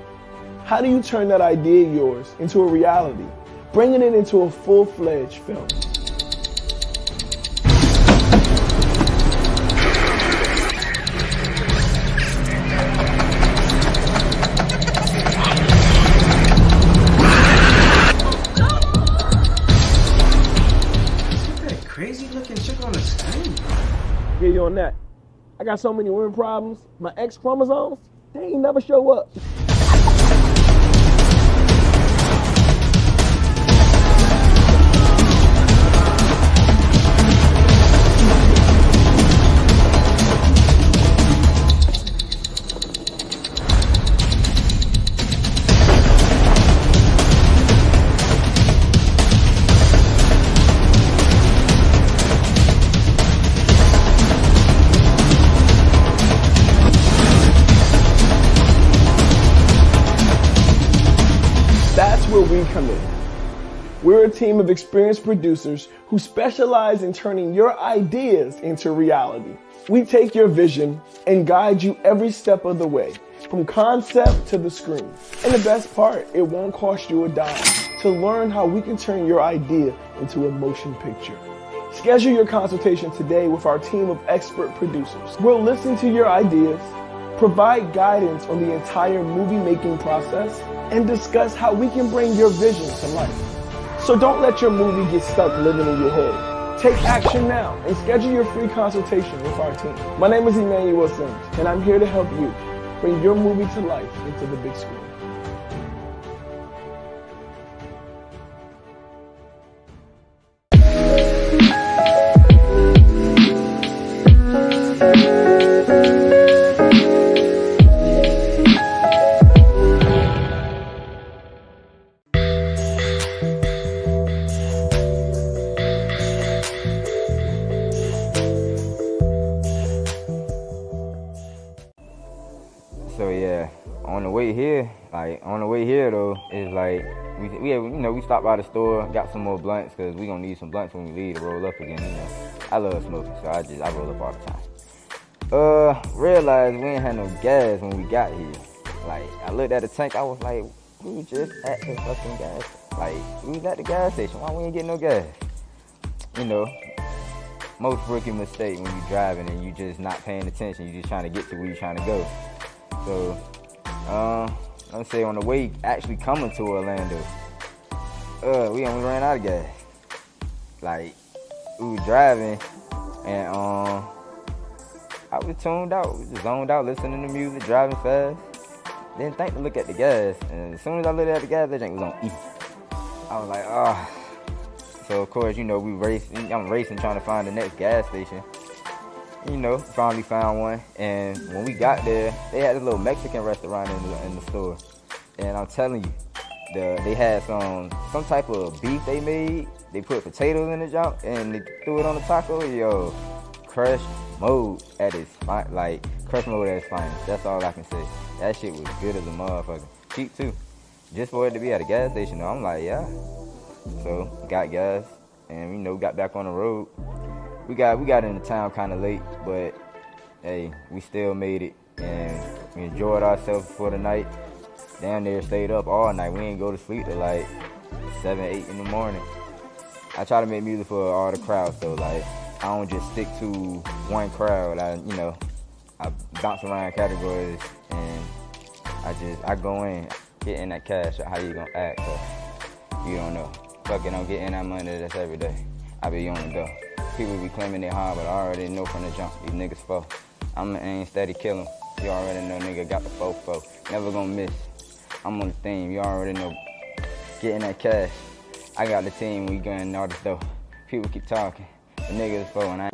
How do you turn that idea of yours into a reality, bringing it into a full-fledged film? on that. I got so many women problems. My X chromosomes, they ain't never show up. Where we come in. We're a team of experienced producers who specialize in turning your ideas into reality. We take your vision and guide you every step of the way, from concept to the screen. And the best part, it won't cost you a dime to learn how we can turn your idea into a motion picture. Schedule your consultation today with our team of expert producers. We'll listen to your ideas, provide guidance on the entire movie making process, and discuss how we can bring your vision to life. So don't let your movie get stuck living in your head. Take action now and schedule your free consultation with our team. My name is Emmanuel, and I'm here to help you bring your movie to life into the big screen. So yeah, on the way here though, is like we stopped by the store, got some more blunts because we gonna need some blunts when we leave to roll up again. I love smoking, so I roll up all the time. Realized we ain't had no gas when we got here. Like I looked at the tank, I was like, we just at the fucking gas. Like we was at the gas station, why we ain't getting no gas? Most rookie mistake when you're driving and you just not paying attention, you just trying to get to where you're trying to go. So, let's say on the way actually coming to Orlando, we only ran out of gas. Like, we were driving, and I was tuned out, we just zoned out, listening to music, driving fast. Didn't think to look at the gas, and as soon as I looked at the gas, that thing was on E. I was like, ah. So of course, we racing. I'm racing, trying to find the next gas station. Finally found one, and when we got there, they had this little Mexican restaurant in the store, and I'm telling you, they had some type of beef they made. They put potatoes in the junk, and they threw it on the taco. Yo, crush mode at its finest. That's all I can say. That shit was good as a motherfucker. Cheap too, just for it to be at a gas station. I'm like, yeah. So got gas, and got back on the road. We got into town kind of late, but hey, we still made it, and we enjoyed ourselves for the night. Damn near stayed up all night. We ain't go to sleep till like 7, 8 in the morning. I try to make music for all the crowds, so like I don't just stick to one crowd. I bounce around categories, and I go in, get in that cash. How you gonna act? So you don't know. Fucking I'm getting that money. That's every day. I be on the go. People be claiming they hard, but I already know from the jump, these niggas foe. I'm an aim steady killing. You already know nigga got the fofo. Never gonna miss. I'm on the theme, you already know. Getting that cash. I got the team, we getting all the dough. People keep talking, the niggas foe, and I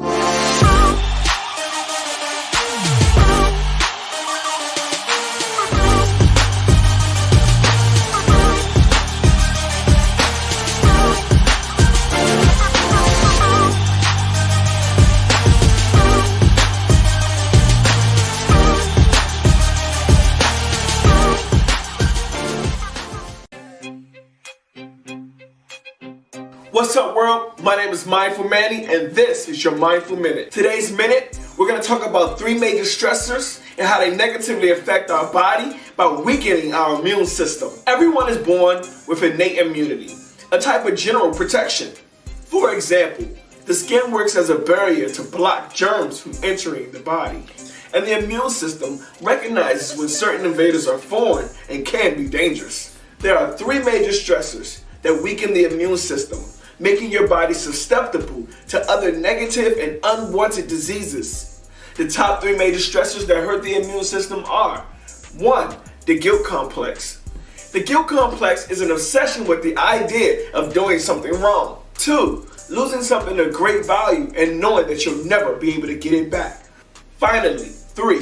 What's up, world? My name is Mindful Manny, and this is your Mindful Minute. Today's minute, we're going to talk about 3 major stressors and how they negatively affect our body by weakening our immune system. Everyone is born with innate immunity, a type of general protection. For example, the skin works as a barrier to block germs from entering the body, and the immune system recognizes when certain invaders are foreign and can be dangerous. There are 3 major stressors that weaken the immune system, making your body susceptible to other negative and unwanted diseases. The top 3 major stressors that hurt the immune system are: 1. The guilt complex. The guilt complex is an obsession with the idea of doing something wrong. 2. Losing something of great value and knowing that you'll never be able to get it back. Finally, 3.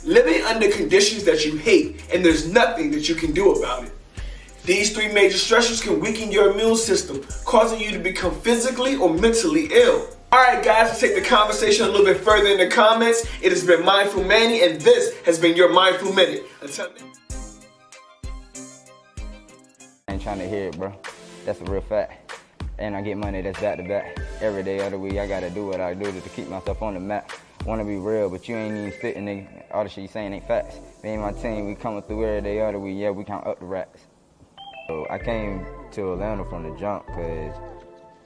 Living under conditions that you hate and there's nothing that you can do about it. These 3 major stressors can weaken your immune system, causing you to become physically or mentally ill. Alright guys, let's take the conversation a little bit further in the comments. It has been Mindful Manny, and this has been your Mindful Minute. Until next time. I ain't trying to hear it, bro. That's a real fact. And I get money that's back to back. Every day of the week, I gotta do what I do to keep myself on the map. Wanna be real, but you ain't even spitting, nigga. All the shit you saying ain't facts. Me and my team, we coming through every day of the week. Yeah, we count up the racks. So I came to Atlanta from the jump because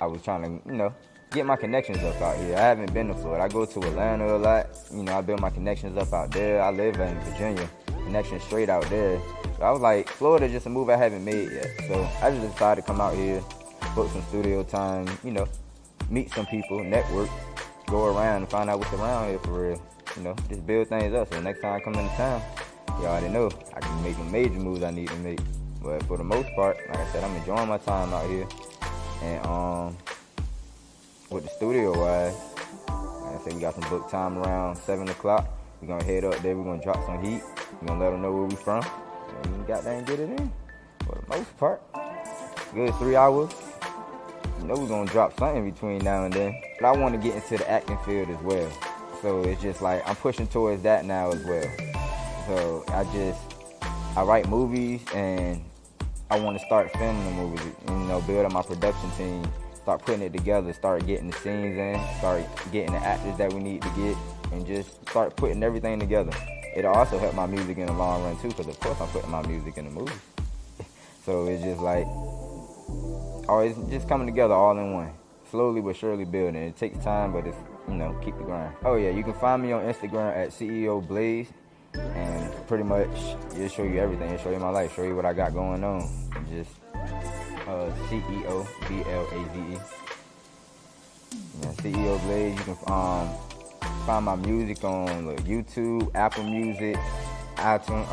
I was trying to, get my connections up out here. I haven't been to Florida. I go to Atlanta a lot. I build my connections up out there. I live in Virginia. Connections straight out there. So I was like, Florida just a move I haven't made yet. So I just decided to come out here, book some studio time, meet some people, network, go around and find out what's around here for real. Just build things up. So next time I come into town, you already know I can make the major moves I need to make. But for the most part, like I said, I'm enjoying my time out here. And with the studio wise, like I said, we got some book time around 7 o'clock. We're gonna head up there, we're gonna drop some heat. We're gonna let them know where we from. And we got there and get it in. For the most part, good 3 hours. We're gonna drop something between now and then. But I wanna get into the acting field as well. So it's just like, I'm pushing towards that now as well. So I write movies and I want to start filming the movies, build up my production team, start putting it together, start getting the scenes in, start getting the actors that we need to get, and just start putting everything together. It'll also help my music in the long run too, because of course I'm putting my music in the movie. So it's just like, always just coming together all in one. Slowly but surely building. It takes time, but it's, keep the grind. Oh yeah, you can find me on Instagram at CEO Blaze. And pretty much, it'll show you everything. It'll show you my life, show you what I got going on. Just CEO BLAZE. Yeah, CEO Blaze. You can find my music on YouTube, Apple Music, iTunes,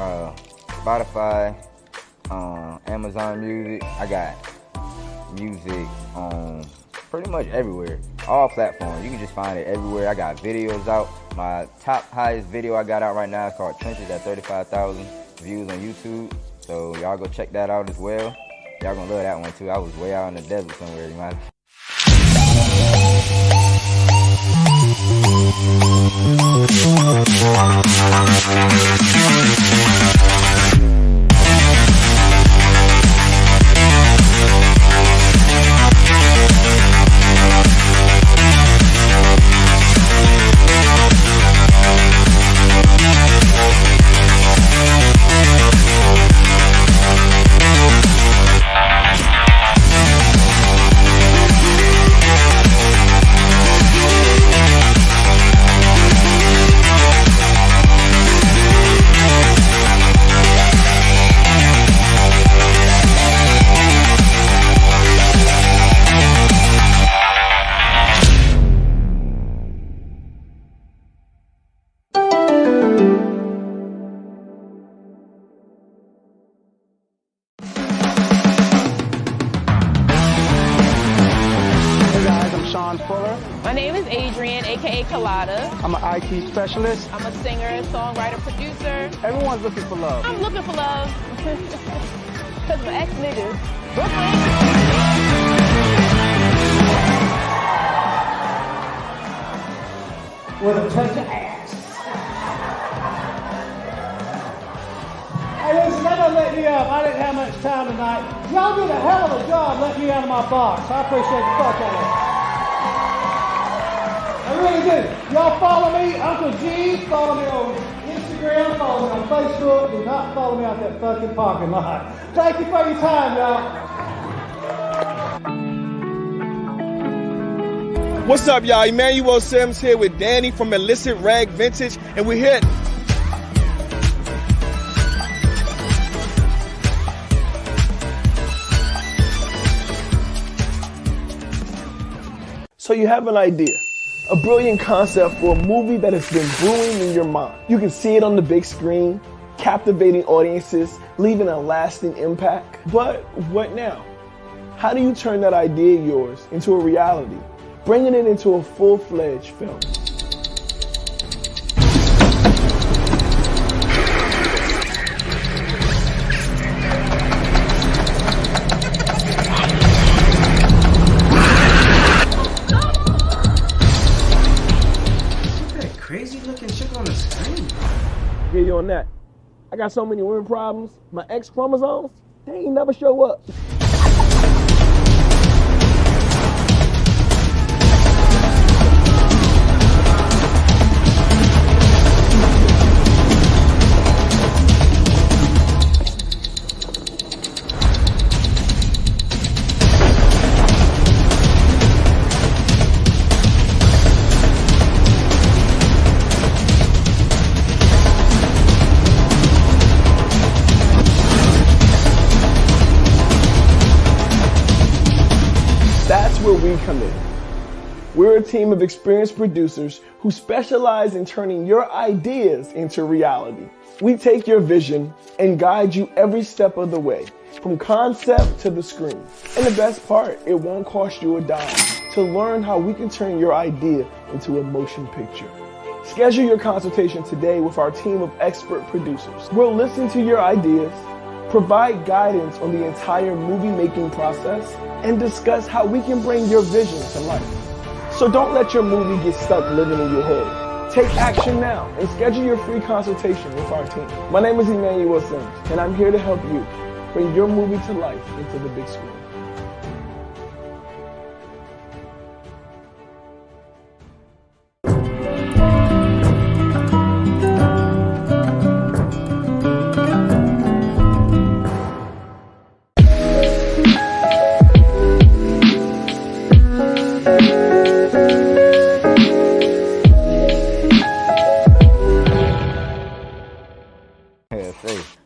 Spotify, Amazon Music. I got music on pretty much everywhere, all platforms. You can just find it everywhere. I got videos out. My highest video I got out right now is called Trenches at 35,000 views on YouTube. So y'all go check that out as well. Y'all gonna love that one too. I was way out in the desert somewhere, you might. My name is Adrian, aka Colada. I'm an IT specialist. I'm a singer, songwriter, producer. Everyone's looking for love. I'm looking for love. Because my ex-niggas. With a touch of ass. Hey, listen, that doesn't let me up. I didn't have much time tonight. Y'all did a hell of a job letting me out of my box. I appreciate the fuck out of it. I really do. Y'all follow me, Uncle G. Follow me on Instagram. Follow me on Facebook. Do not follow me out that fucking parking lot. Thank you for your time, y'all. What's up, y'all? Emmanuel Sims here with Danny from Illicit Rag Vintage, and we're here. So you have an idea, A brilliant concept for a movie that has been brewing in your mind. You can see it on the big screen, captivating audiences, leaving a lasting impact. But what now? How do you turn that idea of yours into a reality, bringing it into a full-fledged film? Crazy looking shit on the screen. Get you on that. I got so many women problems. My X chromosomes, they ain't never show up. That's where we come in. We're a team of experienced producers who specialize in turning your ideas into reality. We take your vision and guide you every step of the way, from concept to the screen. And the best part, it won't cost you a dime to learn how we can turn your idea into a motion picture. Schedule your consultation today with our team of expert producers. We'll listen to your ideas, provide guidance on the entire movie-making process, and discuss how we can bring your vision to life. So don't let your movie get stuck living in your head. Take action now and schedule your free consultation with our team. My name is Emmanuel, and I'm here to help you bring your movie to life into the big screen.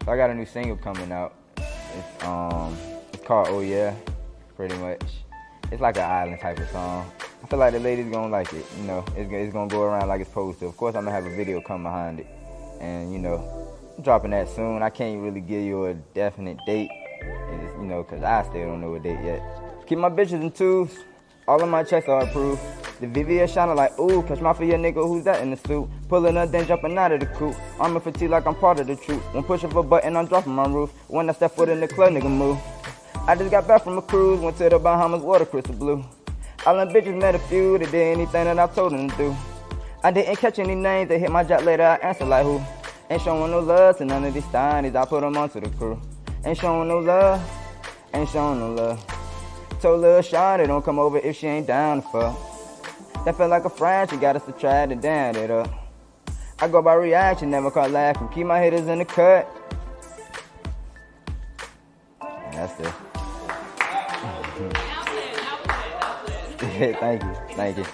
I got a new single coming out. It's called Oh Yeah, pretty much. It's like an island type of song. I feel like the ladies gonna like it, you know. It's gonna go around like it's supposed to. Of course, I'm gonna have a video come behind it, and you know, I'm dropping that soon. I can't really give you a definite date, you know, cause I still don't know a date yet. Keep my bitches in twos. All of my checks are approved. The VVS shining like, ooh, catch my for your nigga, who's that in the suit? Pulling up, then jumping out of the coupe. Armor fatigue like I'm part of the troop. One push of a button, I'm dropping my roof. When I step foot in the club, nigga move. I just got back from a cruise, went to the Bahamas, water crystal blue. All them bitches met a few that did anything that I told them to do. I didn't catch any names, they hit my job later, I answered like who? Ain't showing no love to none of these steinies, I put them onto the crew. Ain't showing no love, ain't showing no love. Told Lil Shawty don't come over if she ain't down to fuck. That felt like a friend, she got us to try to down it up. I go by reaction, never caught laughing. Keep my hitters in the cut. And that's it. Thank you.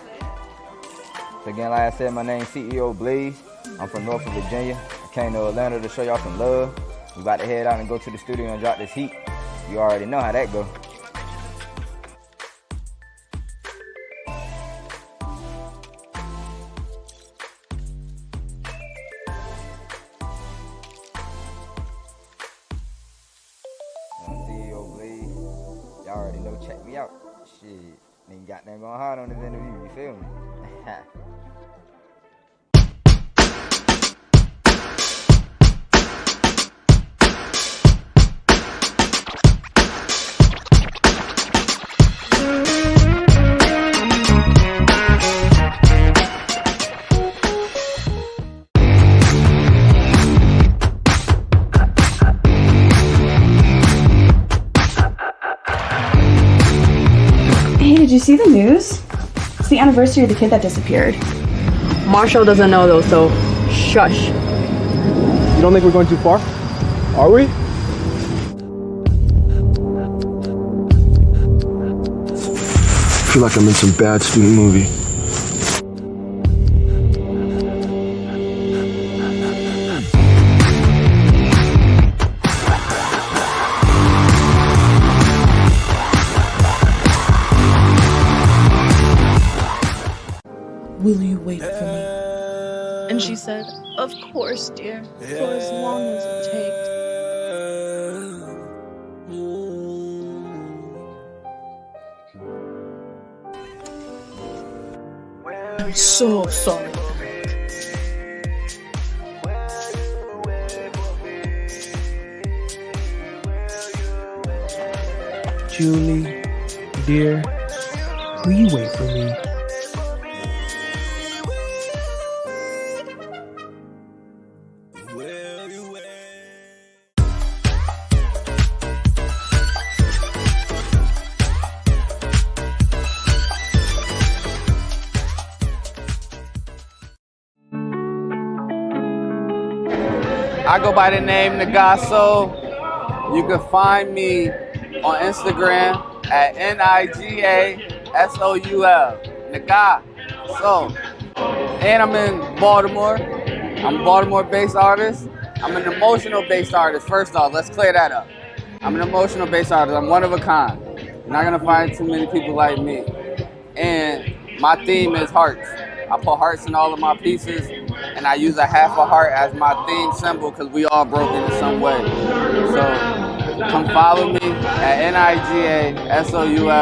So again, like I said, my name's CEO Blaze. I'm from Norfolk, Virginia. I came to Atlanta to show y'all some love. We about to head out and go to the studio and drop this heat. You already know how that go. Y'all already know, check me out. Shit, ain't got nothing going hard on this interview, you feel me? Did you see the news? It's the anniversary of the kid that disappeared. Marshall doesn't know though, so shush. You don't think we're going too far? Are we? I feel like I'm in some bad student movie. will you wait for me? And she said, of course, dear, for as long as it takes. I'm so sorry. Julie, dear, will you wait for me? I go by the name Nagaso. You can find me on Instagram at NIGASOUL. Nagaso. And I'm in Baltimore. I'm a Baltimore-based artist. I'm an emotional-based artist. First off, let's clear that up. I'm an emotional-based artist. I'm one of a kind. You're not gonna find too many people like me. And my theme is hearts. I put hearts in all of my pieces, and I use a half a heart as my theme symbol because we all broken in some way. So come follow me at NIGASOUL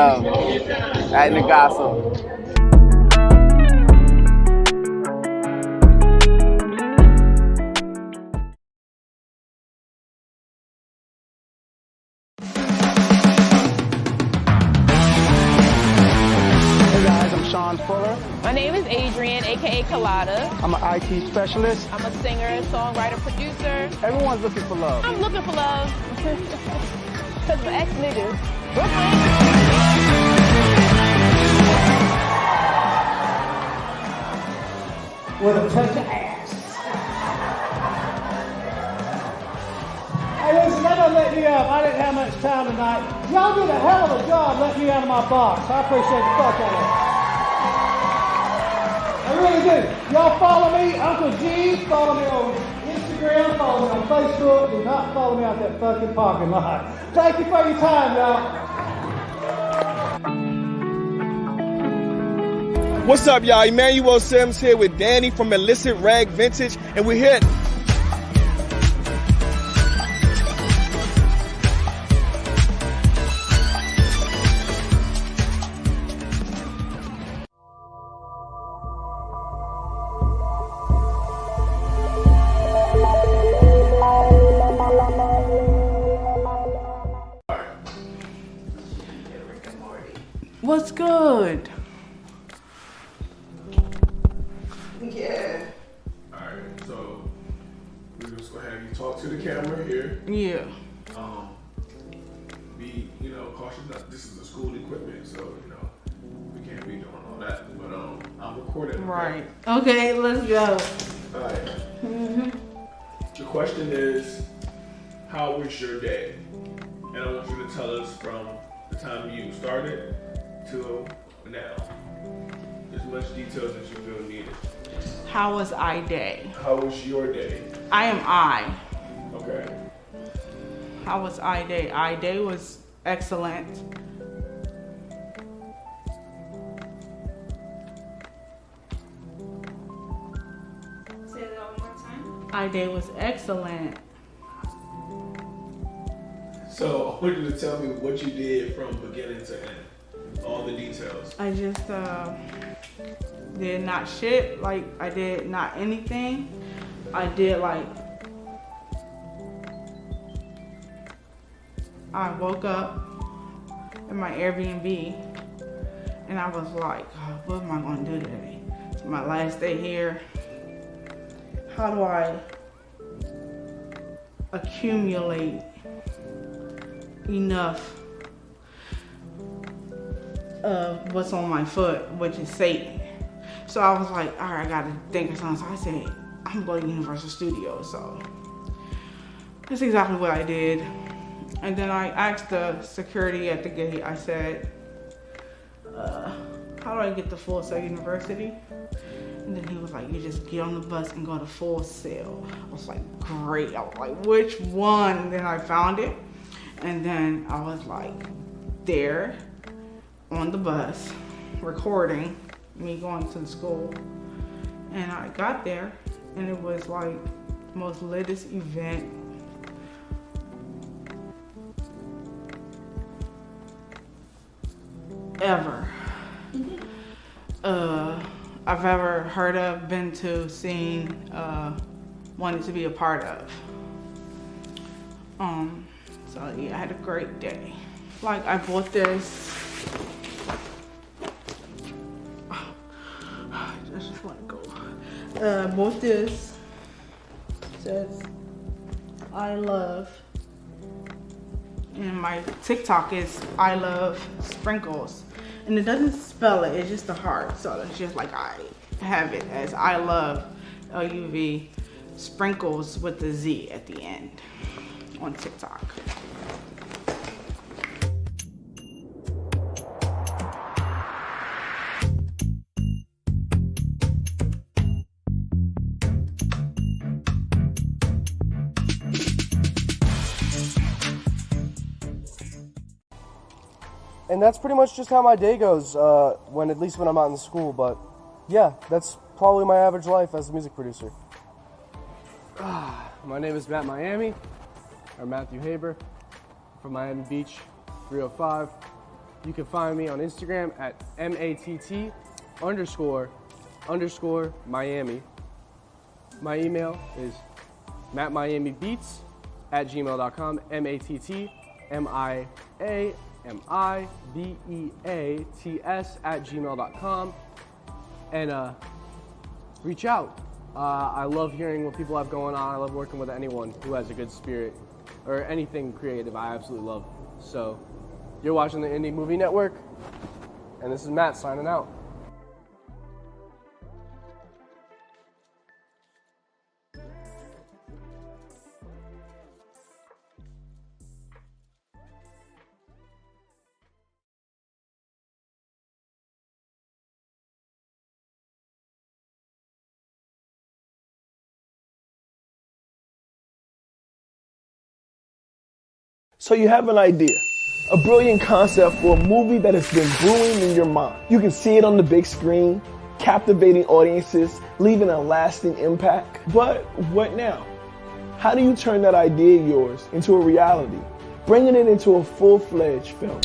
at Nagaso. My name is Adrian, aka Colada. I'm an IT specialist. I'm a singer, songwriter, producer. Everyone's looking for love. I'm looking for love. Because my ex-niggas. With a touch of ass. Hey, listen, that don't let me up. I didn't have much time tonight. Y'all did a hell of a job letting me out of my box. I appreciate the fuck out of it. I really do. Y'all follow me, Uncle G. Follow me on Instagram. Follow me on Facebook. Do not follow me out that fucking parking lot. Thank you for your time, y'all. What's up, y'all? Emmanuel Sims here with Danny from Illicit Rag Vintage, and we're here. What's good? Yeah. Alright, so we're just gonna have you talk to the camera here. Yeah. Be, cautious. This is the school equipment, so we can't be doing all that. But I'm recording. Right. Okay, let's go. Alright. The question is, how was your day? And I want you to tell us from the time you started to now. As much details as you feel needed. How was I day? How was your day? I am I. Okay. How was I day? I day was excellent. Say that one more time. I day was excellent. So I want you to tell me what you did from beginning to end. All the details. I just did not shit. Like, I did not anything. I did I woke up in my Airbnb and I was like, oh, what am I gonna do today? It's my last day here. How do I accumulate enough of what's on my foot, which is Satan? So I was like, all right, I gotta think of something. So I said, I'm going to Universal Studios. So that's exactly what I did. And then I asked the security at the gate, I said, how do I get to Full Sail University? And then he was like, you just get on the bus and go to Full Sail. I was like, great. I was like, which one? And then I found it. And then I was like, there on the bus, recording me going to the school. And I got there and it was like the most latest event. Ever. I've ever heard of, been to, seen, wanted to be a part of. So yeah, I had a great day. Like I bought this. I just want to go. Bought this. It says, I love. And my TikTok is I love sprinkles. And it doesn't spell it, it's just a heart. So it's just like I have it as I love LUV sprinkles with the Z at the end on TikTok. And that's pretty much just how my day goes, at least when I'm out in school. But yeah, that's probably my average life as a music producer. My name is Matthew Haber, from Miami Beach, 305. You can find me on Instagram at MATT__Miami. My email is mattmiamibeats@gmail.com, MATTMIAMIBEATS@gmail.com, and reach out. I love hearing what people have going on. I love working with anyone who has a good spirit or anything creative. I absolutely love. So you're watching the Indie Movie Network, and this is Matt signing out. So you have an idea, a brilliant concept for a movie that has been brewing in your mind. You can see it on the big screen, captivating audiences, leaving a lasting impact. But what now? How do you turn that idea of yours into a reality, bringing it into a full-fledged film?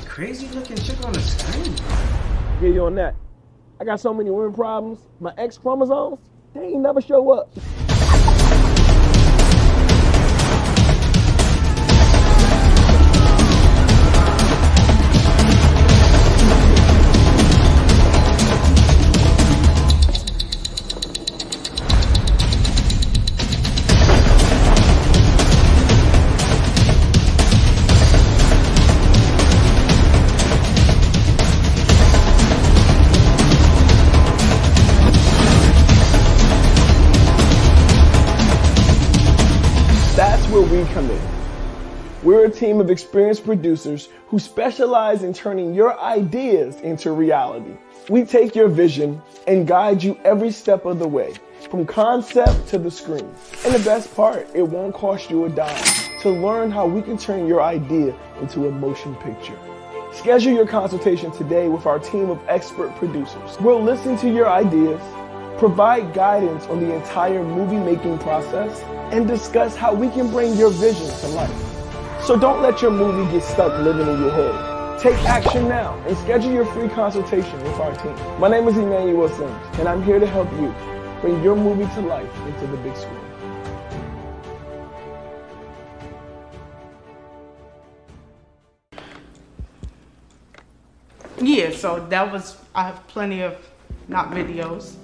Crazy looking chick on the screen. Get you on that. I got so many women problems. My X chromosomes, they ain't never show up. Where we come in. We're a team of experienced producers who specialize in turning your ideas into reality. We take your vision and guide you every step of the way, from concept to the screen. And the best part, it won't cost you a dime to learn how we can turn your idea into a motion picture. Schedule your consultation today with our team of expert producers. We'll listen to your ideas, provide guidance on the entire movie making process, and discuss how we can bring your vision to life. So don't let your movie get stuck living in your head. Take action now and schedule your free consultation with our team. My name is Emmanuel, and I'm here to help you bring your movie to life into the big screen. Yeah, so that was, I have plenty of not videos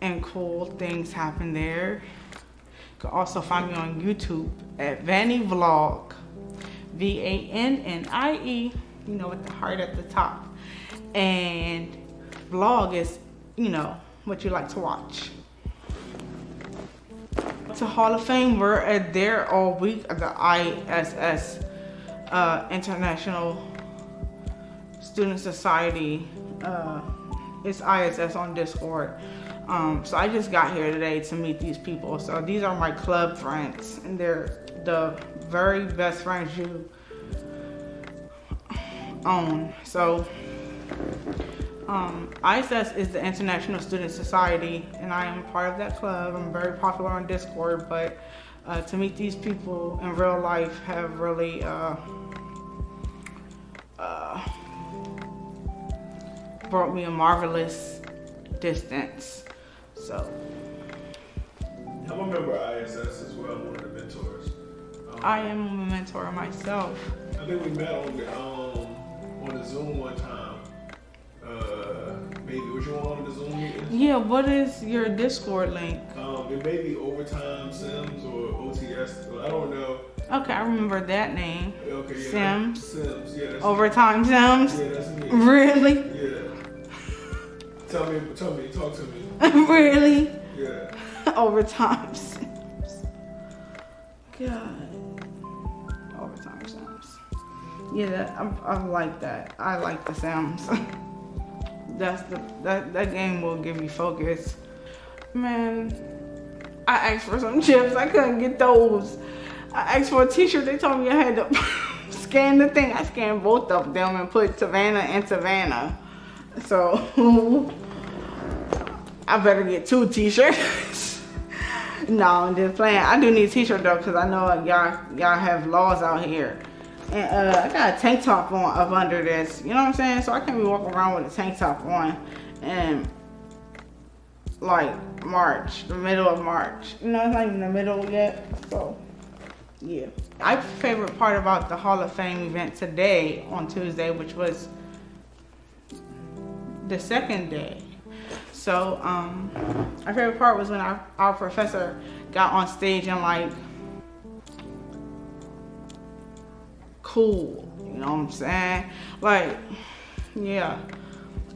and cool things happen there. You can also find me on YouTube at Vanny Vlog, VANNIE, you know, with the heart at the top. And vlog is, you know, what you like to watch. To Hall of Fame, we're there all week at the ISS, International Student Society. It's ISS on Discord. So I just got here today to meet these people. So these are my club friends, and they're the very best friends you own. So ISS is the International Student Society, and I am part of that club. I'm very popular on Discord, but to meet these people in real life have really brought me a marvelous distance. So I'm a member of ISS as well. I'm one of the mentors. I am a mentor myself. I think we met on the Zoom one time. Maybe was you on the Zoom meeting? Yeah. What is your Discord link? It may be Overtime Sims or OTS. I don't know. Okay, I remember that name. Okay, yeah. Sims. Sims. Yeah. That's Overtime Sims. Yeah, that's me. Really? Yeah. Tell me, talk to me. Really? Yeah. Overtime Sims. God. Overtime Sims. Yeah, I like that. I like the Sims. That game will give me focus. Man, I asked for some chips. I couldn't get those. I asked for a t-shirt. They told me I had to scan the thing. I scanned both of them and put Savannah and Savannah. So I better get 2 t-shirts. No, I'm just playing. I do need a t-shirt though, because I know y'all have laws out here. And I got a tank top on up under this. You know what I'm saying? So I can't be walking around with a tank top on. And like March, the middle of March. You know, it's not even the middle yet. So yeah. My favorite part about the Hall of Fame event today on Tuesday, which was the second day. So my favorite part was when our professor got on stage and like cool, you know what I'm saying? Like, yeah,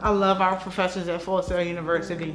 I love our professors at Full Sail University.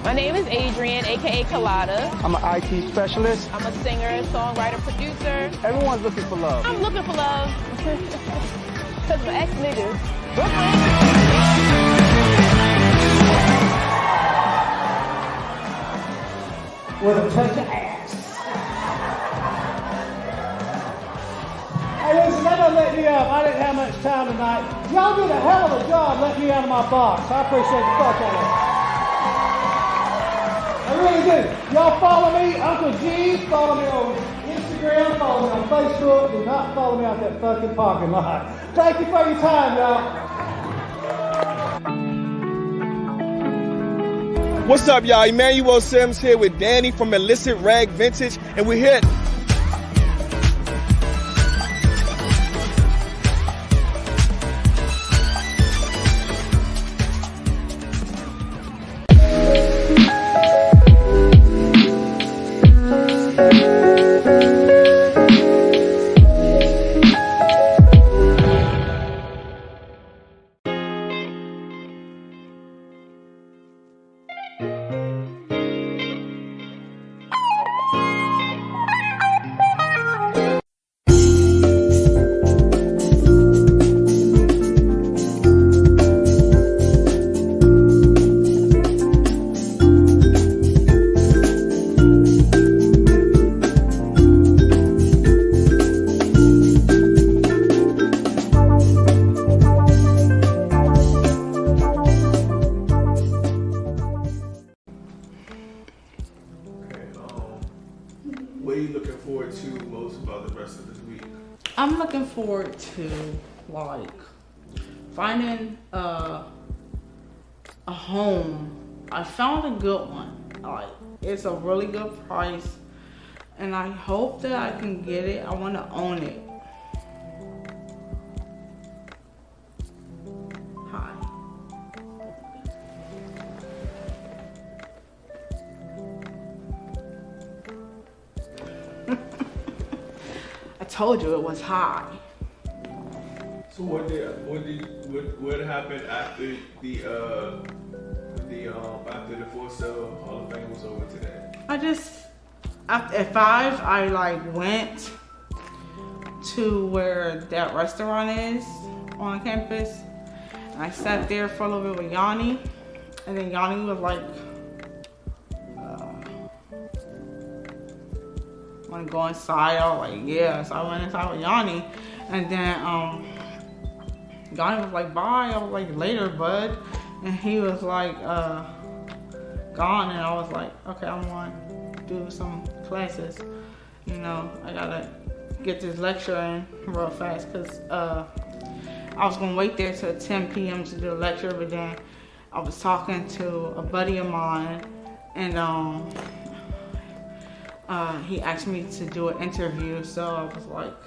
My name is Adrian, aka Colada. I'm an IT specialist. I'm a singer, songwriter, producer. Everyone's looking for love. I'm looking for love. Because my ex-niggas. With a touch of ass. Hey, listen, that doesn't let me up. I didn't have much time tonight. Y'all did a hell of a job letting me out of my box. I appreciate the fuck out of it. I really do. Y'all follow me, Uncle G. Follow me on Instagram. Follow me on Facebook. Do not follow me out that fucking parking lot. Thank you for your time, y'all. What's up, y'all? Emmanuel Sims here with Danny from Illicit Rag Vintage, and we're here. are you looking forward to most about the rest of this week? I'm looking forward to like finding a home. I found a good one. Like it's a really good price, and I hope that I can get it. I want to own it. Hi. I told you it was high. So what happened after after the Full Sail Hall of Fame was over today? At 5, I like went to where that restaurant is on campus, and I sat there for a little bit with Yanni, and then Yanni was like, want to go inside? I was like, yeah. So I went inside with Yanni, and then Yanni was like, bye. I was like, later, bud. And he was like, gone, and I was like, okay, I'm going to do some classes. You know, I gotta get this lecture in real fast, because I was gonna wait there till 10 p.m. to do the lecture, but then I was talking to a buddy of mine, and he asked me to do an interview, so I was like,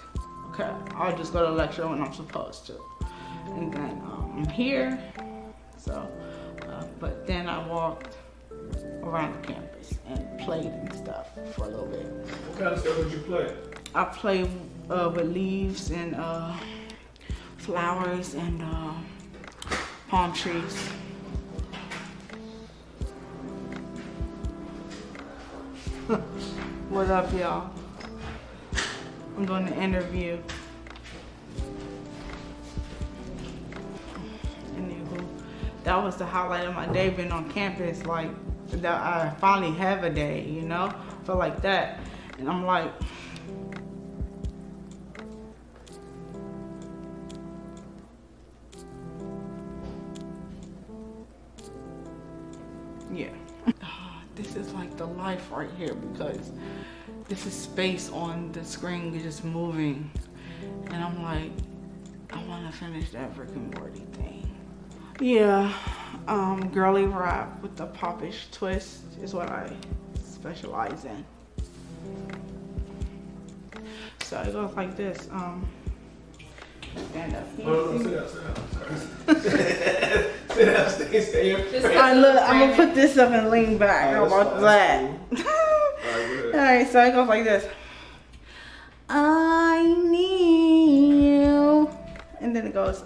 okay, I'll just go to the lecture when I'm supposed to. And then I'm here, so, but then I walked around the campus and played and stuff for a little bit. What kind of stuff did you play? I played with leaves and flowers and palm trees. What up, y'all? I'm doing the interview. Anywho, that was the highlight of my day, being on campus. Like, that I finally have a day, you know? Feel like that. And I'm like, yeah. This is like the life right here, because this is space on the screen just moving. And I'm like, I want to finish that Rick and Morty thing. Yeah, girly rap with the popish twist is what I specialize in. So it goes like this. Stand up. No, sit down. Sit down, stay up. I'm gonna put this up and lean back. How about that? Alright, so it goes like this. I need you. And then it goes,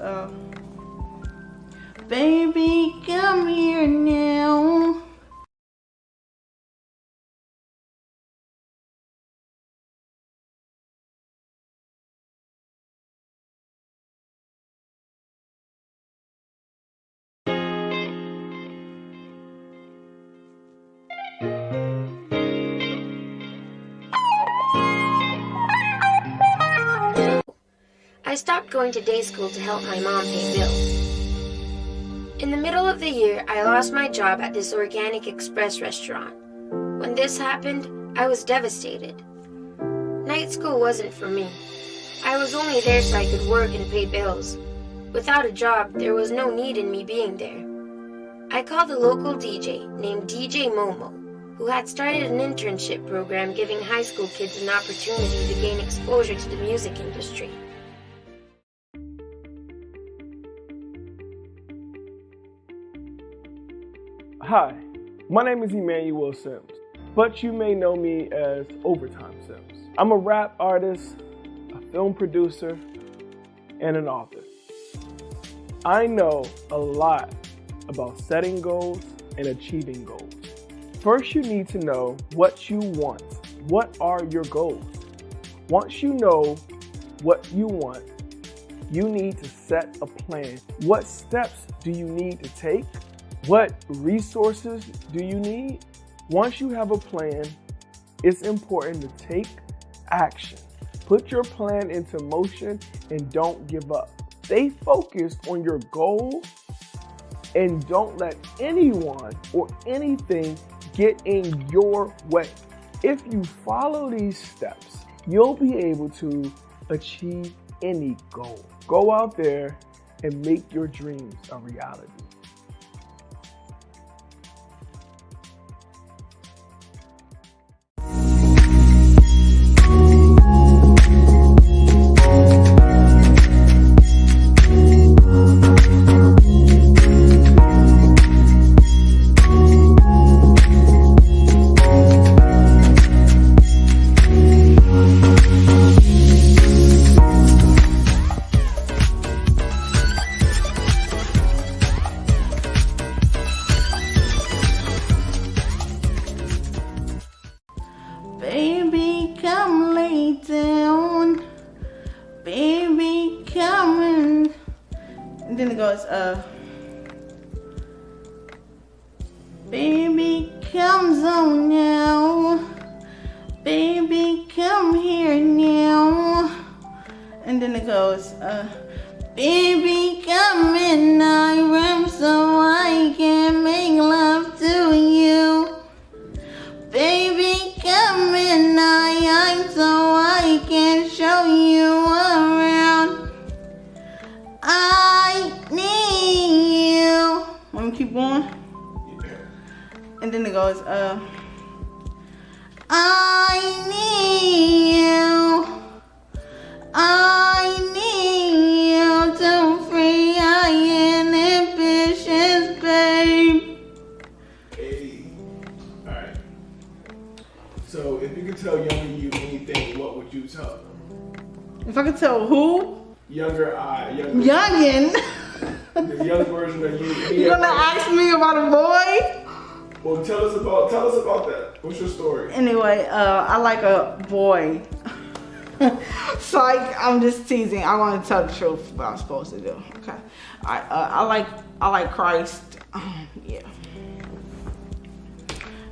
baby, come here now. I stopped going to day school to help my mom pay bills. In the middle of the year, I lost my job at this organic express restaurant. When this happened, I was devastated. Night school wasn't for me. I was only there so I could work and pay bills. Without a job, there was no need in me being there. I called a local DJ named DJ Momo, who had started an internship program giving high school kids an opportunity to gain exposure to the music industry. Hi, my name is Emmanuel Sims, but you may know me as Overtime Sims. I'm a rap artist, a film producer, and an author. I know a lot about setting goals and achieving goals. First, you need to know what you want. What are your goals? Once you know what you want, you need to set a plan. What steps do you need to take? What resources do you need? Once you have a plan, it's important to take action. Put your plan into motion and don't give up. Stay focused on your goal and don't let anyone or anything get in your way. If you follow these steps, you'll be able to achieve any goal. Go out there and make your dreams a reality. Baby, come lay down. Baby, come in. And then it goes, baby, come on now. Baby, come here now. And then it goes, baby, come in my room so I can make love to you. Baby, come in my eyes so I can show you around. I need you. Want me to keep going? And then it goes, I need you. I need you to free our inhibitions, babe. Hey. Alright. So if you could tell younger you anything, what would you tell them? If I could tell who? Younger Youngin. The young version of you. You gonna ask me about a boy? Well, tell us about that. What's your story? Anyway, I like a boy. Psych, I'm just teasing. I want to tell the truth what I'm supposed to do. Okay. I like Christ. Yeah.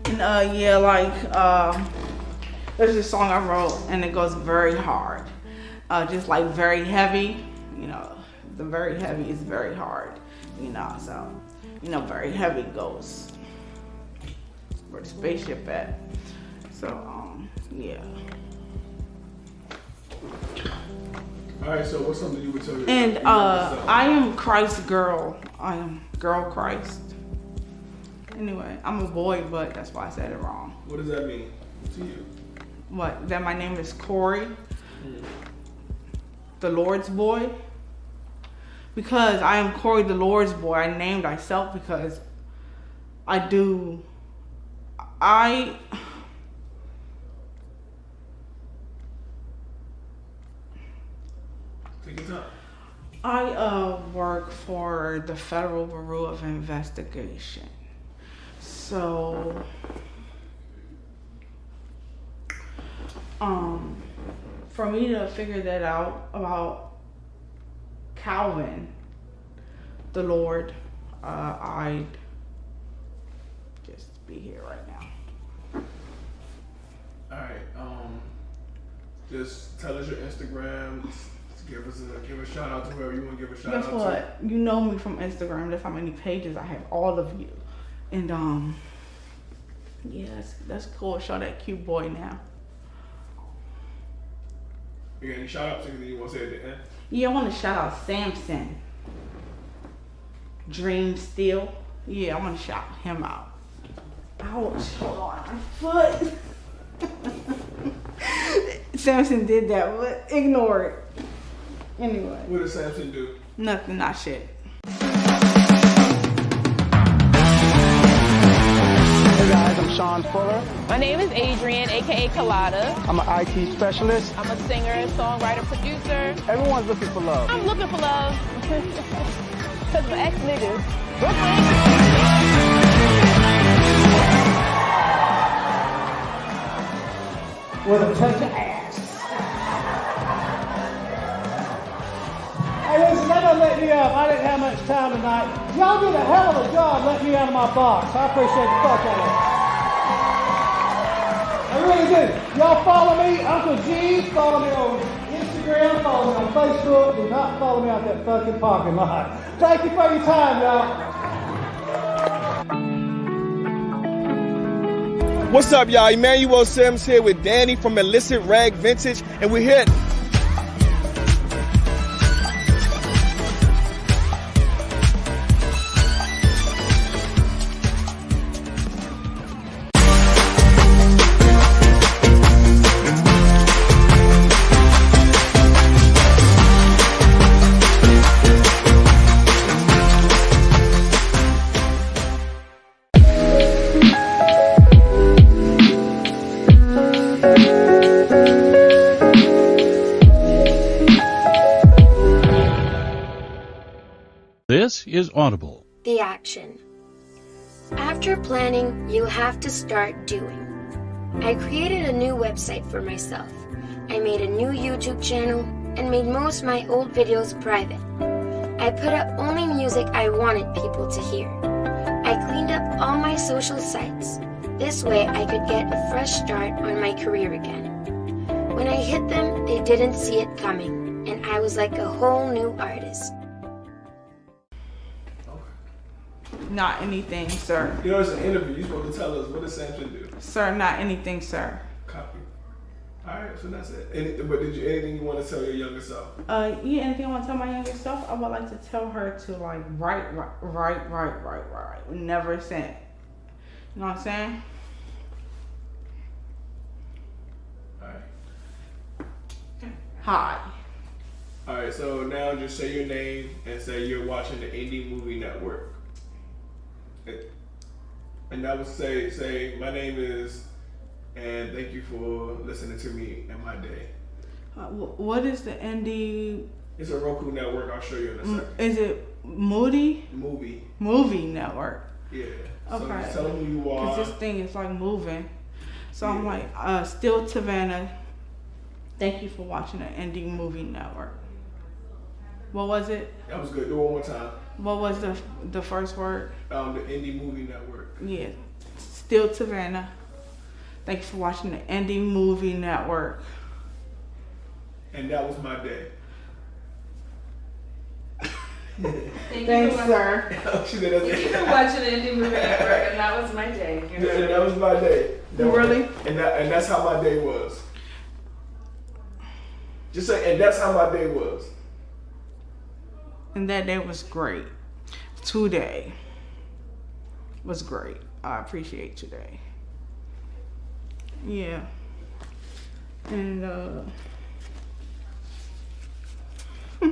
And yeah, there's this song I wrote and it goes very hard. Just like very heavy, you know, the very heavy is very hard, you know, so, you know, very heavy goes where the spaceship at. So, yeah. Alright, so what's something you would tell your And I am Christ's girl. I am girl Christ. Anyway, I'm a boy, but that's why I said it wrong. What does that mean to you? What? That my name is Corey? The Lord's boy? Because I am Corey the Lord's boy. I named myself because I work for the Federal Bureau of Investigation. So, for me to figure that out about Calvin, the Lord, I'd just be here right now. Alright, just tell us your Instagram. Give a shout out to whoever you want to give a shout out to. Guess what? You know me from Instagram. That's how many pages I have, all of you. And yeah, that's cool. Show that cute boy now. You got any shout outs that you want to say at the end? Yeah, I want to shout out Samson. Dream Steel. Yeah, I want to shout him out. Ouch, hold on, my foot. Samson did that, but ignore it. Anyway. What did Samson do? Nothing, not shit. Hey guys, I'm Sean Fuller. My name is Adrian, aka Colada. I'm an IT specialist. I'm a singer, songwriter, producer. Everyone's looking for love. I'm looking for love. Because my ex-niggas. With a touch of ass. Hey, listen, that doesn't let me up. I didn't have much time tonight. Y'all did a hell of a job letting me out of my box. I appreciate the fuck out of it. I really do. Y'all follow me, Uncle G. Follow me on Instagram. Follow me on Facebook. Do not follow me out that fucking parking lot. Thank you for your time, y'all. What's up, y'all? Emmanuel Sims here with Danny from Illicit Rag Vintage, and we're here. This is Audible. The action. After planning, you have to start doing. I created a new website for myself. I made a new YouTube channel and made most of my old videos private. I put up only music I wanted people to hear. I cleaned up all my social sites. This way I could get a fresh start on my career again. When I hit them, they didn't see it coming, and I was like a whole new artist. Not anything, sir. You know, it's an interview. You're supposed to tell us what does Samson do. Sir, not anything, sir. Copy. All right, so that's it. But anything you want to tell your younger self? Yeah, anything I want to tell my younger self? I would like to tell her to like write. Never send. You know what I'm saying? All right. Hi. All right, so now just say your name and say you're watching the Indie Movie Network. And that would say, my name is, and thank you for listening to me in my day. What is the indie? It's a Roku network. I'll show you in a second. Is it Movie Network? Yeah. Okay. So just tell them who you are. Because this thing is like moving. So I'm like, still Savannah. Thank you for watching the Indie Movie Network. What was it? That was good. Do it one more time. What was the first word? The Indie Movie Network. Yeah. Still Savannah. Thank you for watching the Indie Movie Network. And that was my day. Thanks, sir. Thank you for watching the Indie Movie Network, and that was my day. And that was my day. Really? And that's how my day was. Just say, and that's how my day was. And that day was great. Today was great. I appreciate today. Yeah. And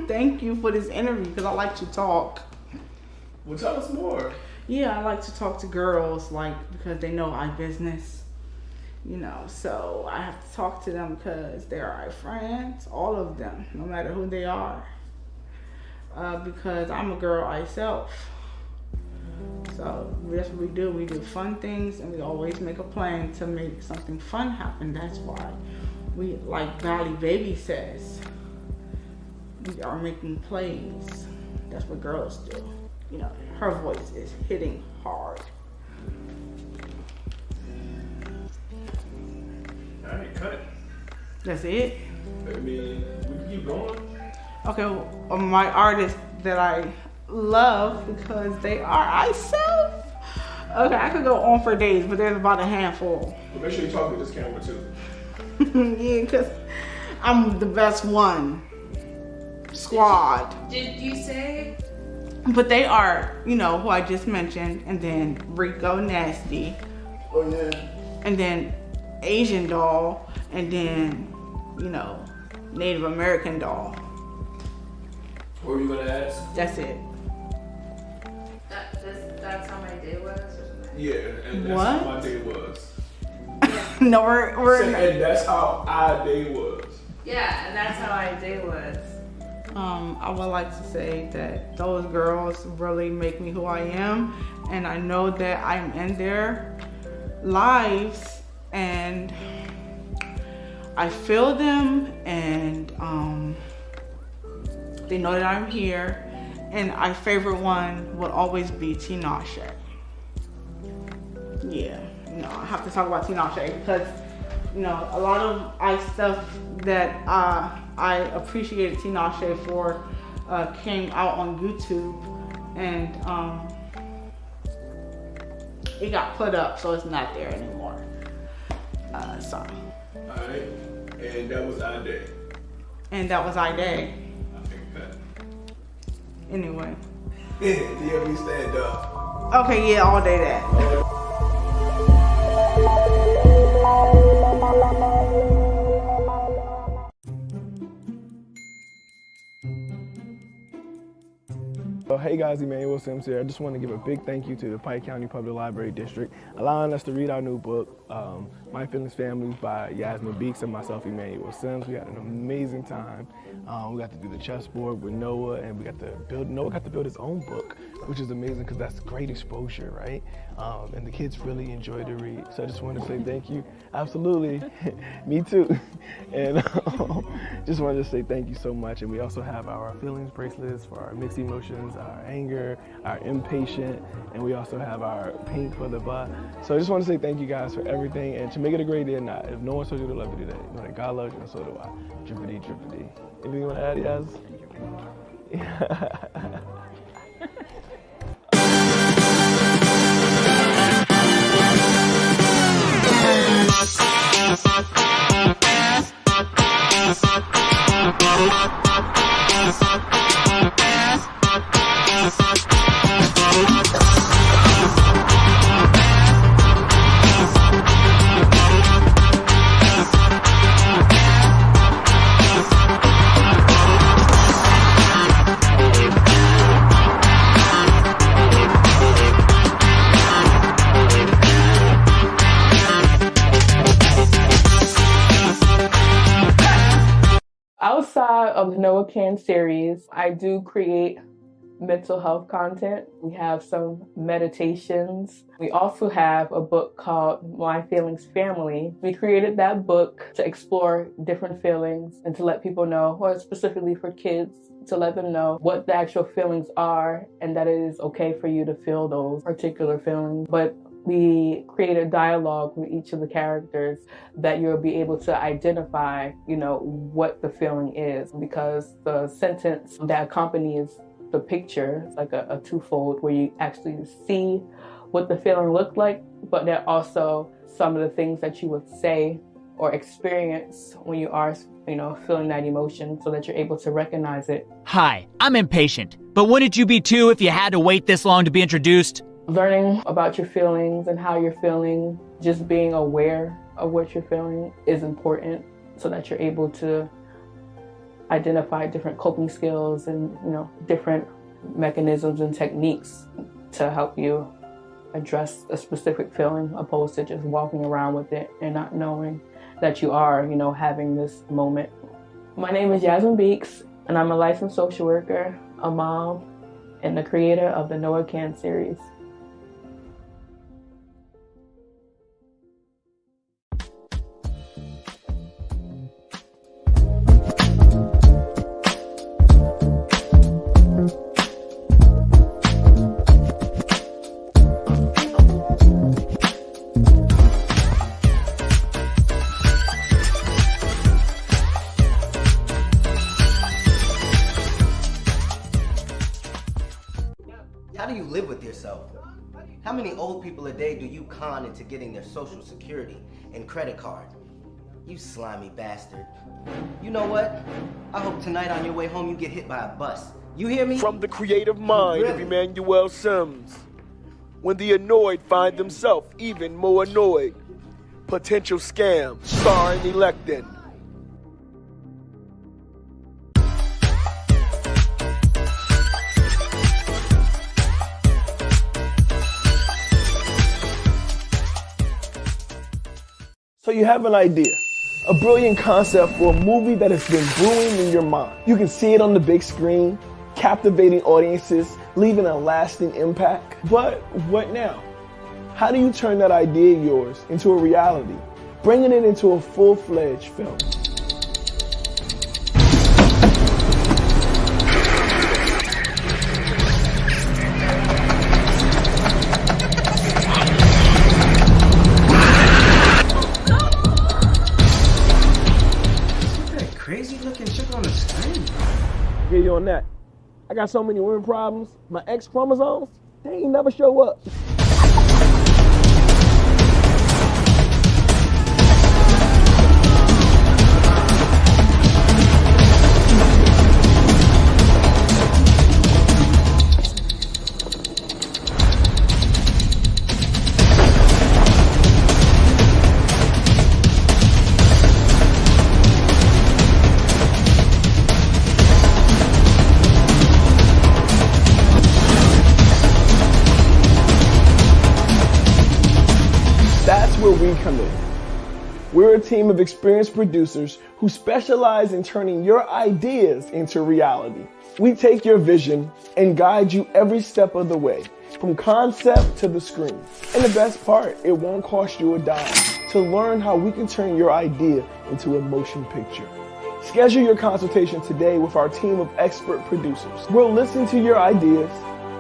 thank you for this interview because I like to talk. Well, tell us more. Yeah, I like to talk to girls, like, because they know our business. You know, so I have to talk to them because they're our friends, all of them, no matter who they are. Because I'm a girl myself. So that's what we do. We do fun things and we always make a plan to make something fun happen. That's why we, like Valley Baby says, we are making plays. That's what girls do. You know, her voice is hitting hard. All right, cut it. That's it? I mean, we can keep going. Okay, well, my artists that I love because they are myself. Okay, I could go on for days, but there's about a handful. Well, make sure you talk to this camera too. Yeah, because I'm the best one. Squad. Did you say? But they are, you know, who I just mentioned, and then Rico Nasty. Oh yeah. And then Asian Doll, and then, you know, Native American Doll. What were you gonna ask? That's it. That's how my day was? Or something? Yeah, and that's how my day was. No, we're and that's how our day was. Yeah, and that's how my day was. I would like to say that those girls really make me who I am, and I know that I'm in their lives, and I feel them, and they know that I'm here, and my favorite one will always be Tinashe. Yeah, you know, I have to talk about Tinashe because, you know, a lot of stuff that I appreciated Tinashe for came out on YouTube, and it got put up, so it's not there anymore. Sorry. Alright, and that was our day. And that was our day. Okay, cut. Anyway. Yeah, we stand up. Okay, yeah, all day that. Hey guys, Emmanuel Sims here. I just want to give a big thank you to the Pike County Public Library District allowing us to read our new book, My Feelings Families by Yasmin Beeks and myself, Emmanuel Sims. We had an amazing time. We got to do the chessboard with Noah, and Noah got to build his own book, which is amazing because that's great exposure, right? And the kids really enjoyed the read. So I just want to say thank you. Absolutely. Me too. And just wanted to say thank you so much. And we also have our feelings bracelets for our mixed emotions, our anger, our impatient, and we also have our pink for the butt. So I just want to say thank you guys for everything, and to make it a great day or not, if no one told you to love you today, know that God loves you and so do I. Drippity, drippity. Anything you want to add, Yaz? Outside of the Noah Can series, I do create mental health content. We have some meditations. We also have a book called My Feelings Family. We created that book to explore different feelings and to let people know, or specifically for kids, to let them know what the actual feelings are and that it is okay for you to feel those particular feelings. But we create a dialogue with each of the characters that you'll be able to identify, what the feeling is, because the sentence that accompanies the picture is like a twofold where you actually see what the feeling looked like, but there are also some of the things that you would say or experience when you are, feeling that emotion, so that you're able to recognize it. Hi, I'm impatient, but wouldn't you be too if you had to wait this long to be introduced? Learning about your feelings and how you're feeling, just being aware of what you're feeling is important so that you're able to identify different coping skills and, different mechanisms and techniques to help you address a specific feeling, opposed to just walking around with it and not knowing that you are, having this moment. My name is Yasmin Beeks, and I'm a licensed social worker, a mom, and the creator of the Noah Can series. How do you live with yourself? How many old people a day do you con into getting their social security and credit card? You slimy bastard. You know what? I hope tonight on your way home you get hit by a bus. You hear me? From the creative mind of Emmanuel Sims. When the annoyed find themselves even more annoyed. Potential scam, starring Electin. So you have an idea, a brilliant concept for a movie that has been brewing in your mind. You can see it on the big screen, captivating audiences, leaving a lasting impact. But what now? How do you turn that idea of yours into a reality, bringing it into a full-fledged film? Crazy looking shit on the screen. Get you on that. I got so many women problems. My X chromosomes, they ain't never show up. where we come in. We're a team of experienced producers who specialize in turning your ideas into reality. We take your vision and guide you every step of the way, from concept to the screen. And the best part, it won't cost you a dime to learn how we can turn your idea into a motion picture. Schedule your consultation today with our team of expert producers. We'll listen to your ideas,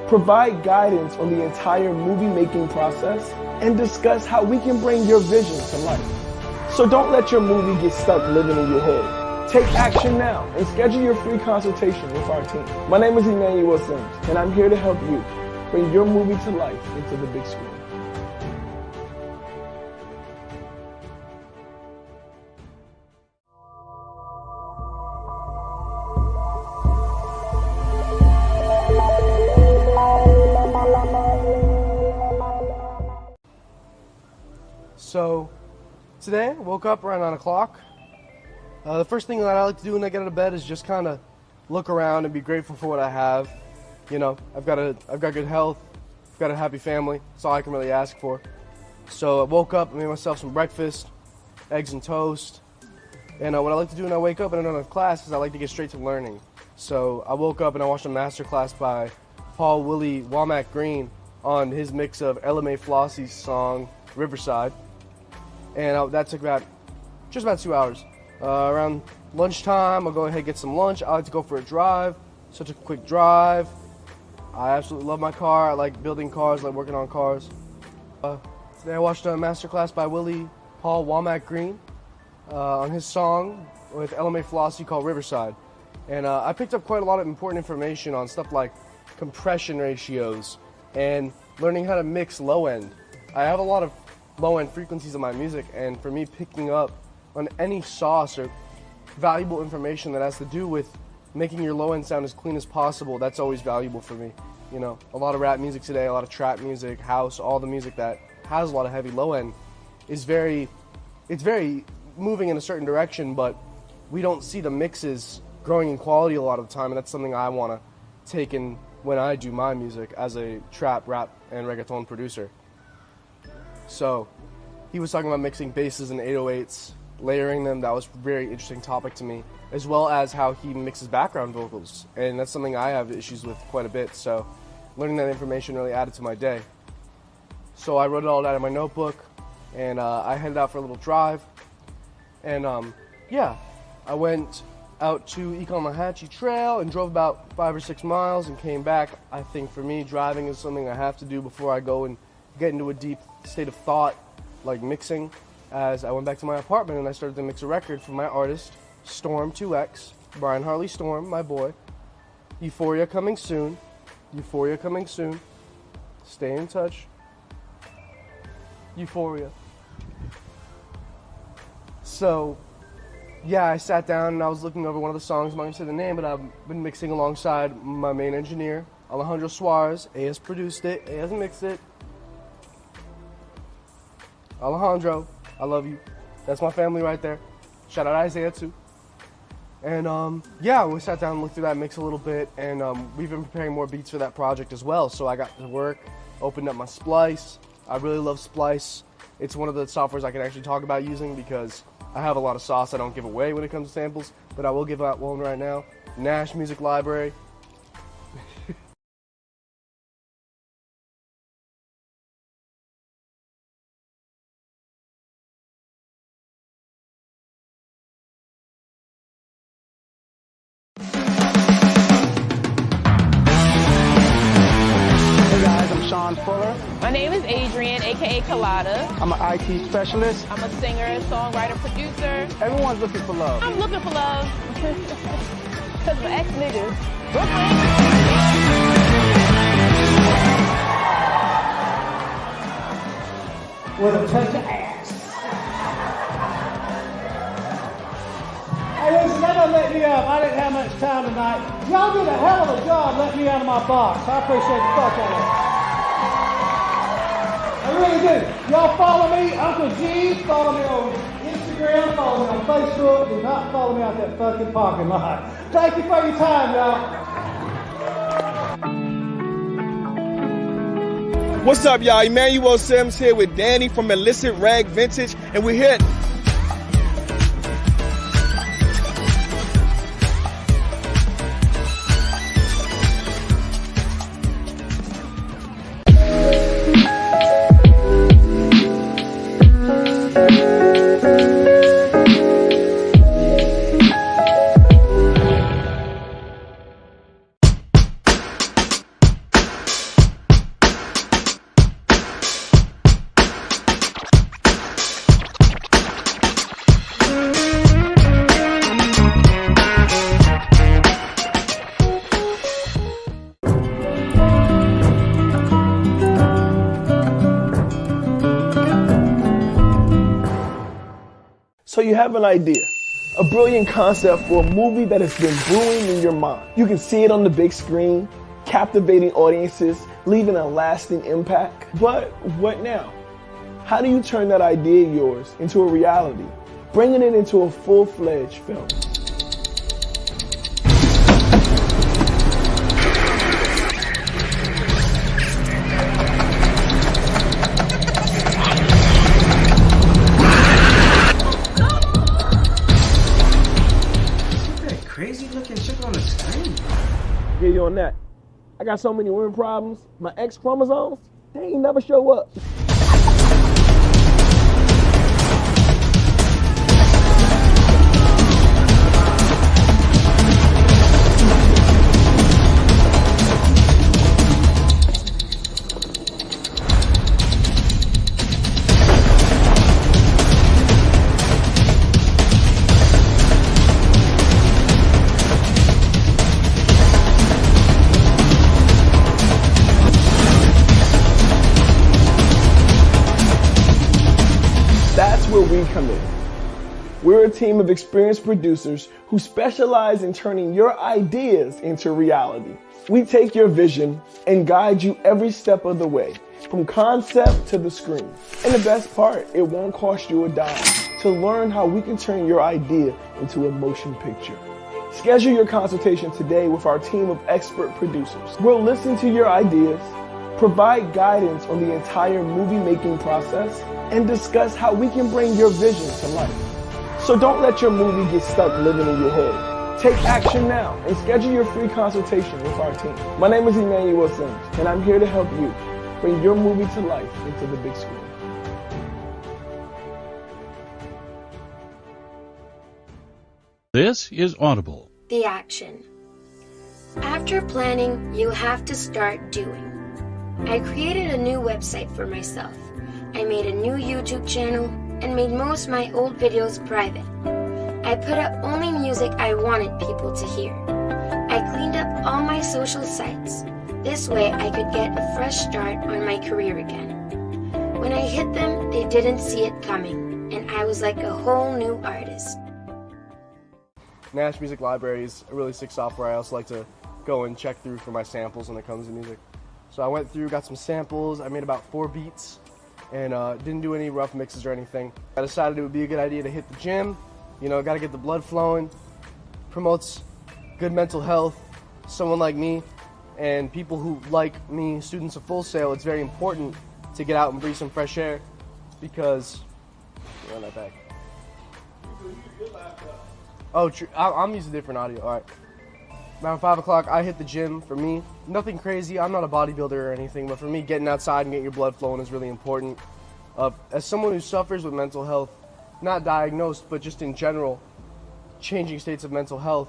provide guidance on the entire movie making process, and discuss how we can bring your vision to life. So don't let your movie get stuck living in your head. Take action now and schedule your free consultation with our team. My name is Emmanuel, and I'm here to help you bring your movie to life into the big screen. So, today, I woke up around 9 o'clock. The first thing that I like to do when I get out of bed is just kind of look around and be grateful for what I have. You know, I've got good health, I've got a happy family. That's all I can really ask for. So I woke up, I made myself some breakfast, eggs and toast. And what I like to do when I wake up and I don't have class is I like to get straight to learning. So I woke up and I watched a master class by Paul Willie Womack Green on his mix of Ella Mae Flossie's song, Riverside. And that took just about 2 hours. Around lunchtime, I'll go ahead and get some lunch. I like to go for a drive, such a quick drive. I absolutely love my car. I like building cars, I like working on cars. Today I watched a masterclass by Paul Womack Green on his song with Ella Mae Flossie called Riverside. And I picked up quite a lot of important information on stuff like compression ratios and learning how to mix low end. I have a lot of low-end frequencies of my music, and for me, picking up on any sauce or valuable information that has to do with making your low-end sound as clean as possible, that's always valuable for me. You know, a lot of rap music today, a lot of trap music, house, all the music that has a lot of heavy low-end is very moving in a certain direction, but we don't see the mixes growing in quality a lot of the time, and that's something I want to take in when I do my music as a trap, rap, and reggaeton producer. So, he was talking about mixing basses and 808s, layering them. That was a very interesting topic to me, as well as how he mixes background vocals, and that's something I have issues with quite a bit. So, learning that information really added to my day. So I wrote it all down in my notebook, and I headed out for a little drive. And I went out to Ecomahatchee Trail and drove about 5 or 6 miles and came back. I think for me, driving is something I have to do before I go and get into a deep state of thought, like mixing, as I went back to my apartment and I started to mix a record for my artist, Storm 2X, Brian Harley Storm, my boy. Euphoria coming soon. Euphoria coming soon. Stay in touch. Euphoria. So, yeah, I sat down and I was looking over one of the songs. I'm not going to say the name, but I've been mixing alongside my main engineer, Alejandro Suarez. A has produced it, A has mixed it. Alejandro, I love you. That's my family right there. Shout out Isaiah too. And we sat down and looked through that mix a little bit, and we've been preparing more beats for that project as well. So I got to work, opened up my Splice. I really love Splice. It's one of the softwares I can actually talk about using because I have a lot of sauce I don't give away when it comes to samples, but I will give out one right now. Nash Music Library. My name is Adrian, aka Colada. I'm an IT specialist. I'm a singer, songwriter, producer. Everyone's looking for love. I'm looking for love. Because my ex-niggas. With a touch of ass. Hey, listen, that doesn't let me up. I didn't have much time tonight. Y'all did a hell of a job letting me out of my box. I appreciate the fuck out of it. I really do. Y'all follow me, Uncle G. Follow me on Instagram. Follow me on Facebook. Do not follow me out that fucking parking lot. Thank you for your time, y'all. What's up, y'all? Emmanuel Sims here with Danny from Illicit Rag Vintage, and we're here. So you have an idea, a brilliant concept for a movie that has been brewing in your mind. You can see it on the big screen, captivating audiences, leaving a lasting impact. But what now? How do you turn that idea of yours into a reality, bringing it into a full-fledged film? Crazy looking shit on the screen. Get you on that. I got so many women problems. My X chromosomes, they ain't never show up. That's where we come in. We're a team of experienced producers who specialize in turning your ideas into reality. We take your vision and guide you every step of the way, from concept to the screen. And the best part, it won't cost you a dime to learn how we can turn your idea into a motion picture. Schedule your consultation today with our team of expert producers. We'll listen to your ideas, provide guidance on the entire movie-making process, and discuss how we can bring your vision to life. So don't let your movie get stuck living in your head. Take action now and schedule your free consultation with our team. My name is Emmanuel Sims, and I'm here to help you bring your movie to life into the big screen. This is Audible. The action. After planning, you have to start doing. I created a new website for myself. I made a new YouTube channel and made most of my old videos private. I put up only music I wanted people to hear. I cleaned up all my social sites. This way I could get a fresh start on my career again. When I hit them, they didn't see it coming, and I was like a whole new artist. Nash Music Library is a really sick software I also like to go and check through for my samples when it comes to music. So I went through, got some samples, I made about 4 beats, and didn't do any rough mixes or anything. I decided it would be a good idea to hit the gym, you know, gotta get the blood flowing, promotes good mental health. Someone like me and people who like me, students of Full Sail, it's very important to get out and breathe some fresh air because, run that back. Oh, true. I'm using different audio. All right. Around 5 o'clock, I hit the gym. For me, nothing crazy. I'm not a bodybuilder or anything, but for me, getting outside and getting your blood flowing is really important. As someone who suffers with mental health, not diagnosed, but just in general, changing states of mental health,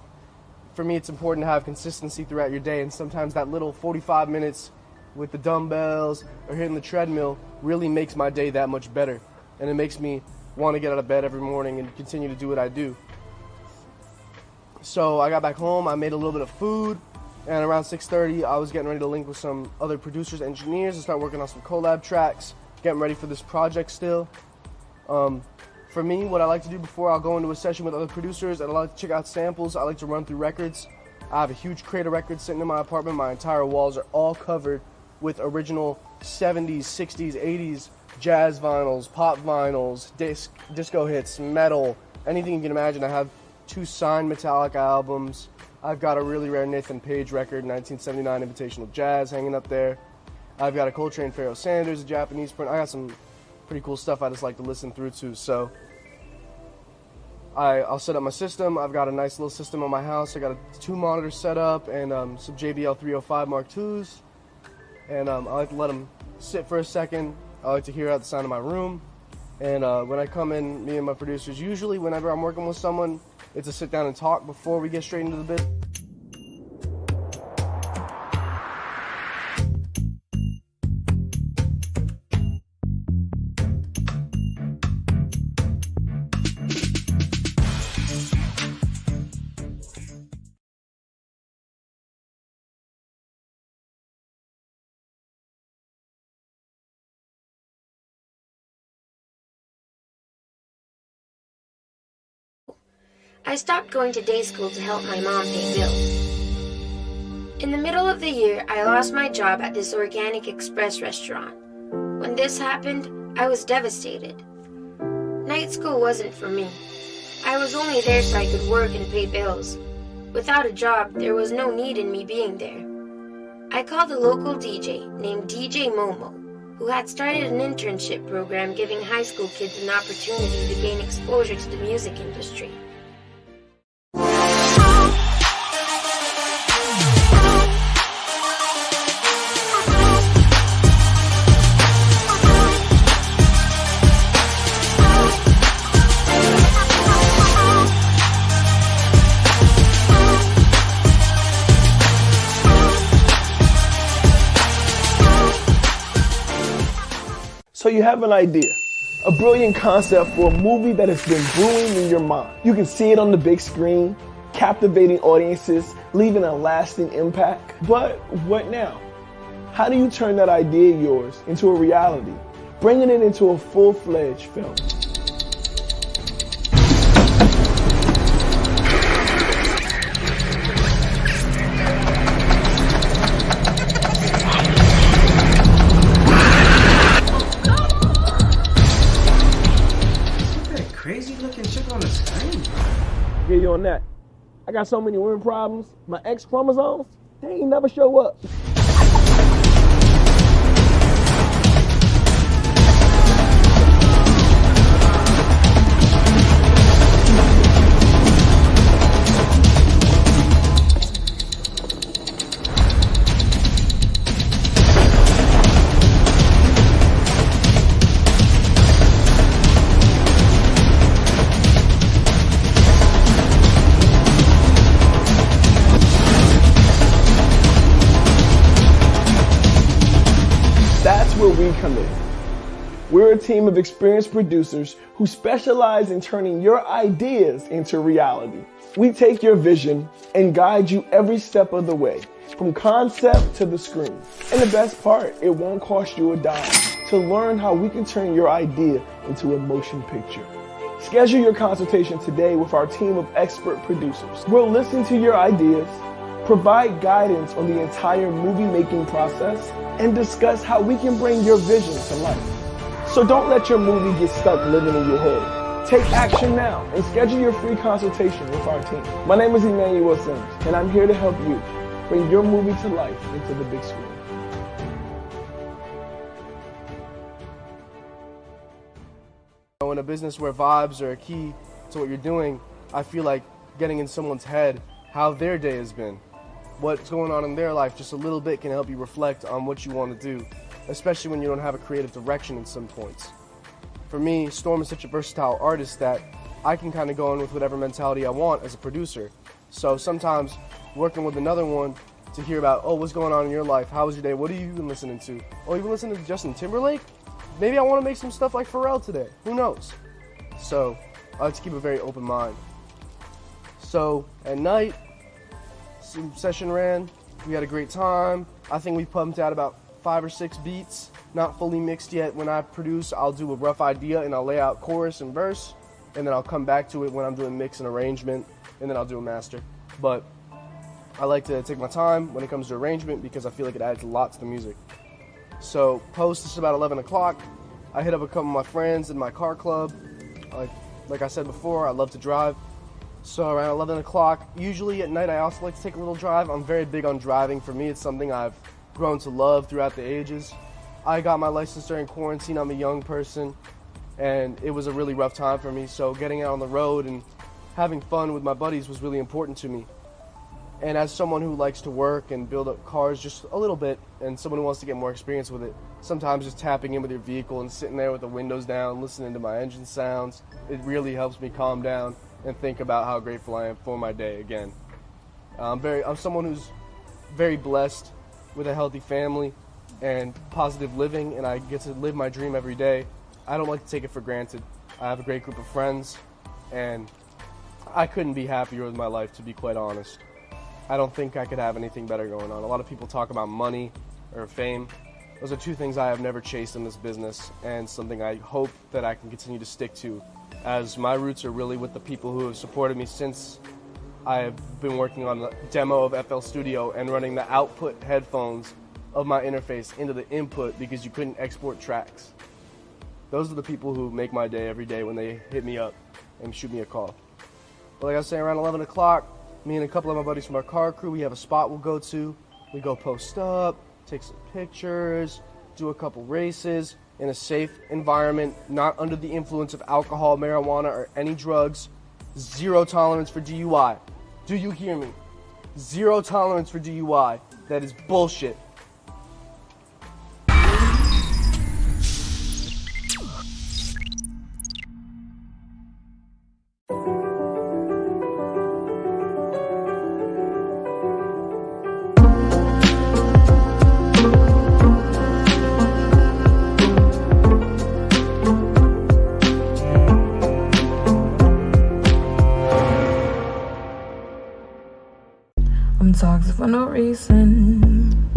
for me, it's important to have consistency throughout your day, and sometimes that little 45 minutes with the dumbbells or hitting the treadmill really makes my day that much better, and it makes me want to get out of bed every morning and continue to do what I do. So I got back home, I made a little bit of food, and around 6:30 I was getting ready to link with some other producers, engineers, and start working on some collab tracks, getting ready for this project still. For me, what I like to do before I'll go into a session with other producers, and I like to check out samples, I like to run through records. I have a huge crate of records sitting in my apartment. My entire walls are all covered with original 70s, 60s, 80s jazz vinyls, pop vinyls, disco hits, metal, anything you can imagine. I have 2 signed Metallica albums. I've got a really rare Nathan Page record, 1979 Invitational Jazz, hanging up there. I've got a Coltrane Pharaoh Sanders, a Japanese print. I got some pretty cool stuff I just like to listen through to. So I'll set up my system. I've got a nice little system in my house. I got 2 monitors set up and some JBL 305 Mark IIs. And I like to let them sit for a second. I like to hear out the sound of my room. And when I come in, me and my producers, usually whenever I'm working with someone, it's a sit down and talk before we get straight into the business. I stopped going to day school to help my mom pay bills. In the middle of the year, I lost my job at this organic express restaurant. When this happened, I was devastated. Night school wasn't for me. I was only there so I could work and pay bills. Without a job, there was no need in me being there. I called a local DJ named DJ Momo, who had started an internship program giving high school kids an opportunity to gain exposure to the music industry. So you have an idea, a brilliant concept for a movie that has been brewing in your mind. You can see it on the big screen, captivating audiences, leaving a lasting impact. But what now? How do you turn that idea of yours into a reality, bringing it into a full-fledged film? Crazy looking chick on the screen. Get you on that. I got so many women problems. My X chromosomes, they ain't never show up. Where we come in. We're a team of experienced producers who specialize in turning your ideas into reality. We take your vision and guide you every step of the way, from concept to the screen. And the best part, it won't cost you a dime to learn how we can turn your idea into a motion picture. Schedule your consultation today with our team of expert producers. We'll listen to your ideas, provide guidance on the entire movie-making process, and discuss how we can bring your vision to life. So don't let your movie get stuck living in your head. Take action now and schedule your free consultation with our team. My name is Emmanuel, and I'm here to help you bring your movie to life into the big screen. In a business where vibes are a key to what you're doing, I feel like getting in someone's head how their day has been, what's going on in their life, just a little bit can help you reflect on what you want to do, especially when you don't have a creative direction in some points. For me, Storm is such a versatile artist that I can kind of go in with whatever mentality I want as a producer. So sometimes working with another one to hear about, oh, what's going on in your life? How was your day? What have you been listening to? Oh, you've been listening to Justin Timberlake? Maybe I want to make some stuff like Pharrell today. Who knows? So I like to keep a very open mind. So at night, session ran, we had a great time. I think we pumped out about 5 or 6 beats, not fully mixed yet. When I produce, I'll do a rough idea and I'll lay out chorus and verse, and then I'll come back to it when I'm doing mix and arrangement, and then I'll do a master. But I like to take my time when it comes to arrangement because I feel like it adds a lot to the music. So post is about 11 o'clock. I hit up a couple of my friends in my car club. Like I said before, I love to drive. So around 11 o'clock, usually at night I also like to take a little drive. I'm very big on driving. For me, it's something I've grown to love throughout the ages. I got my license during quarantine. I'm a young person, and it was a really rough time for me. So getting out on the road and having fun with my buddies was really important to me. And as someone who likes to work and build up cars just a little bit, and someone who wants to get more experience with it, sometimes just tapping in with your vehicle and sitting there with the windows down, listening to my engine sounds, it really helps me calm down and think about how grateful I am for my day again. I'm someone who's very blessed with a healthy family and positive living, and I get to live my dream every day. I don't like to take it for granted. I have a great group of friends, and I couldn't be happier with my life, to be quite honest. I don't think I could have anything better going on. A lot of people talk about money or fame. Those are two things I have never chased in this business, and something I hope that I can continue to stick to, as my roots are really with the people who have supported me since I have been working on the demo of FL Studio and running the output headphones of my interface into the input because you couldn't export tracks. Those are the people who make my day every day when they hit me up and shoot me a call. But like I was saying, around 11 o'clock, me and a couple of my buddies from our car crew, we have a spot we'll go to. We go post up, take some pictures, do a couple races in a safe environment, not under the influence of alcohol, marijuana, or any drugs. Zero tolerance for DUI. Do you hear me? Zero tolerance for DUI. That is bullshit. Toxic for no reason.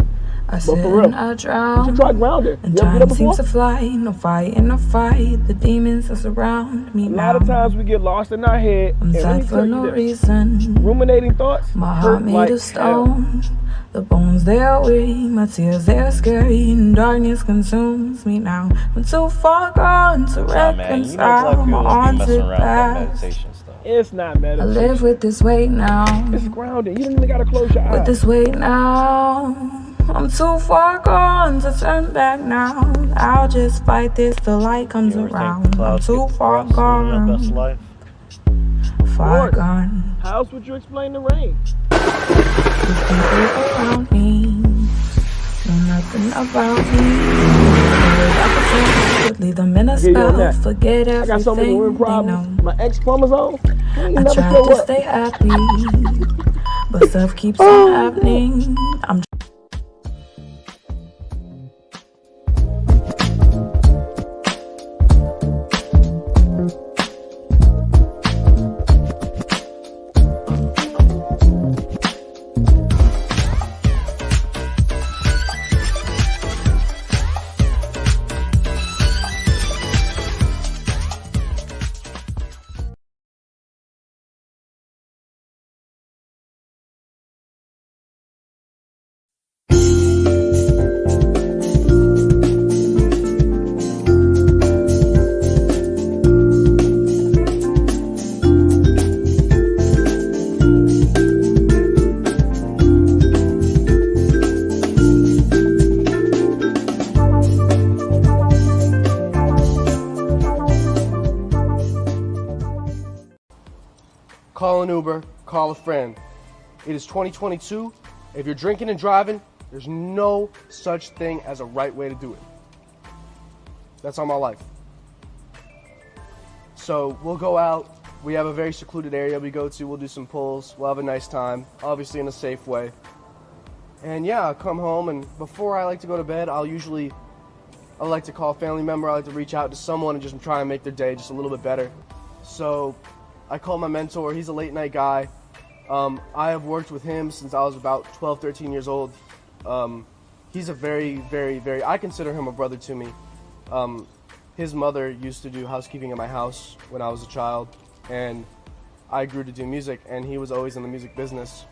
I sit and I drown. You should try Grounder. And You ever get it time before? seems to fly. No fight in a fight. The demons that surround me A now. lot of times we get lost in our head. I'm and let me sad for tell no you this. reason. Ruminating thoughts My hurt heart made like of stone. The bones they are weak. My tears they are scary. And darkness consumes me now. I'm too far gone to reconcile my haunted past. It's not I live meditation. with this weight now. It's grounding. You don't even gotta close your eyes. With this weight now, I'm too far gone to turn back now. I'll just fight this till light comes around. I'm too far gone. Far gone. How else would you explain the rain? These people around me know nothing about me. Leave them in a spell. Forget I got so many everything women they problems. know. My X chromosome. I never try show to up. stay happy, but stuff keeps on happening. I'm Call an Uber, call a friend. It is 2022. If you're drinking and driving, there's no such thing as a right way to do it. That's all my life. So we'll go out. We have a very secluded area we go to. We'll do some pulls. We'll have a nice time, obviously in a safe way. And yeah, I'll come home, and before I like to go to bed, I like to call a family member. I like to reach out to someone and just try and make their day just a little bit better. So I call my mentor. He's a late night guy. I have worked with him since I was about 12, 13 years old. He's a very, very, very, I consider him a brother to me. His mother used to do housekeeping at my house when I was a child, and I grew to do music, and he was always in the music business.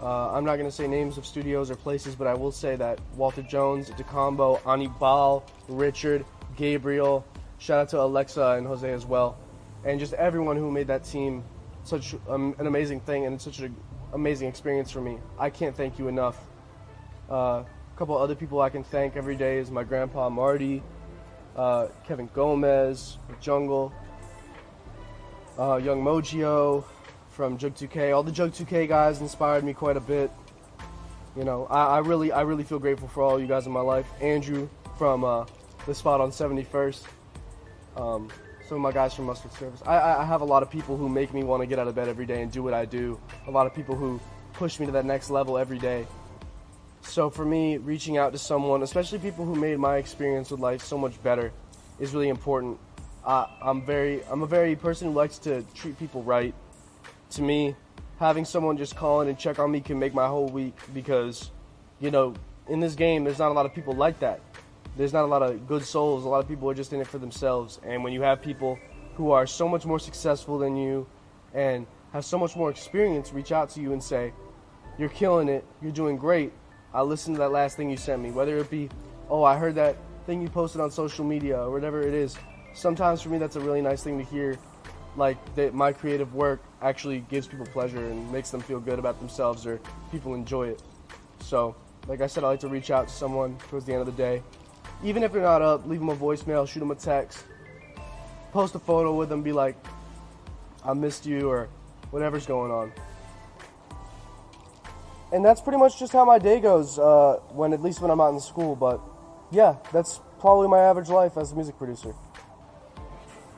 I'm not going to say names of studios or places, but I will say that Walter Jones, DeCombo, Anibal, Richard, Gabriel, shout out to Alexa and Jose as well, and just everyone who made that team such an amazing thing and such an amazing experience for me. I can't thank you enough. A couple other people I can thank every day is my grandpa Marty, Kevin Gomez, Jungle, Young Mojio from Jug 2K. All the Jug 2K guys inspired me quite a bit. You know, I really feel grateful for all you guys in my life. Andrew from the spot on 71st. Some of my guys from Mustard Service. I have a lot of people who make me want to get out of bed every day and do what I do. A lot of people who push me to that next level every day. So for me, reaching out to someone, especially people who made my experience with life so much better, is really important. I'm a very person who likes to treat people right. To me, having someone just call in and check on me can make my whole week because, you know, in this game, there's not a lot of people like that. There's not a lot of good souls. A lot of people are just in it for themselves. And when you have people who are so much more successful than you and have so much more experience reach out to you and say, you're killing it, you're doing great, I listened to that last thing you sent me, whether it be, oh, I heard that thing you posted on social media or whatever it is. Sometimes for me that's a really nice thing to hear, like that my creative work actually gives people pleasure and makes them feel good about themselves or people enjoy it. So, like I said, I like to reach out to someone towards the end of the day. Even if they're not up, leave them a voicemail, shoot them a text, post a photo with them, be like, I missed you or whatever's going on. And that's pretty much just how my day goes, at least when I'm out in school. But yeah, that's probably my average life as a music producer.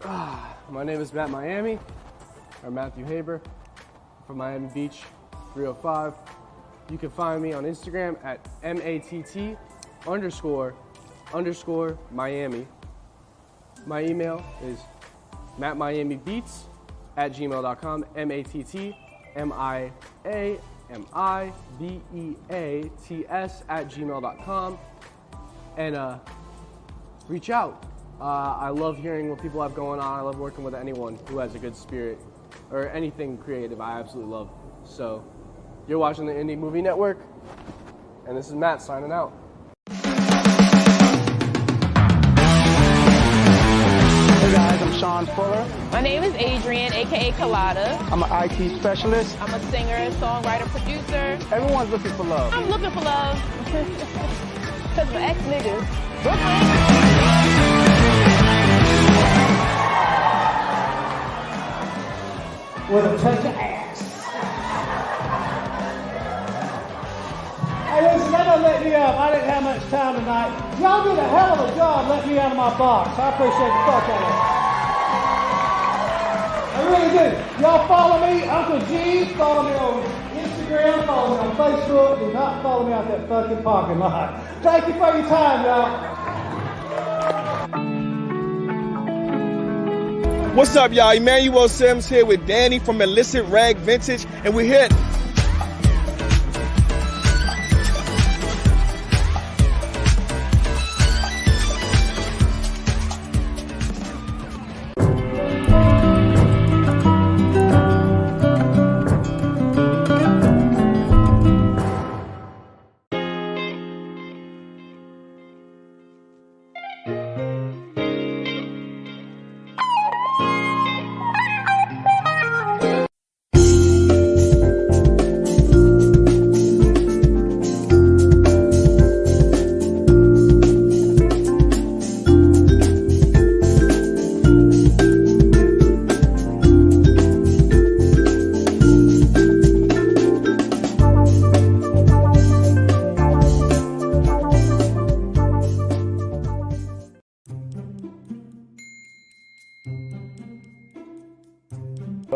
My name is Matthew Haber from Miami Beach, 305. You can find me on Instagram at MATT__Miami. My email is mattmiamibeats@gmail.com, MATTMIAMIBEATS@gmail.com. And reach out. I love hearing what people have going on. I love working with anyone who has a good spirit or anything creative. I absolutely love. So you're watching the Indie Movie Network, and this is Matt signing out. Hey guys, I'm Sean Fuller. My name is Adrian, aka Colada. I'm an IT specialist. I'm a singer, songwriter, producer. Everyone's looking for love. I'm looking for love. Because my ex-niggas. With a touch of ass. Hey, listen, that don't let me up. I didn't have much time tonight. Y'all did a hell of a job letting me out of my box. I appreciate the fuck out of it. I really do. Y'all follow me, Uncle G. Follow me on Instagram. Follow me on Facebook. Do not follow me out that fucking parking lot. Thank you for your time, y'all. What's up, y'all? Emmanuel Sims here with Danny from Illicit Rag Vintage, and we're here.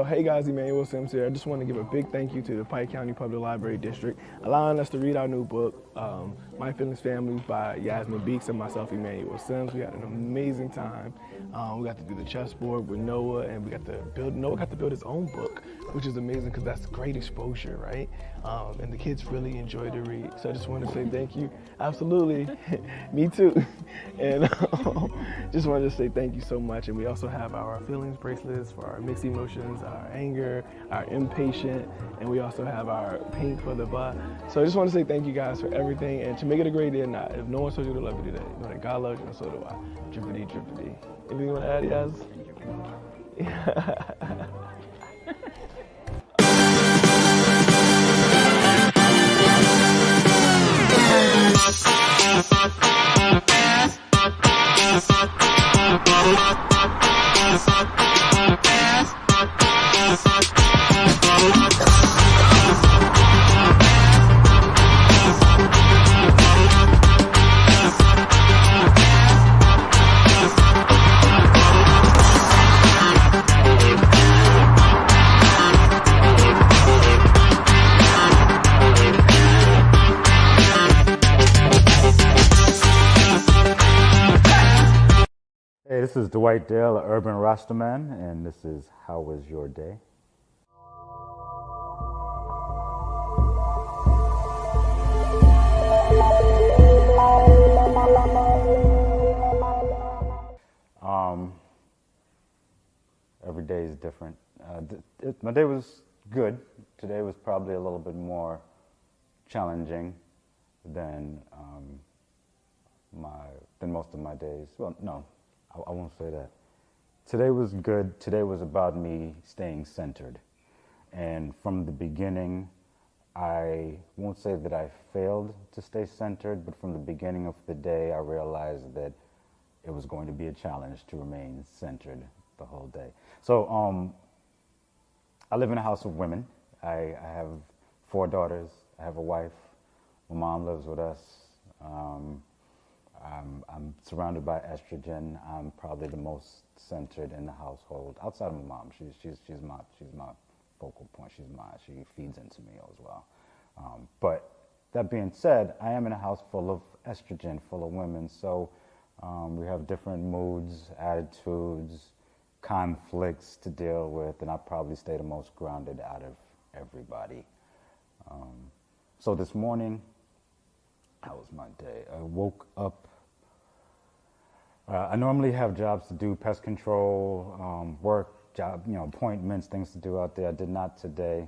Hey guys, Emmanuel Sims here. I just want to give a big thank you to the Pike County Public Library District allowing us to read our new book, My Feelings Family by Yasmin Beeks and myself, Emmanuel Sims. We had an amazing time. We got to do the chessboard with Noah, and Noah got to build his own book, which is amazing because that's great exposure, right? And the kids really enjoyed the read. So I just want to say thank you. Absolutely. Me too. And just wanted to say thank you so much. And we also have our feelings bracelets for our mixed emotions, our anger, our impatient, and we also have our pink for the butt. So I just want to say thank you guys for everything, and to make it a great day or not, if no one told you to love you today, know that God loves you and so do I. Drippity, drippity. Anything you want to add, Yaz? Hey, this is Dwight Dale, an Urban Rastaman, and this is How Was Your Day? Every day is different. My day was good. Today was probably a little bit more challenging than most of my days. Well, no, I won't say that. Today was good. Today was about me staying centered. And from the beginning, I won't say that I failed to stay centered, but from the beginning of the day, I realized that it was going to be a challenge to remain centered the whole day. So I live in a house of women. I have 4 daughters. I have a wife. My mom lives with us. I'm surrounded by estrogen. I'm probably the most centered in the household outside of my mom. She's my focal point. She feeds into me as well. But that being said, I am in a house full of estrogen, full of women. So we have different moods, attitudes, conflicts to deal with, and I probably stay the most grounded out of everybody. So this morning, how was my day? I woke up. I normally have jobs to do, pest control, work, job, appointments, things to do out there. I did not today.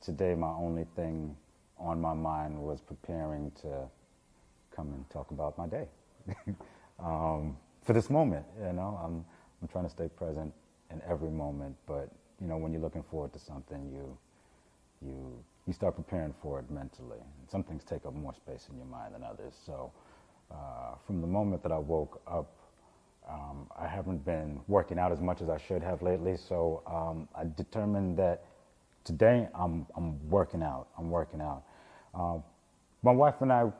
Today, my only thing on my mind was preparing to come and talk about my day. For this moment, I'm trying to stay present in every moment. But when you're looking forward to something, you start preparing for it mentally. And some things take up more space in your mind than others. So from the moment that I woke up, I haven't been working out as much as I should have lately. So I determined that today I'm working out. My wife and I,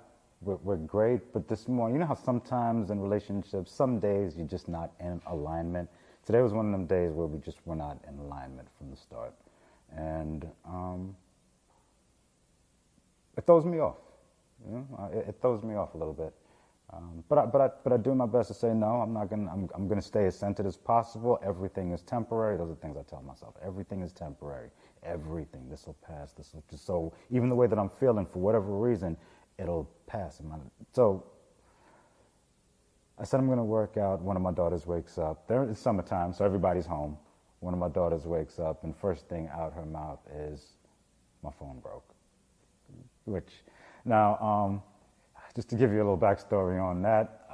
we're great, but this morning, you know how sometimes in relationships, some days you're just not in alignment. Today was one of them days where we just were not in alignment from the start. And it throws me off. It throws me off a little bit. But I do my best to say no. I'm gonna stay as centered as possible. Everything is temporary. Those are things I tell myself. Everything is temporary. Everything. This will pass. This will just so even the way that I'm feeling for whatever reason, it'll pass. So I said I'm gonna work out. One of my daughters wakes up. It's summertime, so everybody's home. One of my daughters wakes up, and first thing out her mouth is, "My phone broke." Which now. Just to give you a little backstory on that,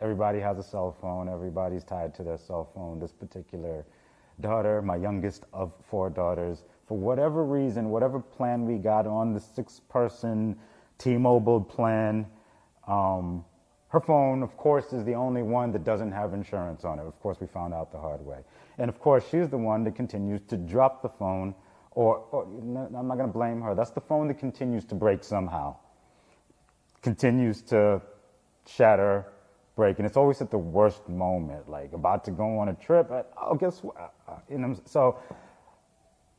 everybody has a cell phone. Everybody's tied to their cell phone. This particular daughter, my youngest of 4 daughters, for whatever reason, whatever plan we got on the 6-person T-Mobile plan, her phone, of course, is the only one that doesn't have insurance on it. Of course, we found out the hard way. And of course, she's the one that continues to drop the phone, or I'm not going to blame her. That's the phone that continues to break somehow. Continues to shatter, break, and it's always at the worst moment, like about to go on a trip. Guess what?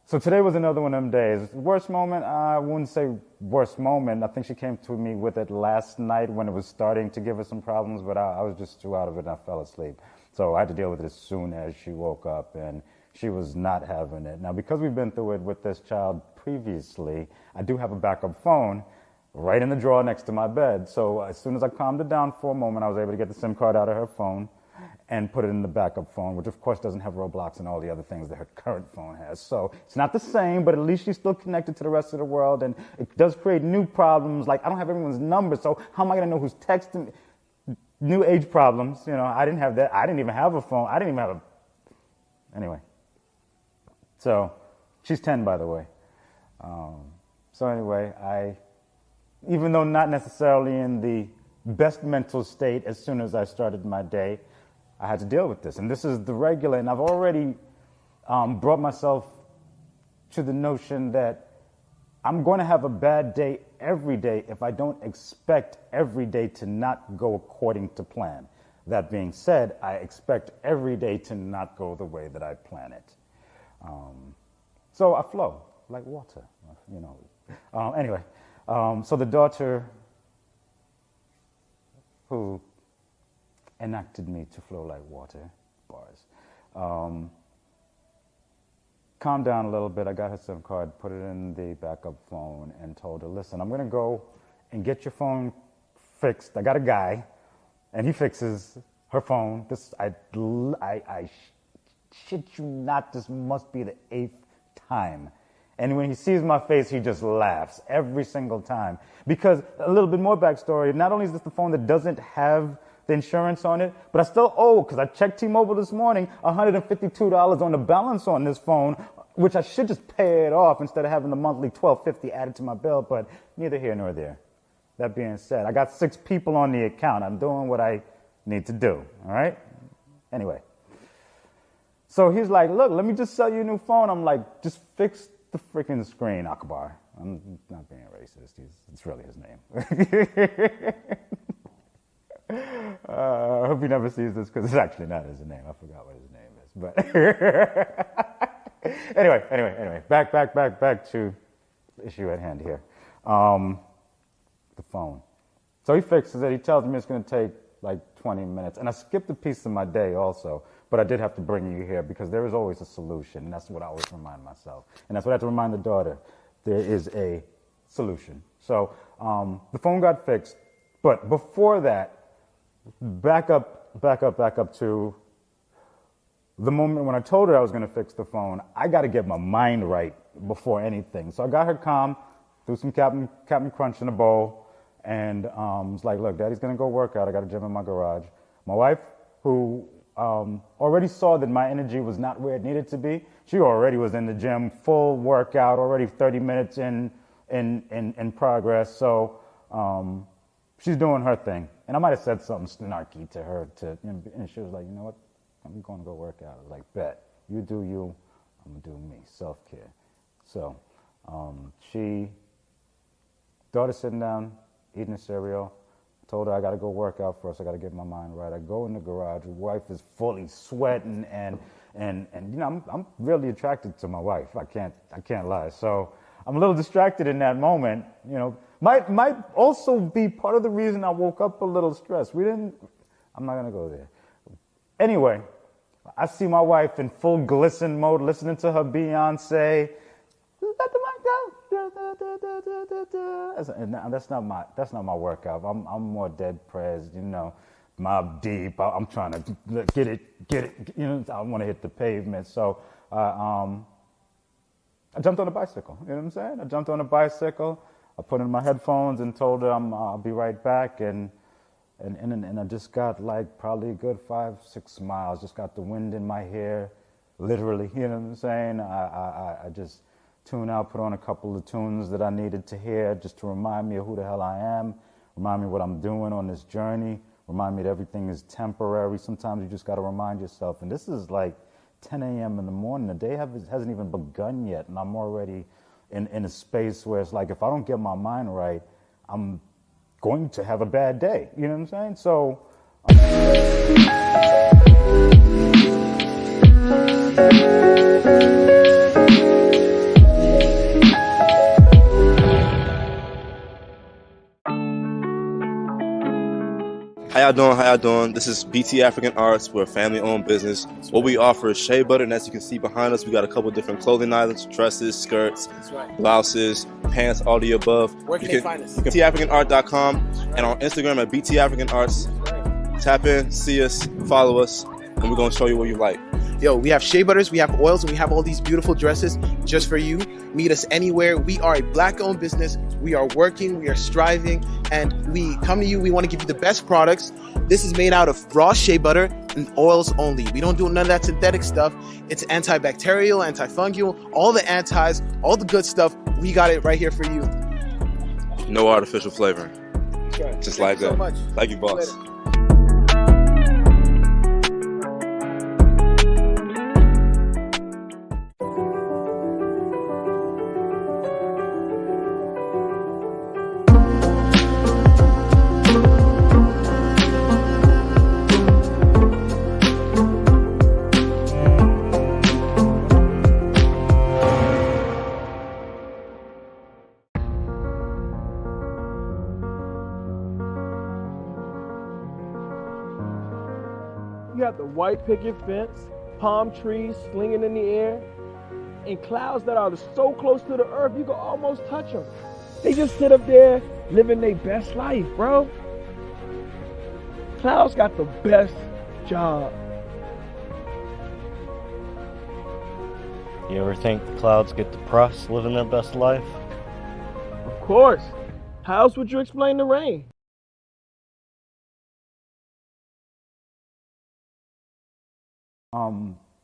So today was another one of them days. Worst moment, I wouldn't say worst moment. I think she came to me with it last night when it was starting to give us some problems, but I was just too out of it and I fell asleep. So I had to deal with it as soon as she woke up, and she was not having it. Now, because we've been through it with this child previously, I do have a backup phone right in the drawer next to my bed. So as soon as I calmed it down for a moment, I was able to get the SIM card out of her phone and put it in the backup phone, which of course doesn't have Roblox and all the other things that her current phone has. So it's not the same, but at least she's still connected to the rest of the world, and it does create new problems. Like, I don't have everyone's number, so how am I gonna know who's texting me? New age problems, I didn't have that. I didn't even have a phone. I didn't even have anyway. So she's 10, by the way. So anyway, even though not necessarily in the best mental state as soon as I started my day, I had to deal with this. And this is the regular, and I've already brought myself to the notion that I'm going to have a bad day every day if I don't expect every day to not go according to plan. That being said, I expect every day to not go the way that I plan it. So I flow like water, you know. Anyway, so the daughter who enacted me to flow like water, bars, calmed down a little bit. I got her SIM card, put it in the backup phone, and told her, listen, I'm going to go and get your phone fixed. I got a guy, and he fixes her phone. I shit you not, this must be the 8th time. And when he sees my face, he just laughs every single time. Because, a little bit more backstory, not only is this the phone that doesn't have the insurance on it, but I still owe, because I checked T-Mobile this morning, $152 on the balance on this phone, which I should just pay it off instead of having the monthly $12.50 added to my bill, but neither here nor there. That being said, I got 6 people on the account. I'm doing what I need to do, all right? Anyway. So he's like, look, let me just sell you a new phone. I'm like, just fix the freaking screen, Akbar. I'm not being racist. It's really his name. I hope he never sees this because it's actually not his name. I forgot what his name is. But anyway. Back to the issue at hand here. The phone. So he fixes it. He tells me it's going to take like 20 minutes. And I skipped a piece of my day also. But I did have to bring you here because there is always a solution. And that's what I always remind myself. And that's what I have to remind the daughter. There is a solution. So the phone got fixed. But before that, back up to the moment when I told her I was going to fix the phone. I got to get my mind right before anything. So I got her calm, threw some Captain Crunch in a bowl, and was like, look, Daddy's going to go work out. I got a gym in my garage. My wife, who already saw that my energy was not where it needed to be, she already was in the gym, full workout, already 30 minutes in progress. So she's doing her thing. And I might have said something snarky to her, and she was like, you know what, I'm going to go work out. I was like, bet, you do you, I'm going to do me, self-care. So daughter sitting down, eating a cereal, told her I got to go work out first, I got to get my mind right. I go in the garage, wife is fully sweating, and you know, I'm really attracted to my wife, I can't lie. So I'm a little distracted in that moment, you know. Might also be part of the reason I woke up a little stressed. I'm not going to go there. Anyway, I see my wife in full glisten mode, listening to her Beyonce. Let the mic go. That's not my workout. I'm more dead prez, you know, Mob Deep. I'm trying to get it, you know, I want to hit the pavement. So I jumped on a bicycle, you know what I'm saying? I jumped on a bicycle. I put in my headphones and told her I'll be right back, and I just got like probably a good 5-6 miles. Just got the wind in my hair, literally. You know what I'm saying? I just tuned out, put on a couple of tunes that I needed to hear, just to remind me of who the hell I am, remind me what I'm doing on this journey, remind me that everything is temporary. Sometimes you just got to remind yourself. And this is like 10 a.m. in the morning. The day hasn't even begun yet, and I'm already in a space where it's like, if I don't get my mind right, I'm going to have a bad day. You know what I'm saying? So How y'all doing? This is BT African Arts. We're a family-owned business. What we offer is shea butter, and as you can see behind us, we got a couple different clothing items, dresses, skirts, blouses, pants, all the above. Where can they find us? BTAfricanArt.com and on Instagram at BT African Arts. Tap in, see us, follow us, and we're going to show you what you like. Yo, we have shea butters, we have oils, and we have all these beautiful dresses just for you. Meet us anywhere. We are a Black-owned business. We are working, we are striving, and we come to you. We want to give you the best products. This is made out of raw shea butter and oils only. We don't do none of that synthetic stuff. It's antibacterial, antifungal, all the antis, all the good stuff. We got it right here for you. No artificial flavoring. That's right. Just Thank like you that. So much. Like you, boss. Later. white picket fence, palm trees slinging in the air, and clouds that are so close to the earth you can almost touch them. They just sit up there living their best life, bro. Clouds got the best job. You ever think the clouds get depressed living their best life? Of course. How else would you explain the rain?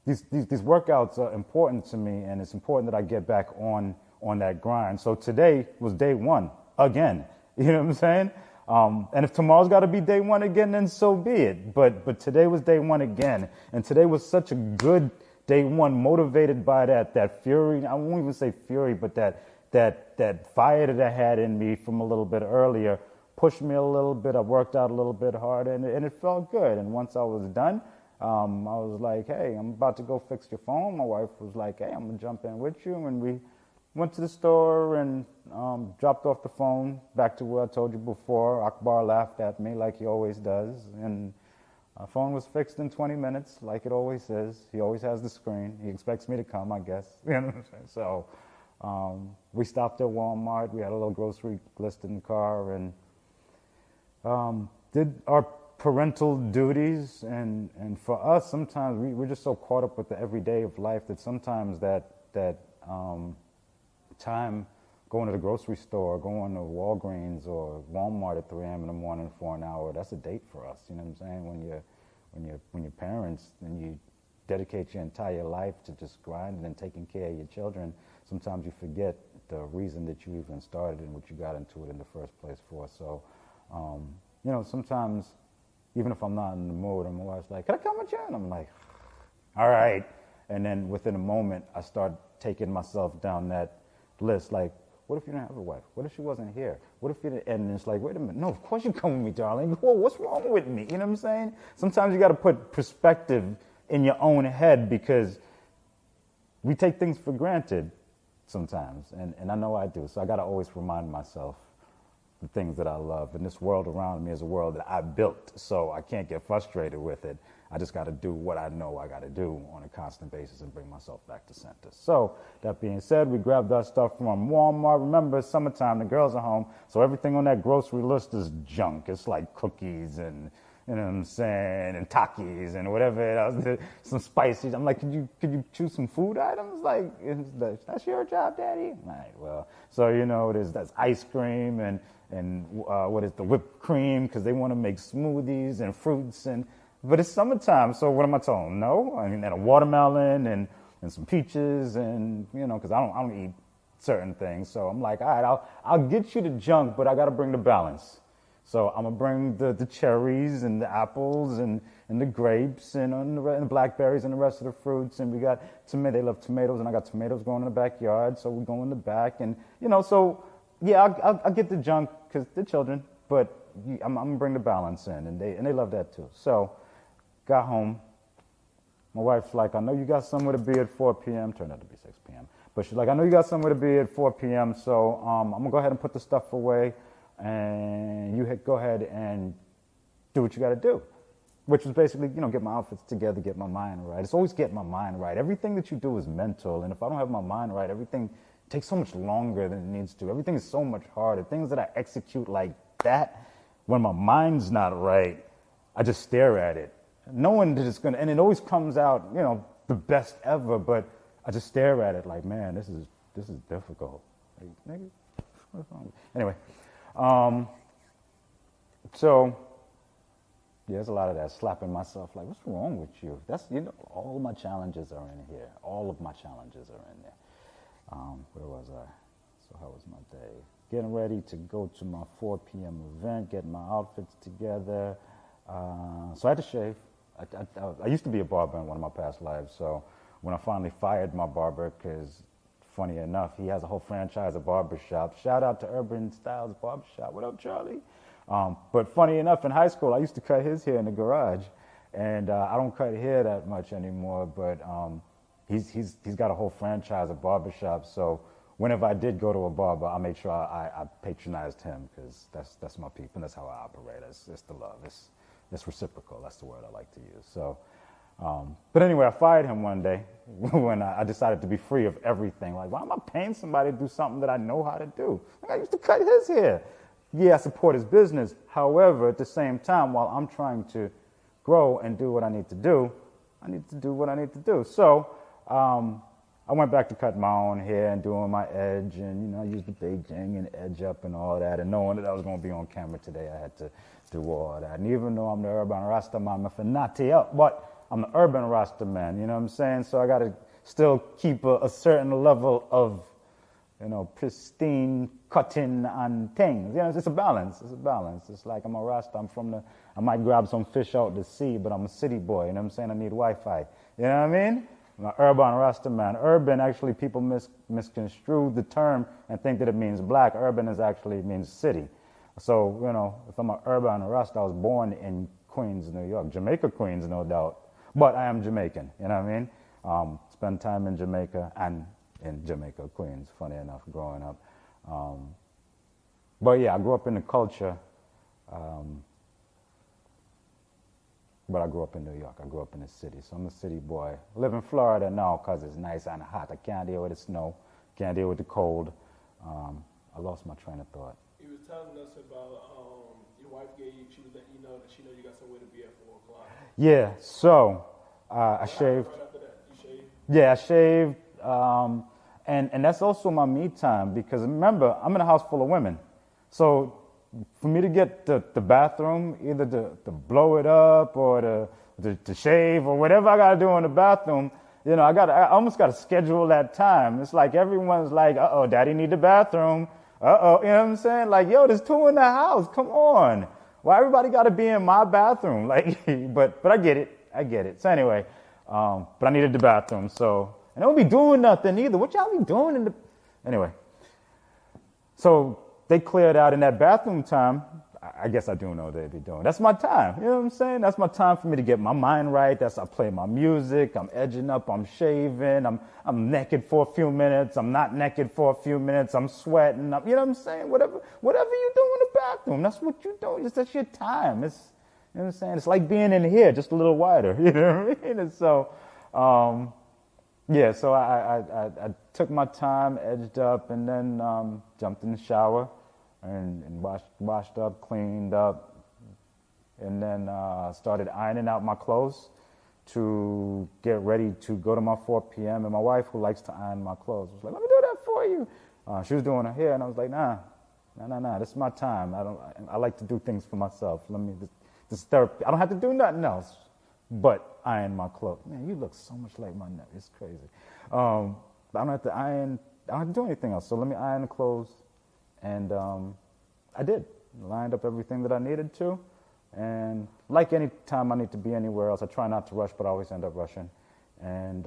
These workouts are important to me, and it's important that I get back on that grind. So today was day one again. You know what I'm saying? And if tomorrow's got to be day one again, then so be it. But today was day one again, and today was such a good day one, motivated by that fury. I won't even say fury, but that fire that I had in me from a little bit earlier pushed me a little bit. I worked out a little bit harder, and it felt good. And once I was done, I was like, hey, I'm about to go fix your phone. My wife was like, hey, I'm going to jump in with you. And we went to the store and dropped off the phone back to where I told you before. Akbar laughed at me like he always does. And our phone was fixed in 20 minutes like it always is. He always has the screen. He expects me to come, I guess. You know what I'm saying? So we stopped at Walmart. We had a little grocery list in the car and did our parental duties, and for us, sometimes we're just so caught up with the everyday of life that sometimes that time going to the grocery store, going to Walgreens or Walmart at 3 a.m. in the morning for an hour, that's a date for us. You know what I'm saying? When you're parents and you dedicate your entire life to just grinding and taking care of your children, sometimes you forget the reason that you even started and what you got into it in the first place for. So, sometimes even if I'm not in the mood, and my wife's like, can I come with you? And I'm like, all right. And then within a moment, I start taking myself down that list. Like, what if you didn't have a wife? What if she wasn't here? What if you didn't? And it's like, wait a minute. No, of course you come with me, darling. Whoa, what's wrong with me? You know what I'm saying? Sometimes you got to put perspective in your own head because we take things for granted sometimes. And I know I do. So I got to always remind myself the things that I love. And this world around me is a world that I built, so I can't get frustrated with it. I just got to do what I know I got to do on a constant basis and bring myself back to center. So that being said, we grabbed our stuff from Walmart. Remember, it's summertime, the girls are home, so everything on that grocery list is junk. It's like cookies and, you know what I'm saying, and Takis and whatever else, some spices. I'm like, could you choose some food items? Like, that's your job, Daddy? All right, well, so that's ice cream and what is the whipped cream, because they want to make smoothies and fruits, but it's summertime, so what am I telling them? No? I mean, and a watermelon and some peaches, and because I don't eat certain things, so I'm like, all right, I'll get you the junk, but I got to bring the balance. So I'm gonna bring the cherries and the apples and the grapes and the blackberries and the rest of the fruits, and we got tomato. They love tomatoes, and I got tomatoes growing in the backyard, so we go in the back, and so. Yeah, I'll get the junk because they're children, but I'm gonna bring the balance in, and they love that too. So, got home. My wife's like, I know you got somewhere to be at 4 p.m. Turned out to be 6 p.m. But she's like, I know you got somewhere to be at 4 p.m. So I'm gonna go ahead and put the stuff away, and you go ahead and do what you got to do, which was basically get my outfits together, get my mind right. It's always getting my mind right. Everything that you do is mental, and if I don't have my mind right, everything takes so much longer than it needs to. Everything is so much harder. Things that I execute like that, when my mind's not right, I just stare at it. Knowing that it's gonna, and it always comes out, the best ever, but I just stare at it like, man, this is difficult. Like, nigga, what's wrong? Anyway, so yeah, there's a lot of that, slapping myself like, what's wrong with you? That's, all my challenges are in here. All of my challenges are in there. Where was I? So how was my day? Getting ready to go to my 4 p.m. event, getting my outfits together. So I had to shave. I used to be a barber in one of my past lives, so when I finally fired my barber, because funny enough, he has a whole franchise of barbershops. Shout out to Urban Styles Barbershop. What up, Charlie? But funny enough, in high school, I used to cut his hair in the garage, and I don't cut hair that much anymore, but he's got a whole franchise of barbershops, so whenever I did go to a barber, I made sure I patronized him, because that's my people, and that's how I operate. It's the love. It's reciprocal. That's the word I like to use. So But anyway, I fired him one day when I decided to be free of everything. Like, why am I paying somebody to do something that I know how to do? Like, I used to cut his hair. Yeah, I support his business. However, at the same time, while I'm trying to grow and do what I need to do, I need to do what I need to do. So I went back to cut my own hair and doing my edge, and, you know, I used the Beijing and edge up and all that, and knowing that I was going to be on camera today, I had to do all that. And even though I'm the urban Rasta man, but I'm the urban Rasta man, you know what I'm saying? So I got to still keep a certain level of, you know, pristine cutting and things. You know, it's a balance. It's a balance. It's like I'm a Rasta. I might grab some fish out the sea, but I'm a city boy. You know what I'm saying? I need Wi-Fi. You know what I mean? I'm an urban Rasta man. Urban, actually, people misconstrue the term and think that it means black. Urban means city. So, you know, if I'm an urban Rasta, I was born in Queens, New York. Jamaica, Queens, no doubt. But I am Jamaican. You know what I mean? Spend time in Jamaica and in Jamaica, Queens, funny enough, growing up. But yeah, I grew up in the culture, but I grew up in New York. I grew up in the city, so I'm a city boy. I live in Florida now because it's nice and hot. I can't deal with the snow, can't deal with the cold. I lost my train of thought. You was telling us about your wife gave you, she was letting you know that she know you got somewhere to be at 4 o'clock. Yeah, so I shaved. Right after that, you shaved? Yeah, I shaved. And that's also my me time, because remember, I'm in a house full of women. So for me to get the bathroom, either to blow it up or to shave or whatever I got to do in the bathroom, you know, I almost got to schedule that time. It's like everyone's like, uh-oh, daddy need the bathroom. Uh-oh, you know what I'm saying? Like, yo, there's 2 in the house. Come on. Why everybody got to be in my bathroom? Like, but I get it. So anyway, but I needed the bathroom, so. And I don't be doing nothing either. What y'all be doing Anyway. So they cleared out in that bathroom time. I guess I do know what they be doing. That's my time. You know what I'm saying? That's my time for me to get my mind right. I play my music. I'm edging up. I'm shaving. I'm naked for a few minutes. I'm not naked for a few minutes. I'm sweating. You know what I'm saying? Whatever you do in the bathroom, that's what you do. That's your time. You know what I'm saying? It's like being in here, just a little wider. You know what I mean? And so, yeah, so I took my time, edged up, and then jumped in the shower and washed up, cleaned up, and then started ironing out my clothes to get ready to go to my 4 p.m. And my wife, who likes to iron my clothes, was like, let me do that for you. She was doing her hair, and I was like, nah, this is my time. I like to do things for myself. This is therapy. I don't have to do nothing else but iron my clothes. Man, you look so much like my nephew. It's crazy. I don't have to iron. I don't have to do anything else. So let me iron the clothes. And I did. Lined up everything that I needed to. And like any time I need to be anywhere else, I try not to rush, but I always end up rushing. And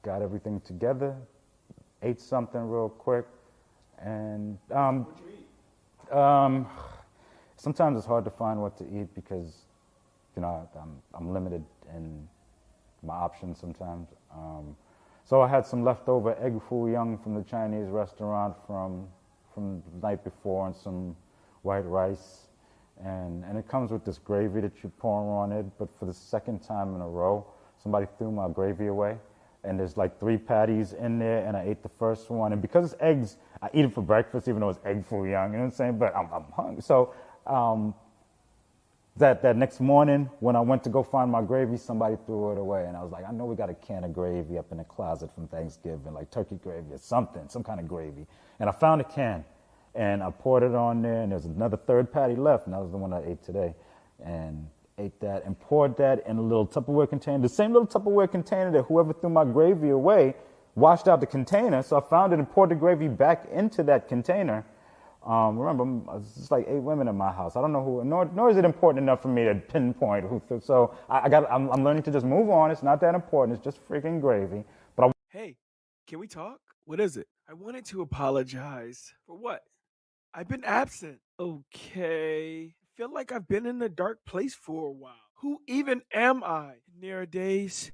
got everything together. Ate something real quick. And What'd you eat? Sometimes it's hard to find what to eat because, you know, I'm limited in my options sometimes. So I had some leftover egg foo young from the Chinese restaurant from the night before, and some white rice. And it comes with this gravy that you pour on it, but for the second time in a row, somebody threw my gravy away. And there's like 3 patties in there, and I ate the first one. And because it's eggs, I eat it for breakfast, even though it's egg foo young, you know what I'm saying? But I'm hungry. So that next morning, when I went to go find my gravy, somebody threw it away. And I was like, I know we got a can of gravy up in the closet from Thanksgiving, like turkey gravy or something, some kind of gravy. And I found a can, and I poured it on there, and there's another 3rd patty left, and that was the one I ate today. And ate that and poured that in a little Tupperware container, the same little Tupperware container that whoever threw my gravy away washed out the container. So I found it and poured the gravy back into that container. Remember, it's like 8 women in my house. I don't know who, nor is it important enough for me to pinpoint who threw. So I'm learning to just move on. It's not that important. It's just freaking gravy. But Hey, can we talk? What is it? I wanted to apologize. For what? I've been absent. Okay. Feel like I've been in a dark place for a while. Who even am I? There are days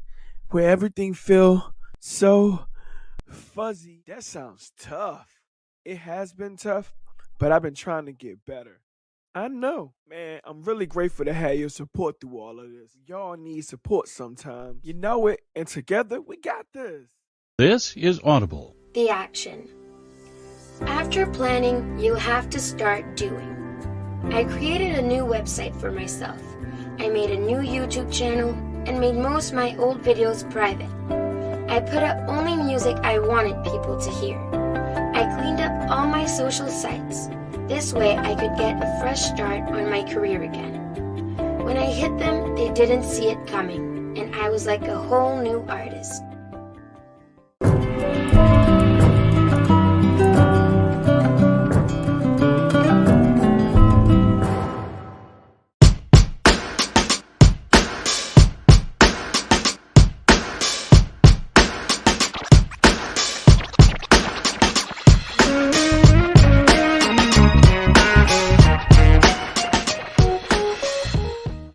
where everything feel so fuzzy. That sounds tough. It has been tough, but I've been trying to get better. I know. Man, I'm really grateful to have your support through all of this. Y'all need support sometimes. You know it, and together we got this. This is Audible. The action. After planning, you have to start doing. I created a new website for myself. I made a new YouTube channel and made most of my old videos private. I put up only music I wanted people to hear. I cleaned up all my social sites. This way I could get a fresh start on my career again. When I hit them, they didn't see it coming, and I was like a whole new artist.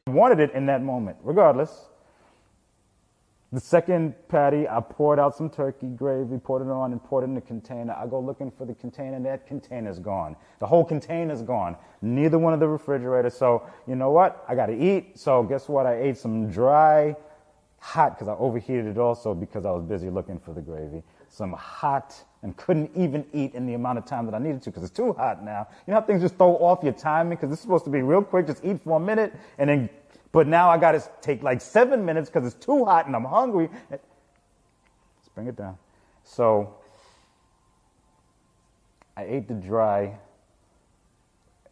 Wanted it in that moment, regardless. The second patty, I poured out some turkey gravy, poured it on, and poured it in the container. I go looking for the container, and that container's gone. The whole container's gone. Neither one of the refrigerators. So, you know what? I got to eat. So, guess what? I ate some dry, hot, because I overheated it also because I was busy looking for the gravy. Some hot, and couldn't even eat in the amount of time that I needed to because it's too hot now. You know how things just throw off your timing? Because this is supposed to be real quick, just eat for a minute, and then, but now I got to take like 7 minutes because it's too hot and I'm hungry. Let's bring it down. So I ate the dry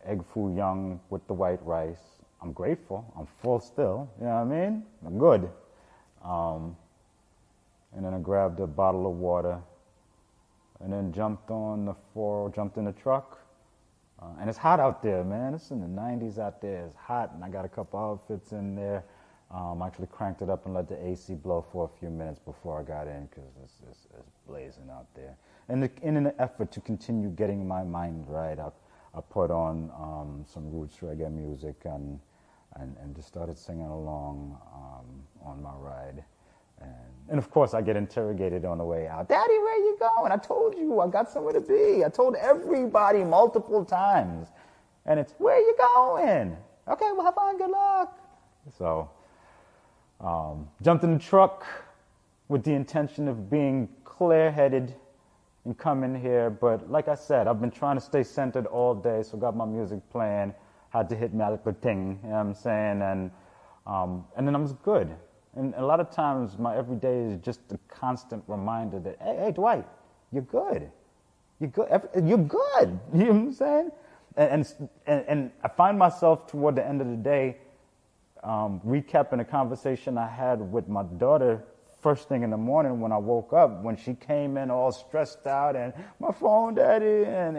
egg foo young with the white rice. I'm grateful. I'm full still. You know what I mean? I'm good. And then I grabbed a bottle of water and then jumped in the truck. And it's hot out there, man. It's in the 90s out there. It's hot, and I got a couple outfits in there. I actually cranked it up and let the AC blow for a few minutes before I got in because it's blazing out there. And in an effort to continue getting my mind right, I put on some roots reggae music and just started singing along on my ride. And of course, I get interrogated on the way out. Daddy, where you going? I told you, I got somewhere to be. I told everybody multiple times. And it's, where you going? Okay, well, have fun, good luck. So, jumped in the truck with the intention of being clear-headed and coming here. But like I said, I've been trying to stay centered all day, so got my music playing, had to hit me like a thing, you know what I'm saying? And then I was good. And a lot of times, my everyday is just a constant reminder that, hey, Dwight, you're good. You're good. You're good. You know what I'm saying? And I find myself toward the end of the day recapping a conversation I had with my daughter first thing in the morning when I woke up, when she came in all stressed out and my phone, Daddy, and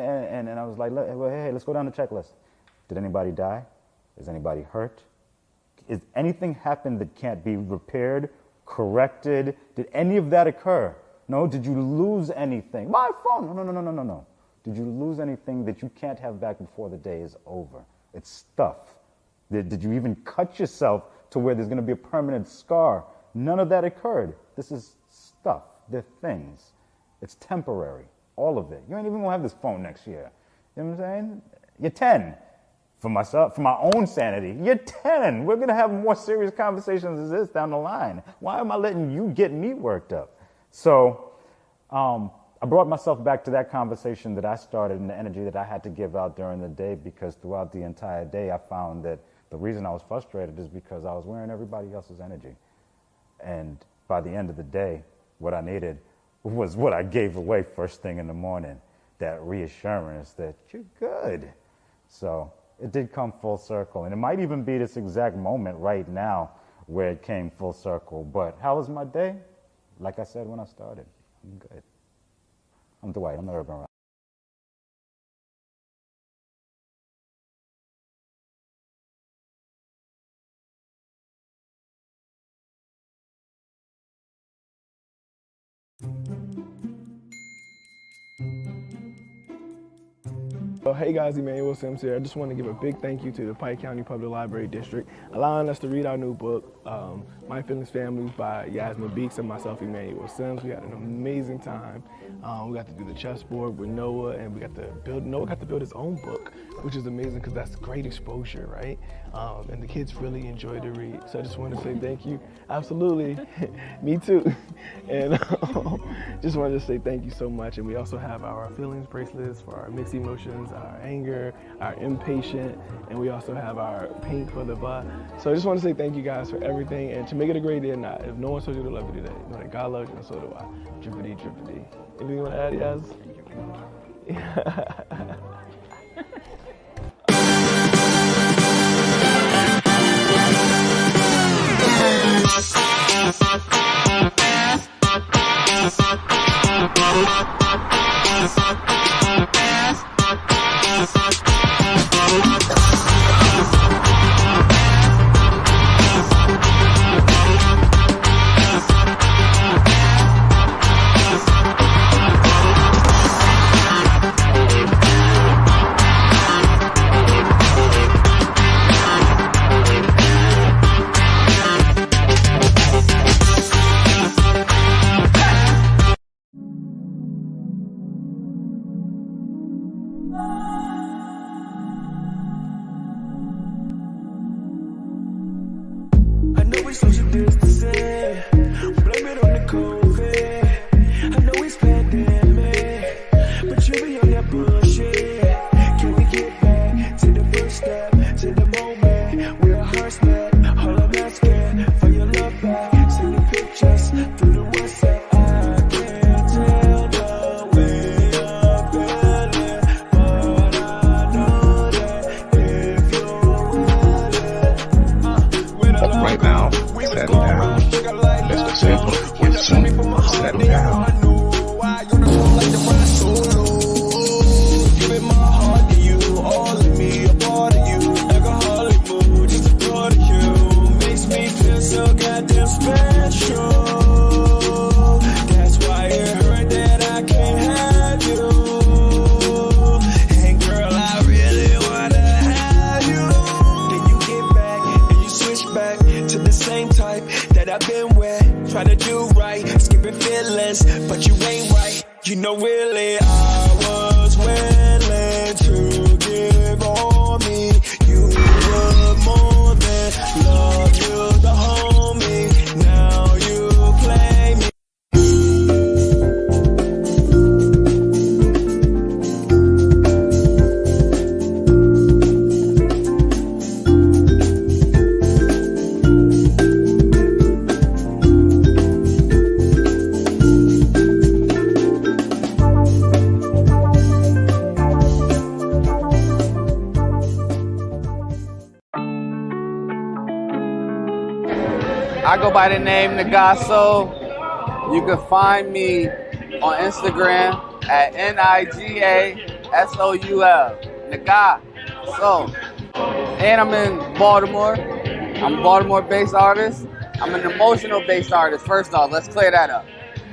I was like, hey, let's go down the checklist. Did anybody die? Is anybody hurt? Is anything happen that can't be repaired, corrected? Did any of that occur? No? Did you lose anything? My phone. No. Did you lose anything that you can't have back before the day is over? It's stuff. Did you even cut yourself to where there's going to be a permanent scar? None of that occurred. This is stuff. They're things. It's temporary. All of it. You ain't even going to have this phone next year. You know what I'm saying? You're 10. For myself, for my own sanity, you're 10. We're going to have more serious conversations as this down the line. Why am I letting you get me worked up? So I brought myself back to that conversation that I started and the energy that I had to give out during the day, because throughout the entire day, I found that the reason I was frustrated is because I was wearing everybody else's energy. And by the end of the day, what I needed was what I gave away first thing in the morning, that reassurance that you're good. So it did come full circle, and it might even be this exact moment right now where it came full circle. But how was my day? Like I said when I started, I'm good. I'm Dwight, I'm the Urban Rock. Hey guys, Emmanuel Sims here. I just want to give a big thank you to the Pike County Public Library District, allowing us to read our new book, My Feelings Family by Yasmin Beeks and myself, Emmanuel Sims. We had an amazing time. We got to do the chessboard with Noah, and Noah got to build his own book, which is amazing because that's great exposure, right? And the kids really enjoyed the read. So I just want to say thank you. Absolutely. Me too. And just wanted to say thank you so much. And we also have our feelings bracelets for our mixed emotions, our anger, our impatient, and we also have our pink for the blah. So I just want to say thank you guys for everything, and to make it a great day or not, if no one told you to love you today, know that God loves you and so do I. Drippity, drippity. Anything you want to add, Yaz? I go by the name Nagaso. You can find me on Instagram at NIGASOUL. Nagaso. And I'm in Baltimore. I'm a Baltimore-based artist. I'm an emotional-based artist. First off, let's clear that up.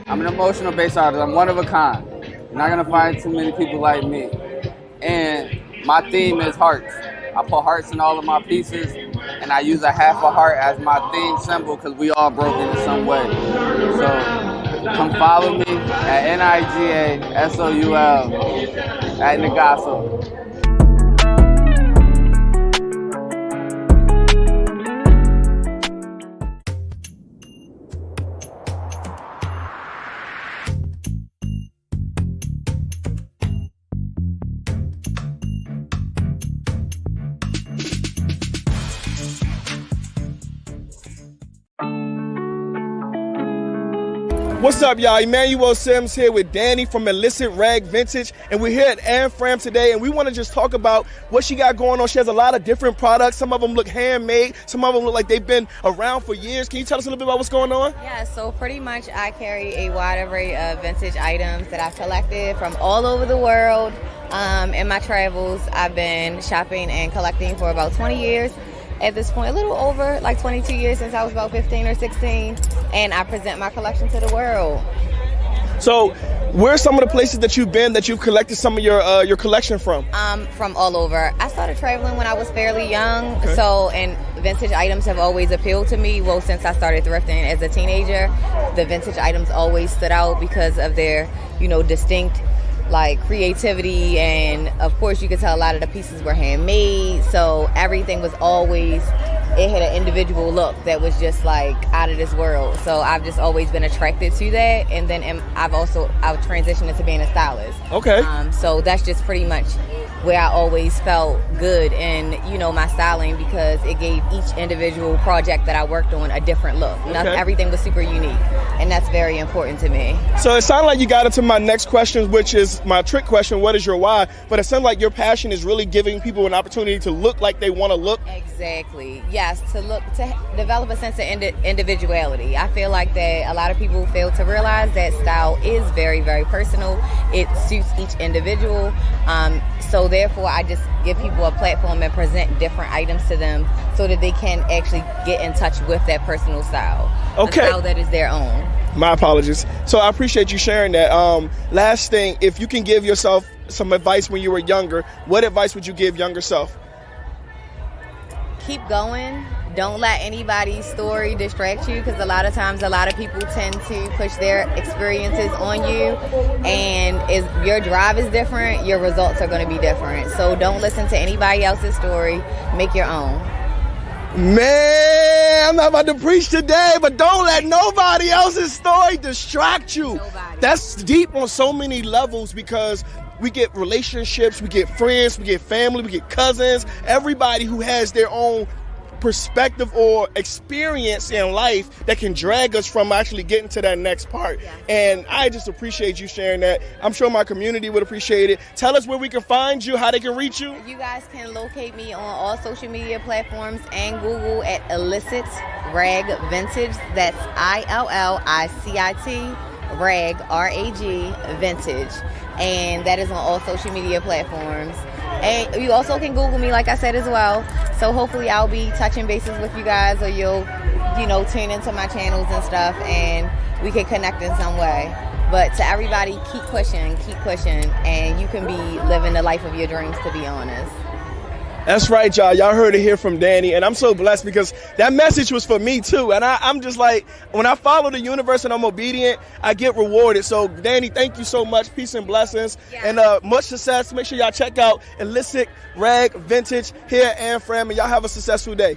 I'm an emotional-based artist. I'm one of a kind. You're not gonna find too many people like me. And my theme is hearts. I put hearts in all of my pieces, and I use a half a heart as my theme symbol because we all broken in some way. So come follow me at NIGASOUL at Nagaso. What's up, y'all? Emmanuel Sims here with Danny from Illicit Rag Vintage, and we're here at Anne Fram today, and we want to just talk about what she got going on. She has a lot of different products. Some of them look handmade. Some of them look like they've been around for years. Can you tell us a little bit about what's going on? Yeah, so pretty much I carry a wide array of vintage items that I've collected from all over the world. In my travels, I've been shopping and collecting for about 20 years. At this point, a little over, like 22 years since I was about 15 or 16, and I present my collection to the world. So Where are some of the places that you've been that you've collected some of your collection from? From all over. I started traveling when I was fairly young, and vintage items have always appealed to me. Well, since I started thrifting as a teenager, the vintage items always stood out because of their, distinct creativity, and of course you could tell a lot of the pieces were handmade, so everything was always, it had an individual look that was just out of this world. So I've just always been attracted to that, and then I've transitioned into being a stylist. Okay. So that's just pretty much where I always felt good in, my styling, because it gave each individual project that I worked on a different look. Everything was super unique, and that's very important to me. So it sounded like you got into my next question, which is my trick question, what is your why? But it sounds like your passion is really giving people an opportunity to look like they want to look. Exactly. Yes, to develop a sense of individuality. I feel like that a lot of people fail to realize that style is very, very personal. It suits each individual. So therefore, I just give people a platform and present different items to them so that they can actually get in touch with that personal style. Okay. A style that is their own. My apologies. So I appreciate you sharing that. Last thing, if you can give yourself some advice when you were younger, what advice would you give younger self? Keep going. Don't let anybody's story distract you, because a lot of times a lot of people tend to push their experiences on you, and if your drive is different, your results are going to be different. So don't listen to anybody else's story. Make your own. Man, I'm not about to preach today, but don't let nobody else's story distract you. That's deep on so many levels, because we get relationships, we get friends, we get family, we get cousins, everybody who has their own perspective or experience in life that can drag us from actually getting to that next part. And I just appreciate you sharing that. I'm sure my community would appreciate it. Tell us where we can find you, how they can reach you. You guys can locate me on all social media platforms and Google at Illicit Rag Vintage. That's ILLICIT Rag, RAG Vintage. And that is on all social media platforms. And you also can Google me, like I said, as well. So hopefully I'll be touching bases with you guys, or you'll, tune into my channels and stuff, and we can connect in some way. But to everybody, keep pushing, and you can be living the life of your dreams, to be honest. That's right, y'all. Y'all heard it here from Danny, and I'm so blessed because that message was for me too. And I'm just like, when I follow the universe and I'm obedient, I get rewarded. So Danny, thank you so much. Peace and blessings, and much success. Make sure y'all check out Illicit Rag Vintage here and Fram, and y'all have a successful day.